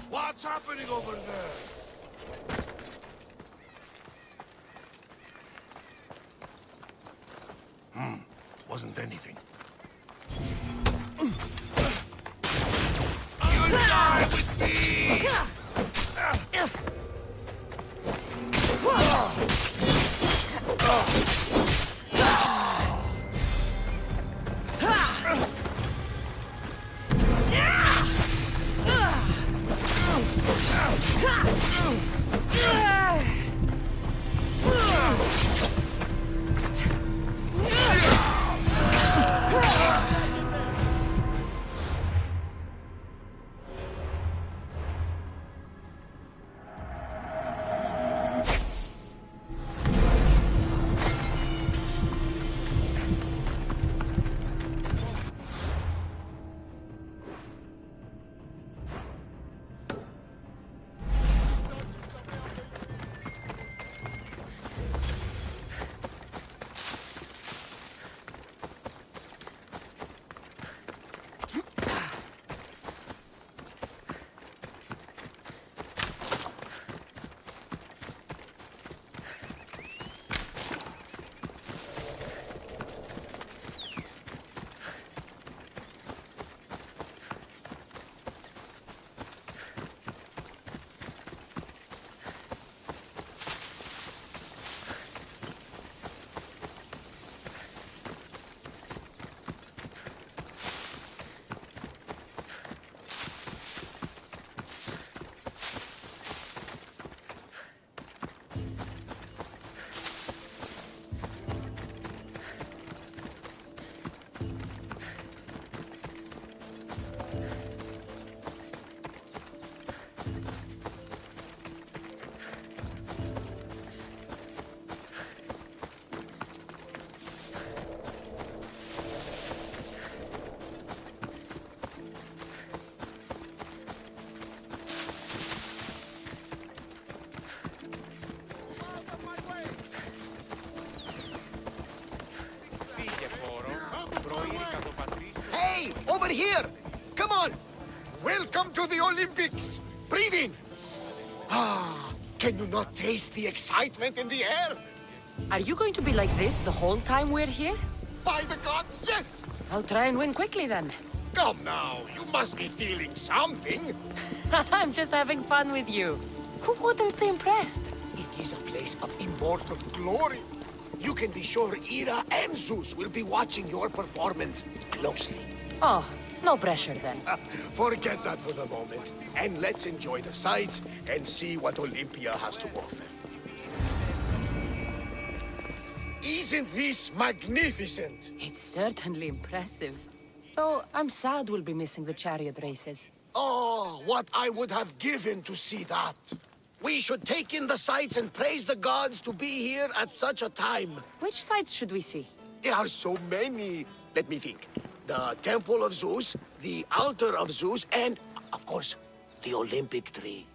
What's happening over there? Wasn't anything. You'll die with me! Hey, over here! Come on! Welcome to the Olympics! Breathe in! Ah, can you not taste the excitement in the air? Are you going to be like this the whole time we're here? By the gods, yes! I'll try and win quickly then. Come now, you must be feeling something. I'm just having fun with you. Who wouldn't be impressed? It is a place of immortal glory. You can be sure Ira and Zeus will be watching your performance closely. Oh, no pressure then. Forget that for the moment, and let's enjoy the sights and see what Olympia has to offer. Isn't this magnificent? It's certainly impressive. Though I'm sad we'll be missing the chariot races. Oh, what I would have given to see that. We should take in the sights and praise the gods to be here at such a time. Which sights should we see? There are so many. Let me think. The Temple of Zeus, the Altar of Zeus, and, of course, the Olympic tree.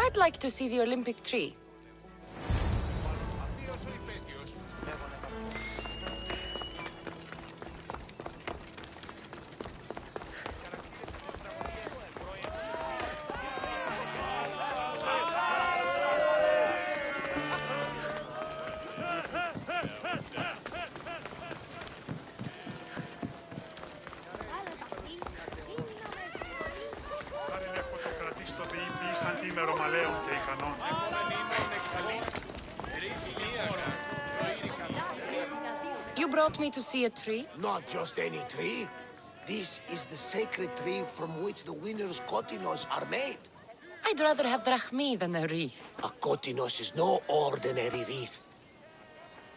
I'd like to see the Olympic tree. You brought me to see a tree? Not just any tree. This is the sacred tree from which the winner's kotinos are made. I'd rather have drachmi than a wreath. A kotinos is no ordinary wreath.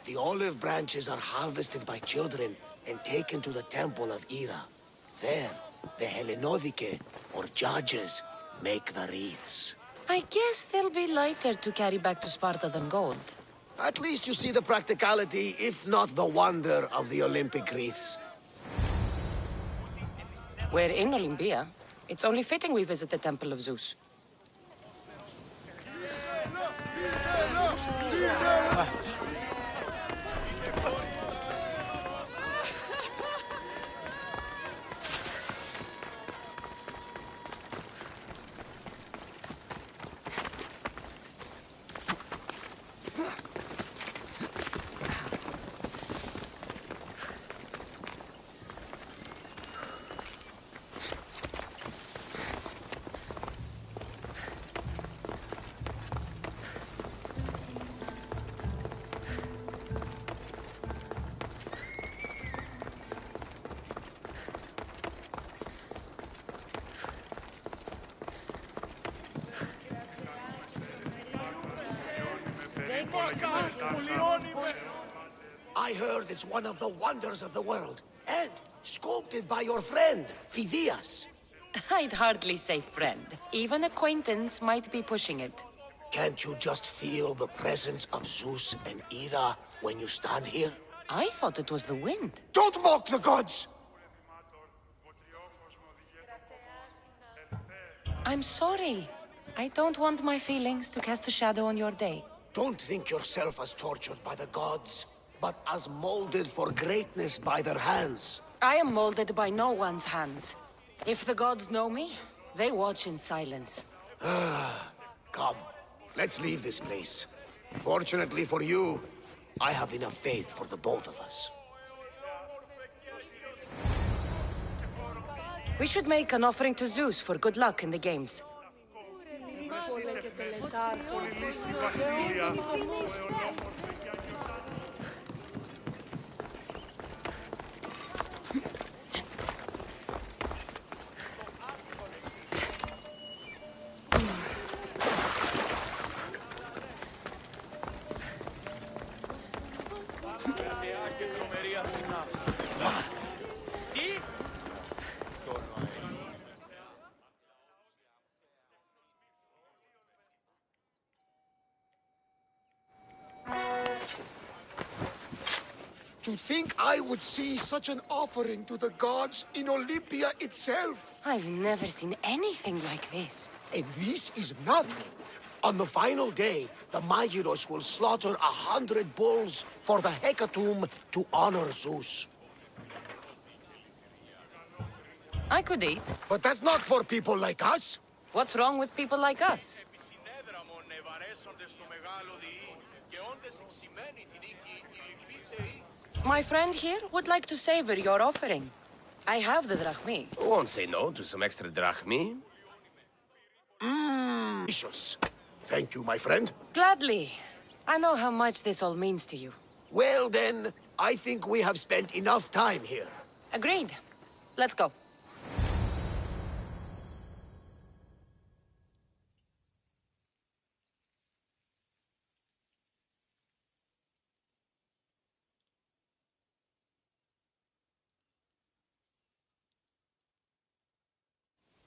The olive branches are harvested by children and taken to the temple of Ira. There, the Hellenodike, or judges, make the wreaths. I guess they'll be lighter to carry back to Sparta than gold. At least you see the practicality, if not the wonder, of the Olympic wreaths. We're in Olympia. It's only fitting we visit the Temple of Zeus. I heard it's one of the wonders of the world, and sculpted by your friend, Phidias. I'd hardly say friend. Even acquaintance might be pushing it. Can't you just feel the presence of Zeus and Ira when you stand here? I thought it was the wind. Don't mock the gods! I'm sorry. I don't want my feelings to cast a shadow on your day. Don't think yourself as tortured by the gods, but as molded for greatness by their hands. I am molded by no one's hands. If the gods know me, they watch in silence. Come, let's leave this place. Fortunately for you, I have enough faith for the both of us. We should make an offering to Zeus for good luck in the games. To think I would see such an offering to the gods in Olympia itself. I've never seen anything like this. And this is nothing. On the final day, the Magiros will slaughter 100 bulls for the hecatomb to honor Zeus. I could eat. But that's not for people like us. What's wrong with people like us? My friend here would like to savor your offering. I have the drachmi. Won't say no to some extra drachmi. Delicious. Thank you, my friend. Gladly. I know how much this all means to you. Well then, I think we have spent enough time here. Agreed. Let's go.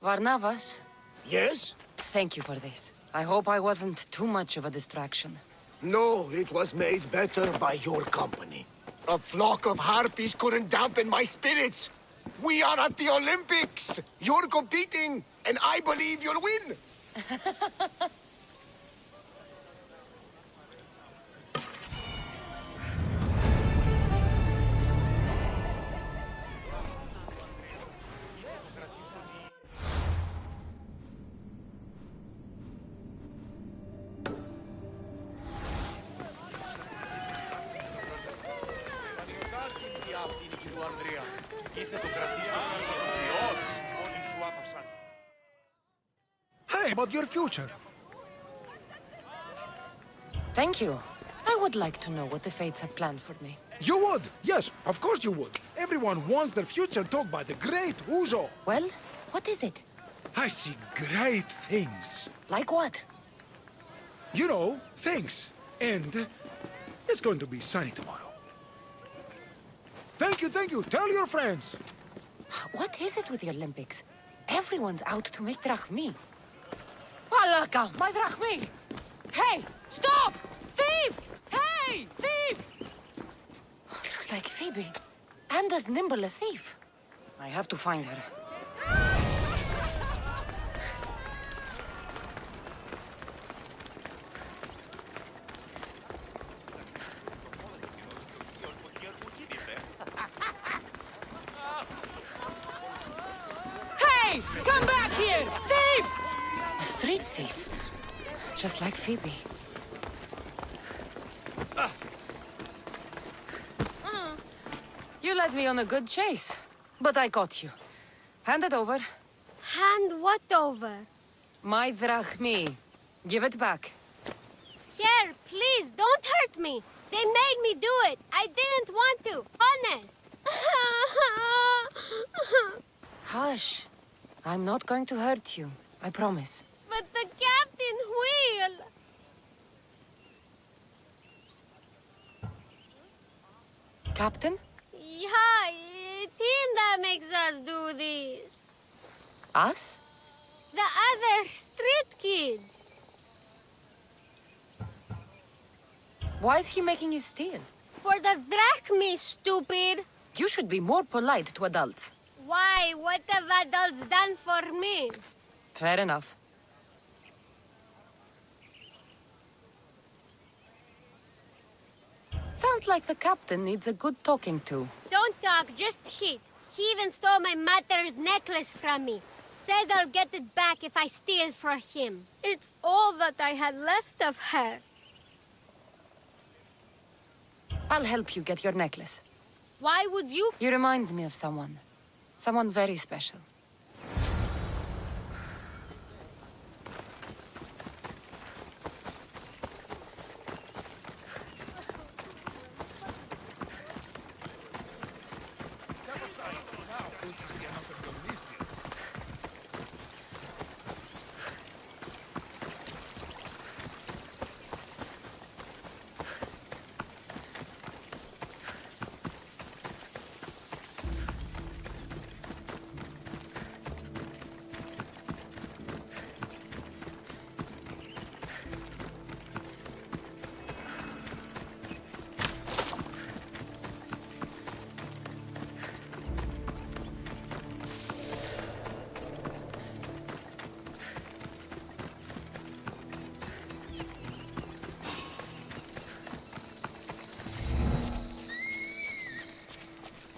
Varnavas? Yes? Thank you for this. I hope I wasn't too much of a distraction. No, it was made better by your company. A flock of harpies couldn't dampen my spirits. We are at the Olympics. You're competing, and I believe you'll win. Hey, about your future. Thank you. I would like to know what the fates have planned for me. You would? Yes, of course you would. Everyone wants their future told by the great Uzo. Well, what is it? I see great things. Like what? You know, things. And it's going to be sunny tomorrow. Thank you, thank you. Tell your friends. What is it with the Olympics? Everyone's out to make drachmi. Palaka, my drachmi! Hey, stop! Thief! Hey, thief! Looks like Phoebe. And as nimble a thief. I have to find her. Hey! Come back here! Thief! A street thief. Just like Phoebe. You led me on a good chase, but I caught you. Hand it over. Hand what over? My drachmi. Give it back. Here, please, don't hurt me. They made me do it. I didn't want to. Honest. Hush. I'm not going to hurt you. I promise. But the captain will. Captain? Yeah, it's him that makes us do this. Us? The other street kids. Why is he making you steal? For the drachmi, stupid. You should be more polite to adults. Why? What have adults done for me? Fair enough. Sounds like the captain needs a good talking to. Don't talk, just hit. He even stole my mother's necklace from me. Says I'll get it back if I steal from him. It's all that I had left of her. I'll help you get your necklace. Why would you? You remind me of someone. Someone very special.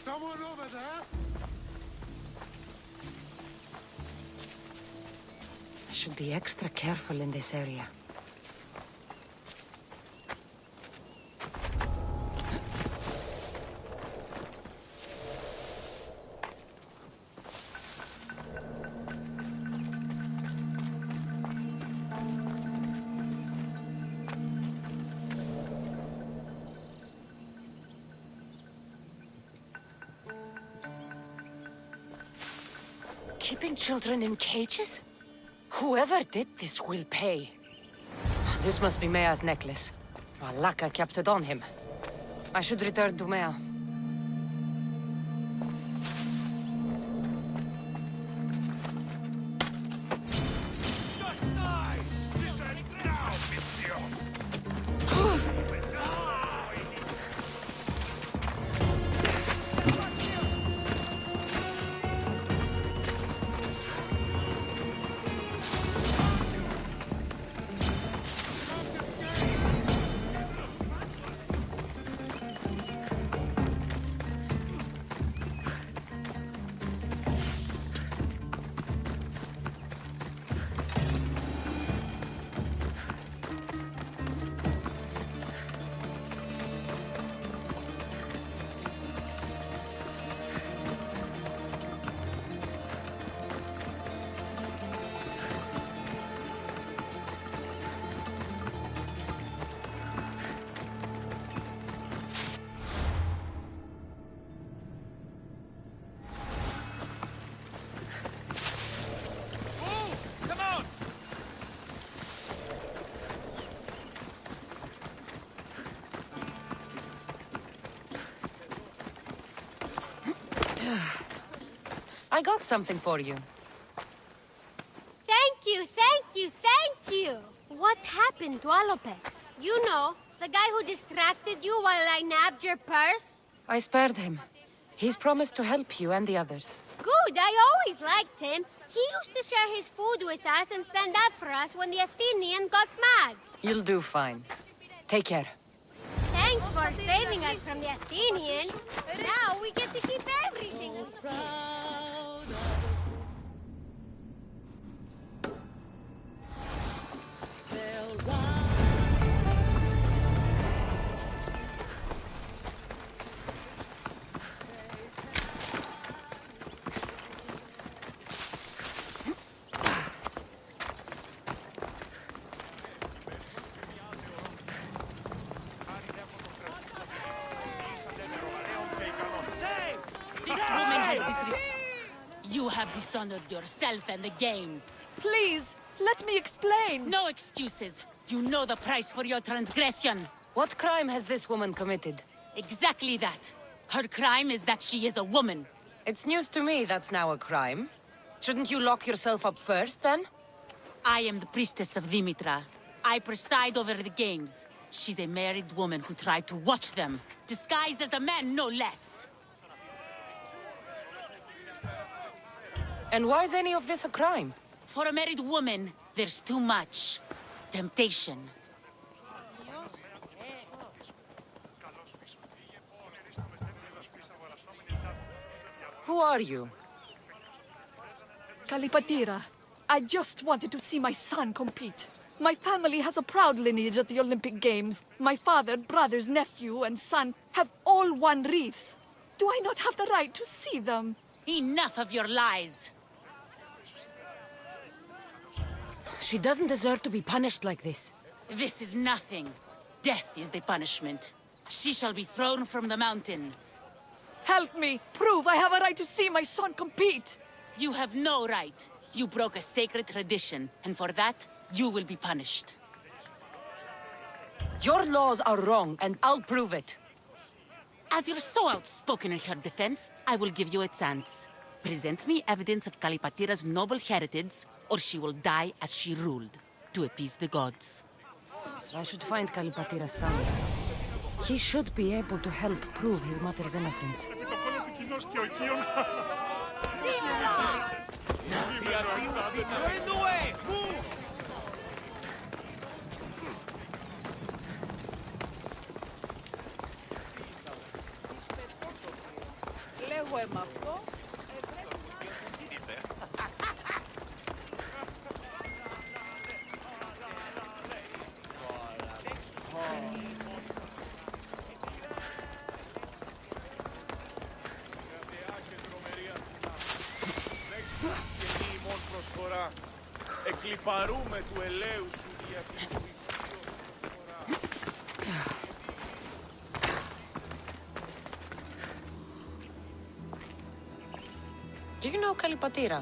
Someone over there? I should be extra careful in this area. Keeping children in cages? Whoever did this will pay. This must be Mea's necklace. Malaka kept it on him. I should return to Mea. I got something for you. Thank you, thank you, thank you! What happened to Alopex? You know, the guy who distracted you while I nabbed your purse? I spared him. He's promised to help you and the others. Good, I always liked him. He used to share his food with us and stand up for us when the Athenian got mad. You'll do fine. Take care. Thanks for saving us from the Athenian. Now we get to keep everything we steal. You have dishonored yourself and the games. Please, let me explain. No excuses. You know the price for your transgression. What crime has this woman committed? Exactly that. Her crime is that she is a woman. It's news to me that's now a crime. Shouldn't you lock yourself up first, then? I am the priestess of Dimitra. I preside over the games. She's a married woman who tried to watch them, disguised as a man, no less. And why is any of this a crime? For a married woman, there's too much temptation. Who are you? Kalipatira, I just wanted to see my son compete. My family has a proud lineage at the Olympic Games. My father, brothers, nephew, and son have all won wreaths. Do I not have the right to see them? Enough of your lies! She doesn't deserve to be punished like this. This is nothing. Death is the punishment. She shall be thrown from the mountain. Help me! Prove I have a right to see my son compete! You have no right. You broke a sacred tradition, and for that, you will be punished. Your laws are wrong, and I'll prove it. As you're so outspoken in her defense, I will give you a chance. Present me evidence of Kalipatira's noble heritage, or she will die as she ruled, to appease the gods. I should find Kalipatira's son. He should be able to help prove his mother's innocence. Εκλιπαρούμε του ελέου σου για την Do you know Kalipatira?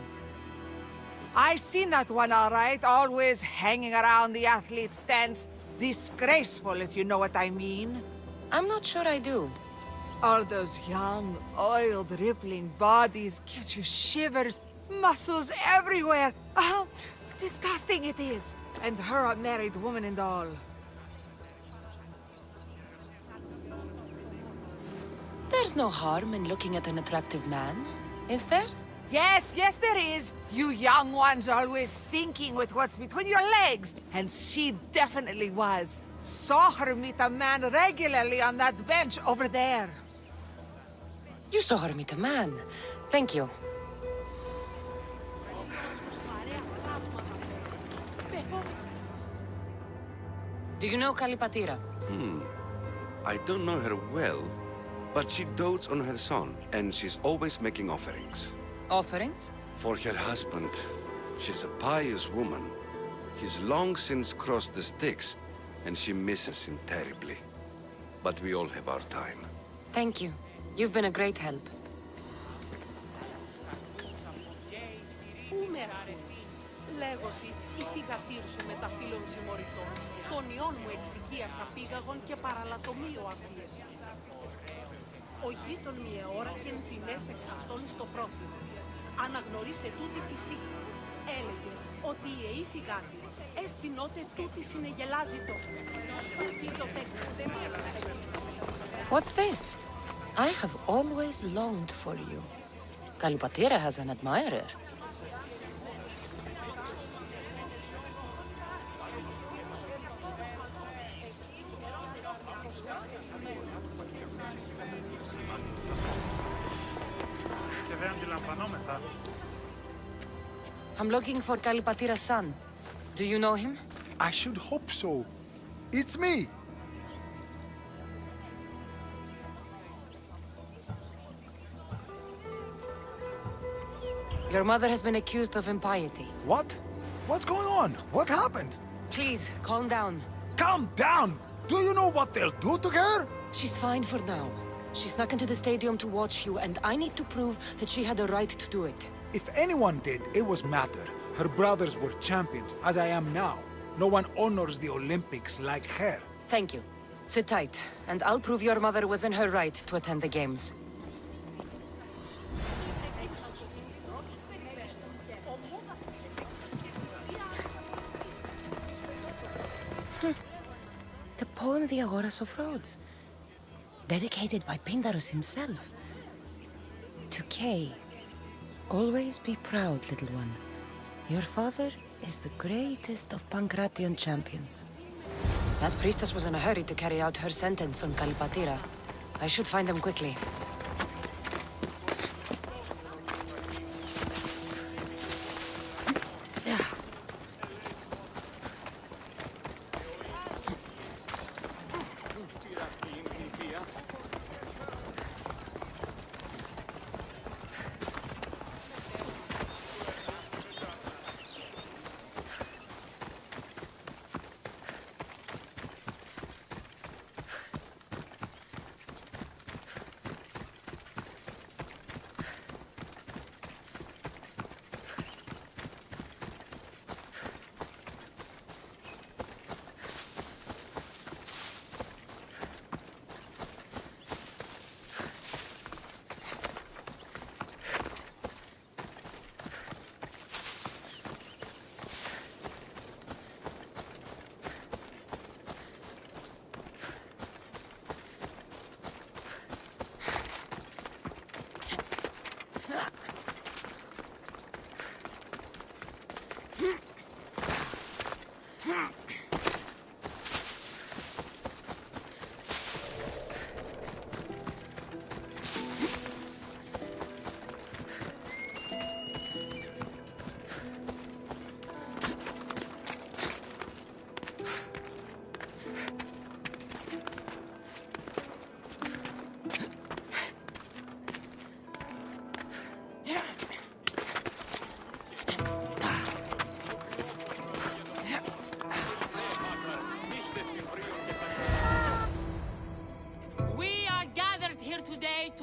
I've seen that one all right, always hanging around the athletes' tents. Disgraceful, if you know what I mean. I'm not sure I do. All those young, oiled, rippling bodies gives you shivers, muscles everywhere. Disgusting it is. And her a married woman and all. There's no harm in looking at an attractive man, is there? Yes, yes there is. You young ones always thinking with what's between your legs. And she definitely was. Saw her meet a man regularly on that bench over there. You saw her meet a man. Thank you. Do you know Kalipatira? I don't know her well, but she dotes on her son, and she's always making offerings. Offerings? For her husband. She's a pious woman. He's long since crossed the Styx, and she misses him terribly. But we all have our time. Thank you. You've been a great help. Λέγωση, η θυγατήρ σου με τα φύλων συμμοριτών. Τον ιόν μου εξοικίασα πήγαγον και παραλατομείο αφίεσας. Ο επίτον μη εώρακεν τιμές εξ αυτών στο πρόθυμο. Αναγνωρίσε τούτη φυσή. Έλεγε ότι η εήφηγάτη εστινότε τούτη συνεγελάζητο. What's this? I have always longed for you. Kalipatira has an admirer. I'm looking for Kalipatira's son. Do you know him? I should hope so. It's me. Your mother has been accused of impiety. What? What's going on? What happened? Please, calm down. Calm down! Do you know what they'll do to her? She's fine for now. She snuck into the stadium to watch you, and I need to prove that she had a right to do it. If anyone did, it was Matter. Her brothers were champions, as I am now. No one honors the Olympics like her. Thank you. Sit tight, and I'll prove your mother was in her right to attend the games. The poem The Agoras of Rhodes, dedicated by Pindarus himself. To Kay, always be proud, little one. Your father is the greatest of Pancratian champions. That priestess was in a hurry to carry out her sentence on Kalipatira. I should find them quickly.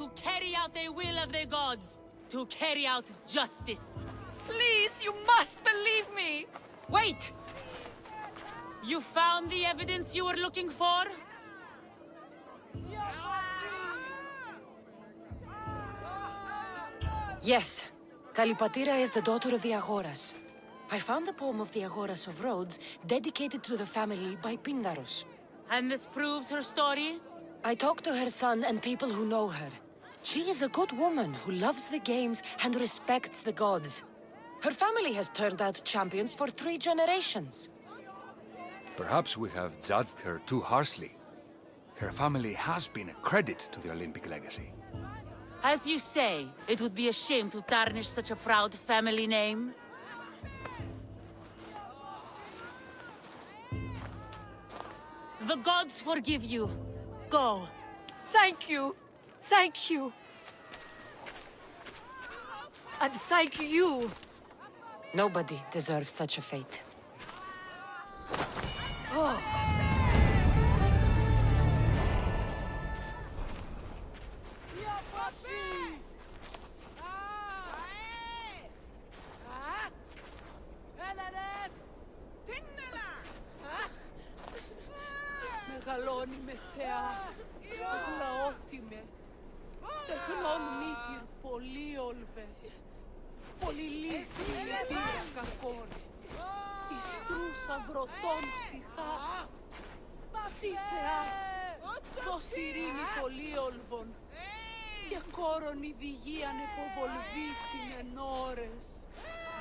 To carry out the will of the gods. To carry out justice. Please, you must believe me! Wait! You found the evidence you were looking for? Yes. Kalipatira is the daughter of the Agoras. I found the poem of the Agoras of Rhodes dedicated to the family by Pindarus. And this proves her story? I talked to her son and people who know her. She is a good woman who loves the games and respects the gods. Her family has turned out champions for 3 generations. Perhaps we have judged her too harshly. Her family has been a credit to the Olympic legacy. As you say, it would be a shame to tarnish such a proud family name. The gods forgive you. Go. Thank you. Thank you. And thank you. Nobody deserves such a fate. Oh. Μεγαλώνει με θεά, αγλαώθη με. Δεχνών μήτυρ πολύ όλβε. Πολυλίστη λυπήρα κακόν. Ιστρούσα βρωτών ψυχάς. Συ Θεά, δώσ' ειρήνη πολύ όλβων. Και κόρον η διγίαν εποβολβήσιν εν ώρες.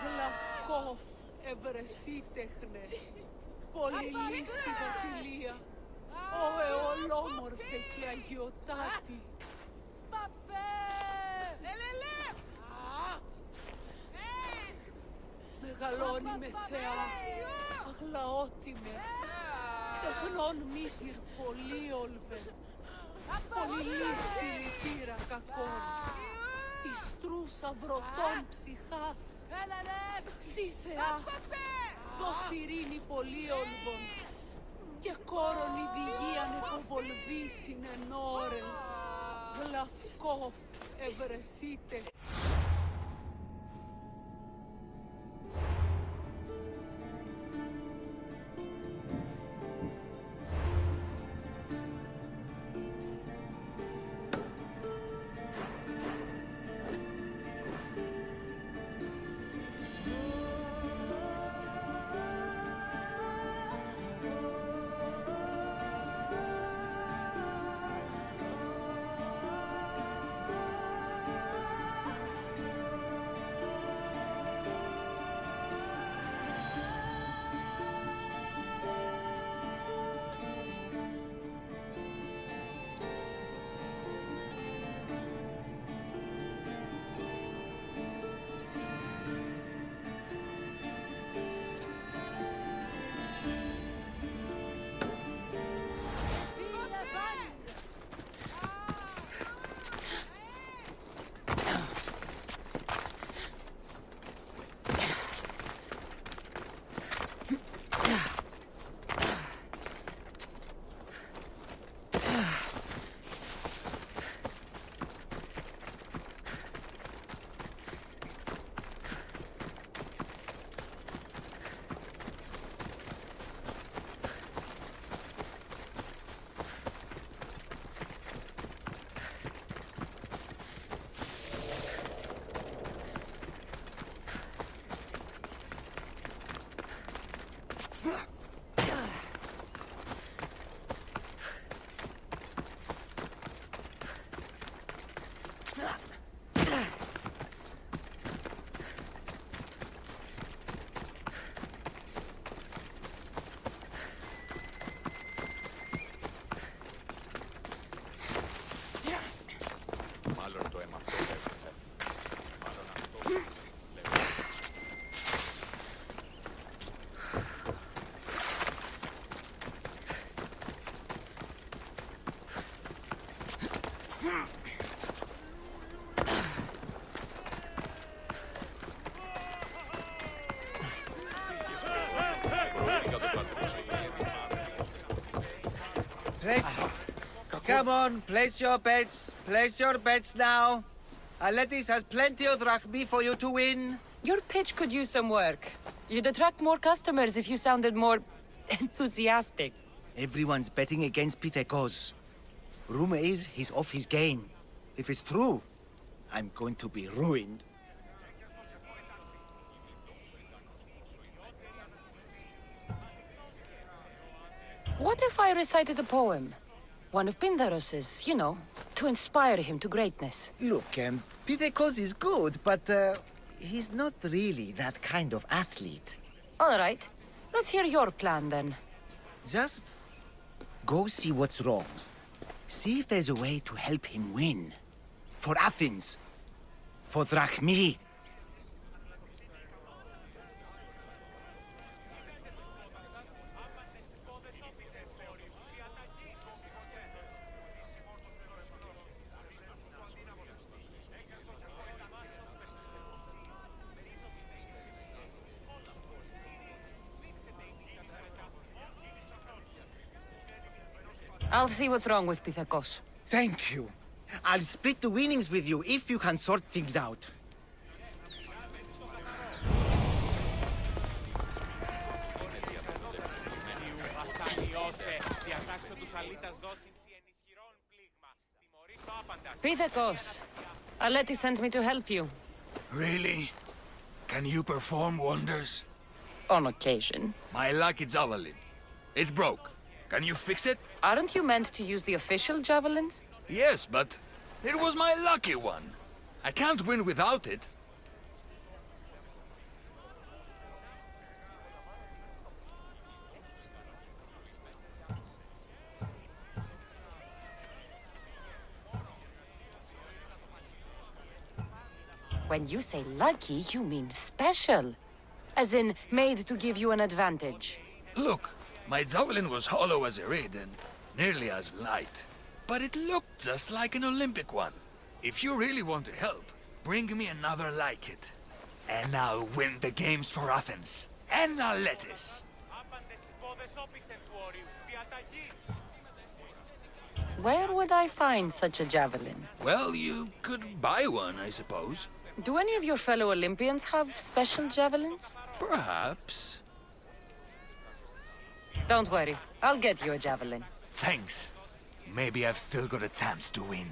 Γλαυκόφ ευρεσίτεχνε. Πολυλίστη βασιλεία. Ω εολόμορφε και αγιοτάτη. Μεγαλώνει με Θεά, αγλαότιμε. Τεχνών μύθυρ πολύ όλβε. Πολυλίστη λυπήρα κακόν. Ιστρούσα βρωτών ψυχάς. Συ Θεά, δώσ' ειρήνη πολύ όλβων. Και κόρον η διγίαν εποβολβήσιν εν ώρες. Γλαυκόφ ευρεσίτε. Come on, place your bets. Place your bets now. Aletis has plenty of drachmi for you to win. Your pitch could use some work. You'd attract more customers if you sounded more enthusiastic. Everyone's betting against Pitekos. Rumor is he's off his game. If it's true, I'm going to be ruined. What if I recited a poem? One of Pindaros's, you know, to inspire him to greatness. Look, Pitekos is good, but he's not really that kind of athlete. All right. Let's hear your plan, then. Just go see what's wrong. See if there's a way to help him win. For Athens. For drachmi. I'll see what's wrong with Pitekos. Thank you. I'll split the winnings with you if you can sort things out. Pitekos, Aleti sent me to help you. Really? Can you perform wonders? On occasion. My lucky javelin. It broke. Can you fix it? Aren't you meant to use the official javelins? Yes, but it was my lucky one. I can't win without it. When you say lucky, you mean special. As in, made to give you an advantage. Look, my javelin was hollow as a reed and nearly as light. But it looked just like an Olympic one. If you really want to help, bring me another like it. And I'll win the games for Athens. And Aletis. Where would I find such a javelin? Well, you could buy one, I suppose. Do any of your fellow Olympians have special javelins? Perhaps. Don't worry, I'll get you a javelin. Thanks. Maybe I've still got a chance to win.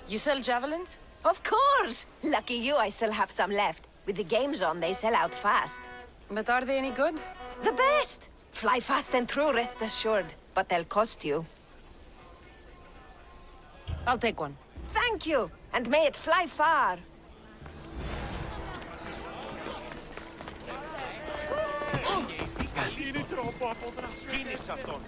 You sell javelins? Of course! Lucky you, I still have some left. With the games on, they sell out fast. But are they any good? The best! Fly fast and true, rest assured. But they'll cost you. I'll take one. Thank you! And may it fly far! Είναι τρόπο αποδράσου. Κίνησε αυτόν.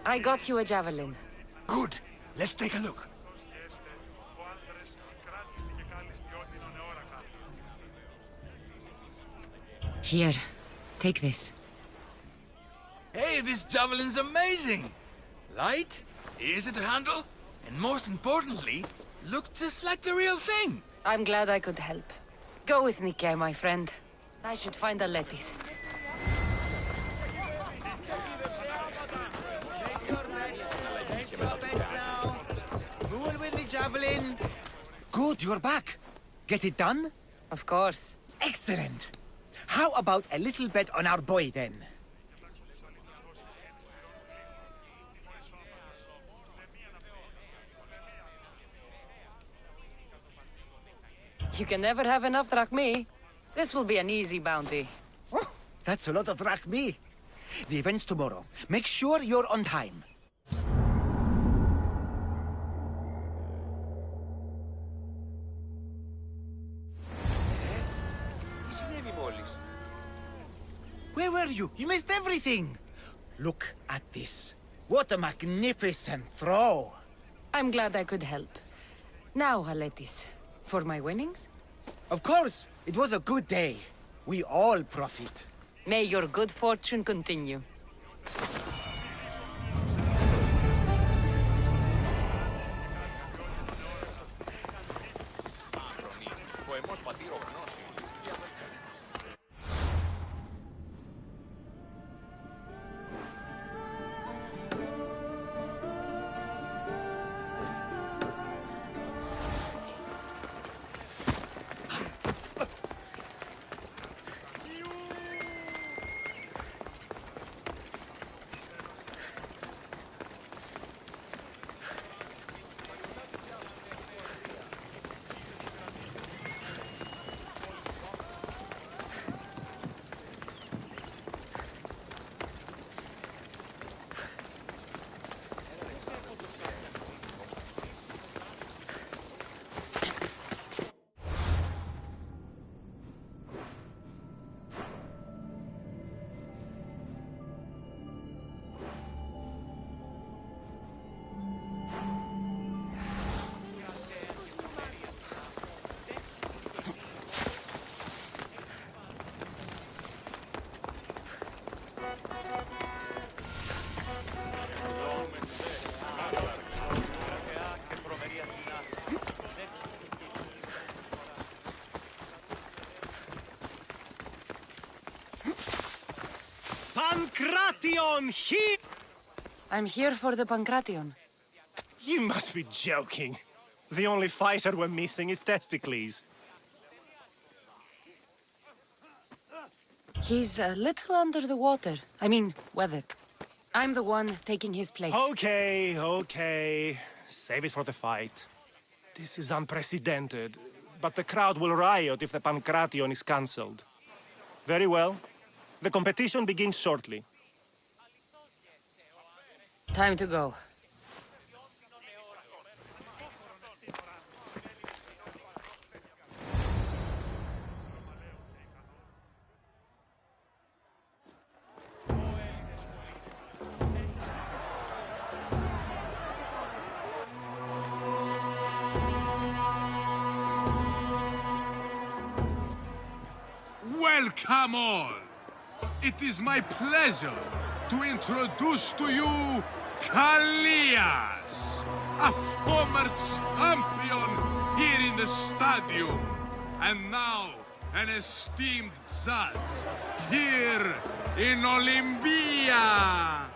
I got you a javelin. Good. Let's take a look. Here, take this. Hey, this javelin's amazing! Light, easy to handle, and most importantly, look just like the real thing! I'm glad I could help. Go with Nike, my friend. I should find Aletis. Who will win the javelin? Good, you're back. Get it done? Of course. Excellent. How about a little bet on our boy, then? You can never have enough drachmi. This will be an easy bounty. Oh, that's a lot of drachmi. The event's tomorrow. Make sure you're on time. Where were you? You missed everything! Look at this. What a magnificent throw! I'm glad I could help. Now, Aletis, for my winnings? Of course! It was a good day. We all profit. May your good fortune continue. Pancration here! I'm here for the Pancration. You must be joking. The only fighter we're missing is Testicles. He's a little under the water. I mean, weather. I'm the one taking his place. Okay, okay. Save it for the fight. This is unprecedented, but the crowd will riot if the Pancration is cancelled. Very well. The competition begins shortly. Time to go. Welcome all! It is my pleasure to introduce to you Kalias, a former champion here in the stadium, and now an esteemed judge here in Olympia.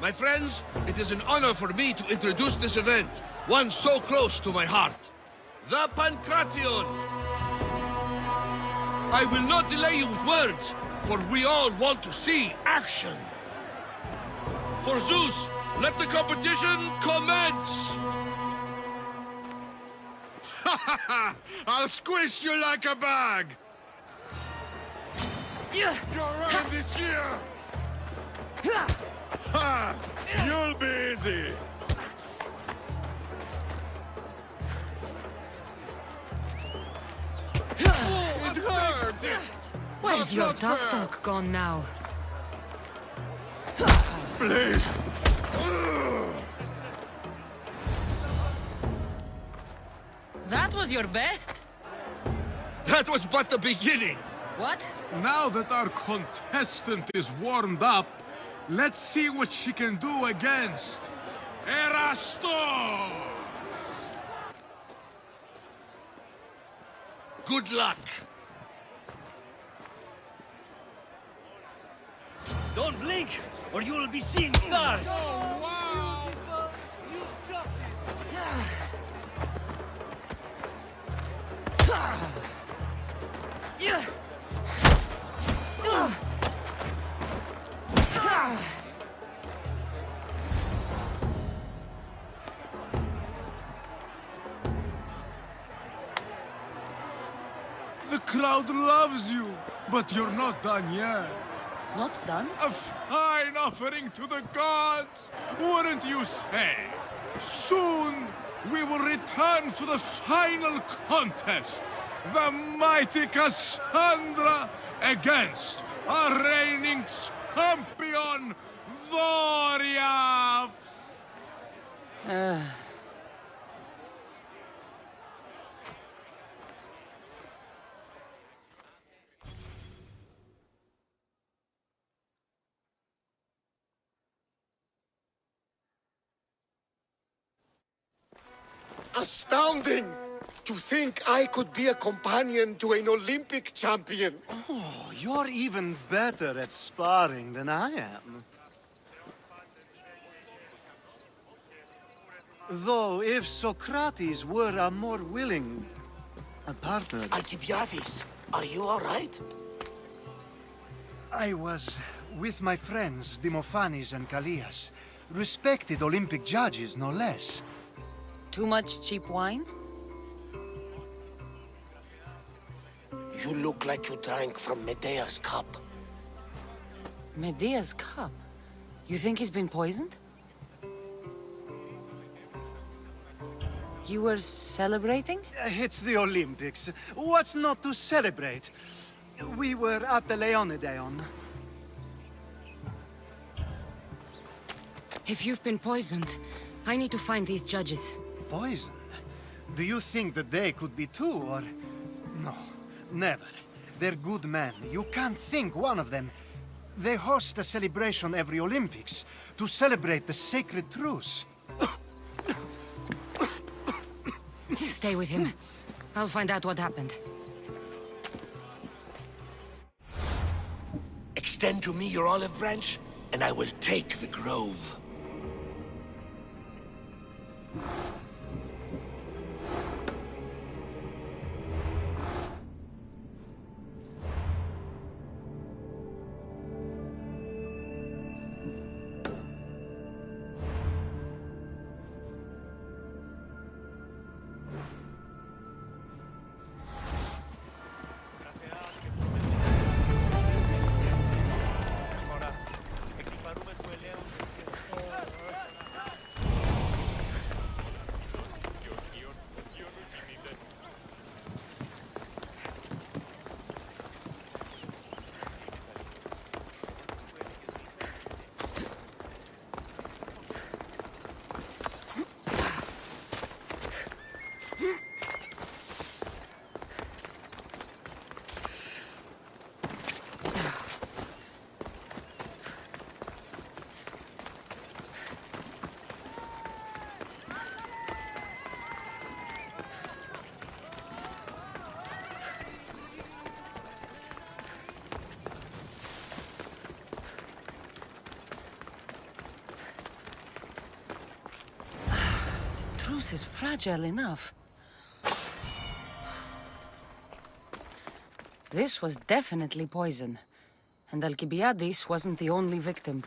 My friends, it is an honor for me to introduce this event, one so close to my heart. The Pancration! I will not delay you with words, for we all want to see action. For Zeus, let the competition commence! Ha ha ha! I'll squish you like a bag! You're running this year! Ha! You'll be easy! It hurt! Where's your tough talk gone now? Please! That was your best? That was but the beginning! What? Now that our contestant is warmed up, let's see what she can do against Erastos! Good luck! Don't blink, or you will be seeing stars! Oh, wow! The crowd loves you, but you're not done yet. Not done? A fine offering to the gods, wouldn't you say? Soon, we will return for the final contest. The mighty Cassandra against our reigning champion, Doriath! Astounding! To think I could be a companion to an Olympic champion. Oh, you're even better at sparring than I am. Though, if Socrates were a more willing partner... Alcibiades, are you all right? I was with my friends, Demophanes and Callias. Respected Olympic judges, no less. Too much cheap wine? You look like you drank from Medea's cup. Medea's cup? You think he's been poisoned? You were celebrating? It's the Olympics. What's not to celebrate? We were at the Leonideon. If you've been poisoned, I need to find these judges. Poisoned? Do you think that they could be too, or... No, never. They're good men. You can't think one of them. They host a celebration every Olympics to celebrate the sacred truce. Stay with him. I'll find out what happened. extend to me your olive branch, and I will take the grove. Truce is fragile enough. This was definitely poison. And Alcibiades wasn't the only victim.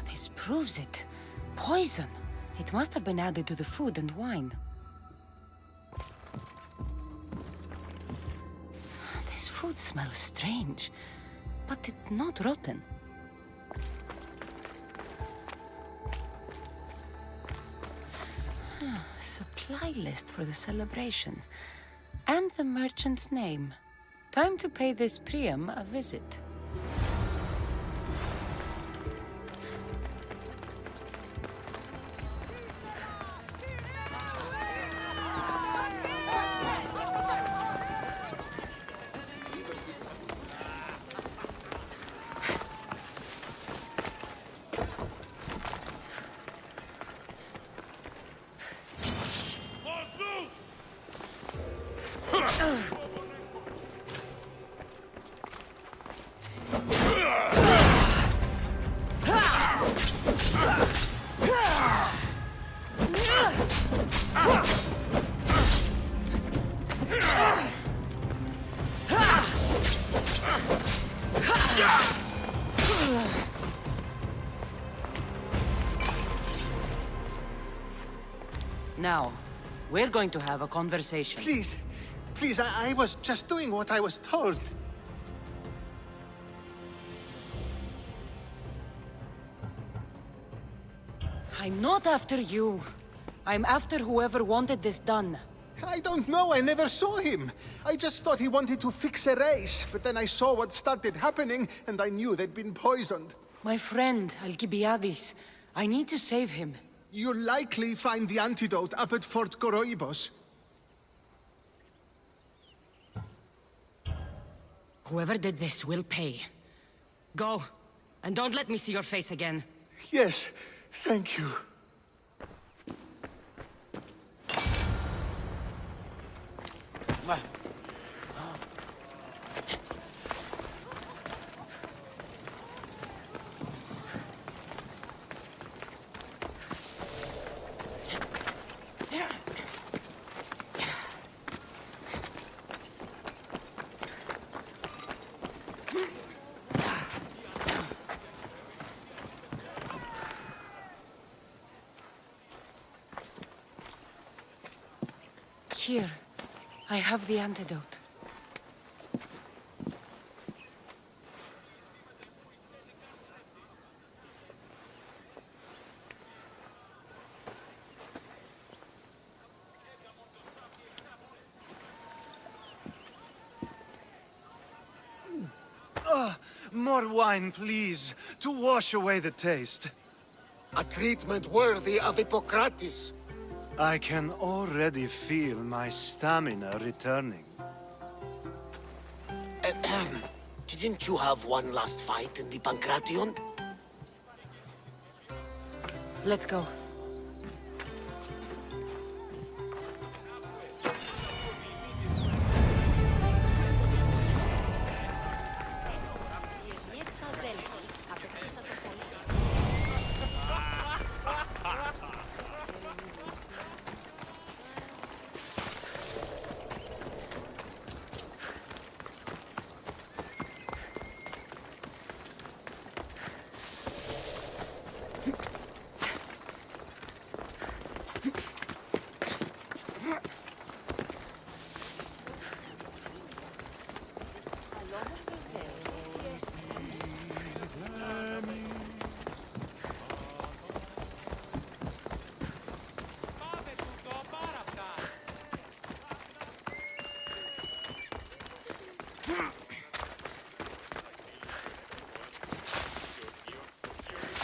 This proves it. Poison! It must have been added to the food and wine. This food smells strange, but it's not rotten. Supply list for the celebration. And the merchant's name. Time to pay this Priam a visit. Now, we're going to have a conversation. Please, please, I was just doing what I was told. I'm not after you. I'm after whoever wanted this done. I don't know, I never saw him. I just thought he wanted to fix a race, but then I saw what started happening, and I knew they'd been poisoned. My friend, Alcibiades. I need to save him. You'll likely find the antidote up at Fort Coroibos. Whoever did this will pay. Go, and don't let me see your face again. Yes, thank you. Here, I have the antidote. More wine, please, to wash away the taste. A treatment worthy of Hippocrates. I can already feel my stamina returning. Didn't you have one last fight in the Pancration? Let's go.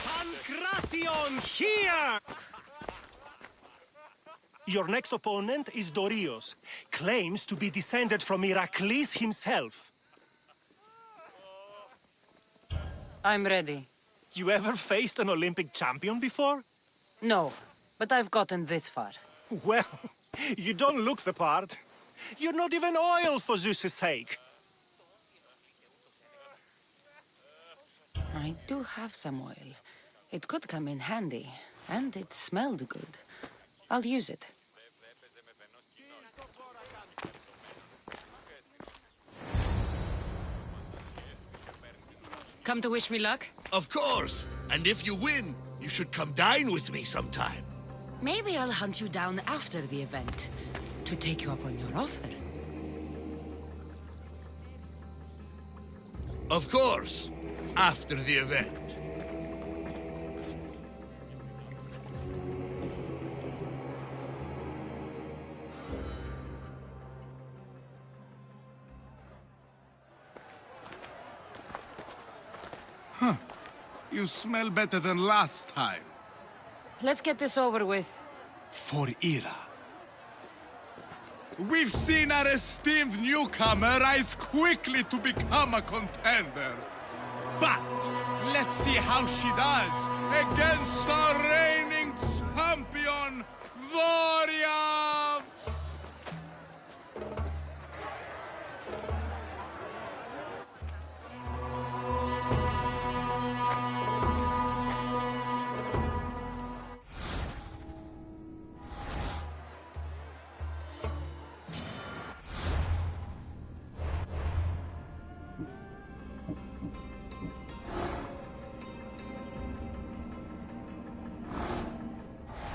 Pancration here! Your next opponent is Dorios. Claims to be descended from Heracles himself. I'm ready. You ever faced an Olympic champion before? No, but I've gotten this far. Well, you don't look the part. You're not even oil for Zeus's sake. I do have some oil. It could come in handy, and it smelled good. I'll use it. Come to wish me luck? Of course! And if you win, you should come dine with me sometime. Maybe I'll hunt you down after the event to take you up on your offer. Of course, after the event. Huh. You smell better than last time. Let's get this over with. For Ira. We've seen our esteemed newcomer rise quickly to become a contender. But let's see how she does against our reigning champion, Dorios!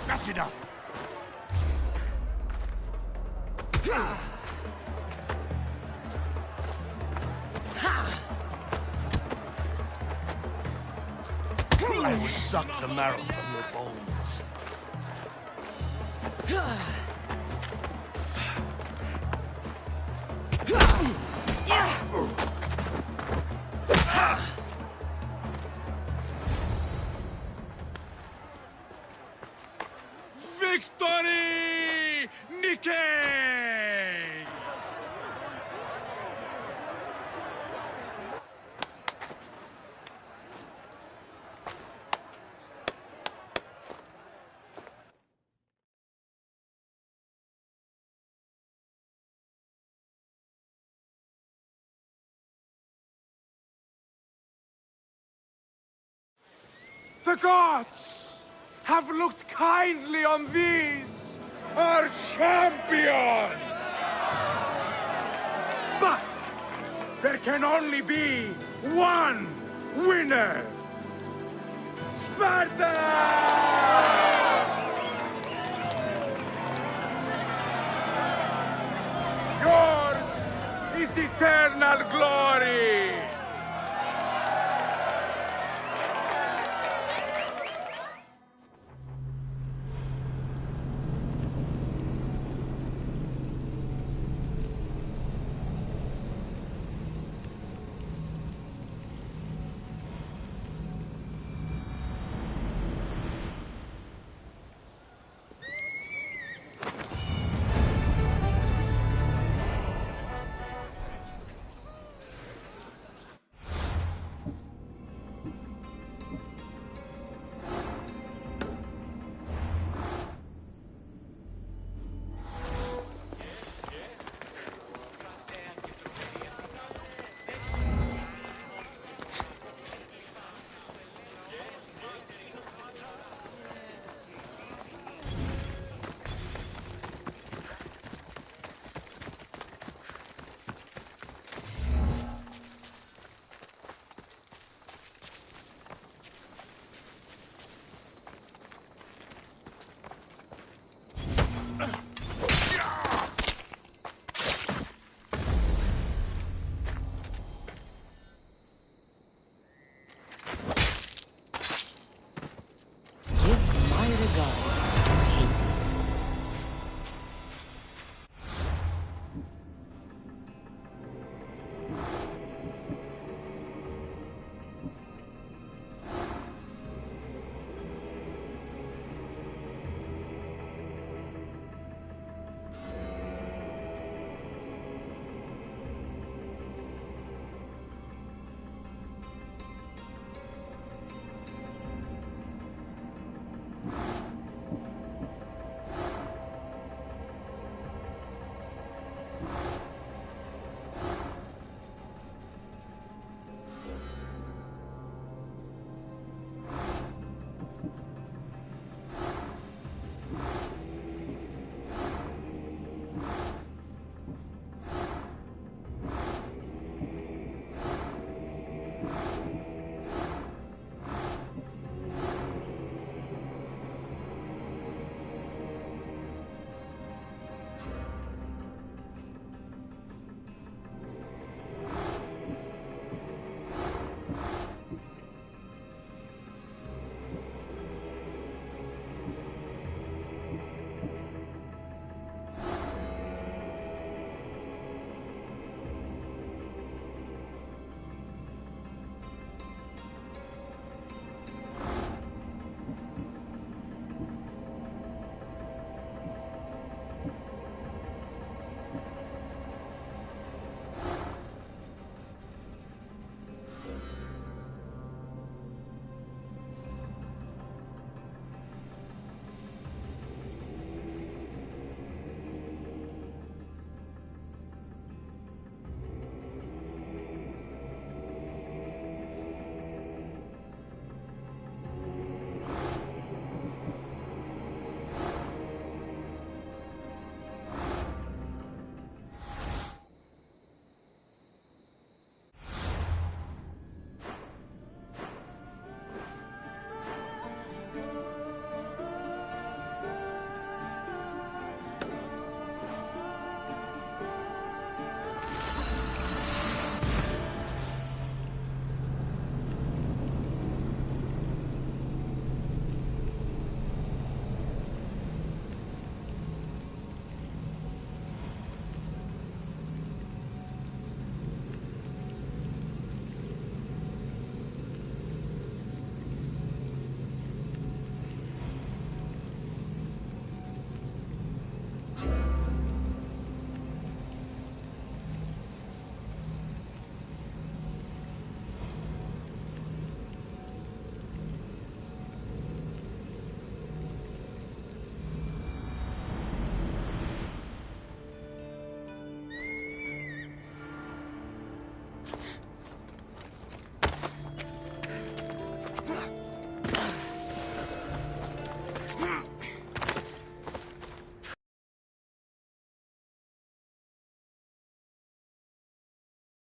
That's enough! I will suck the marrow from your bones. Victory! Nikkei! The gods have looked kindly on these, our champions! But there can only be one winner! Sparta! Yours is eternal glory!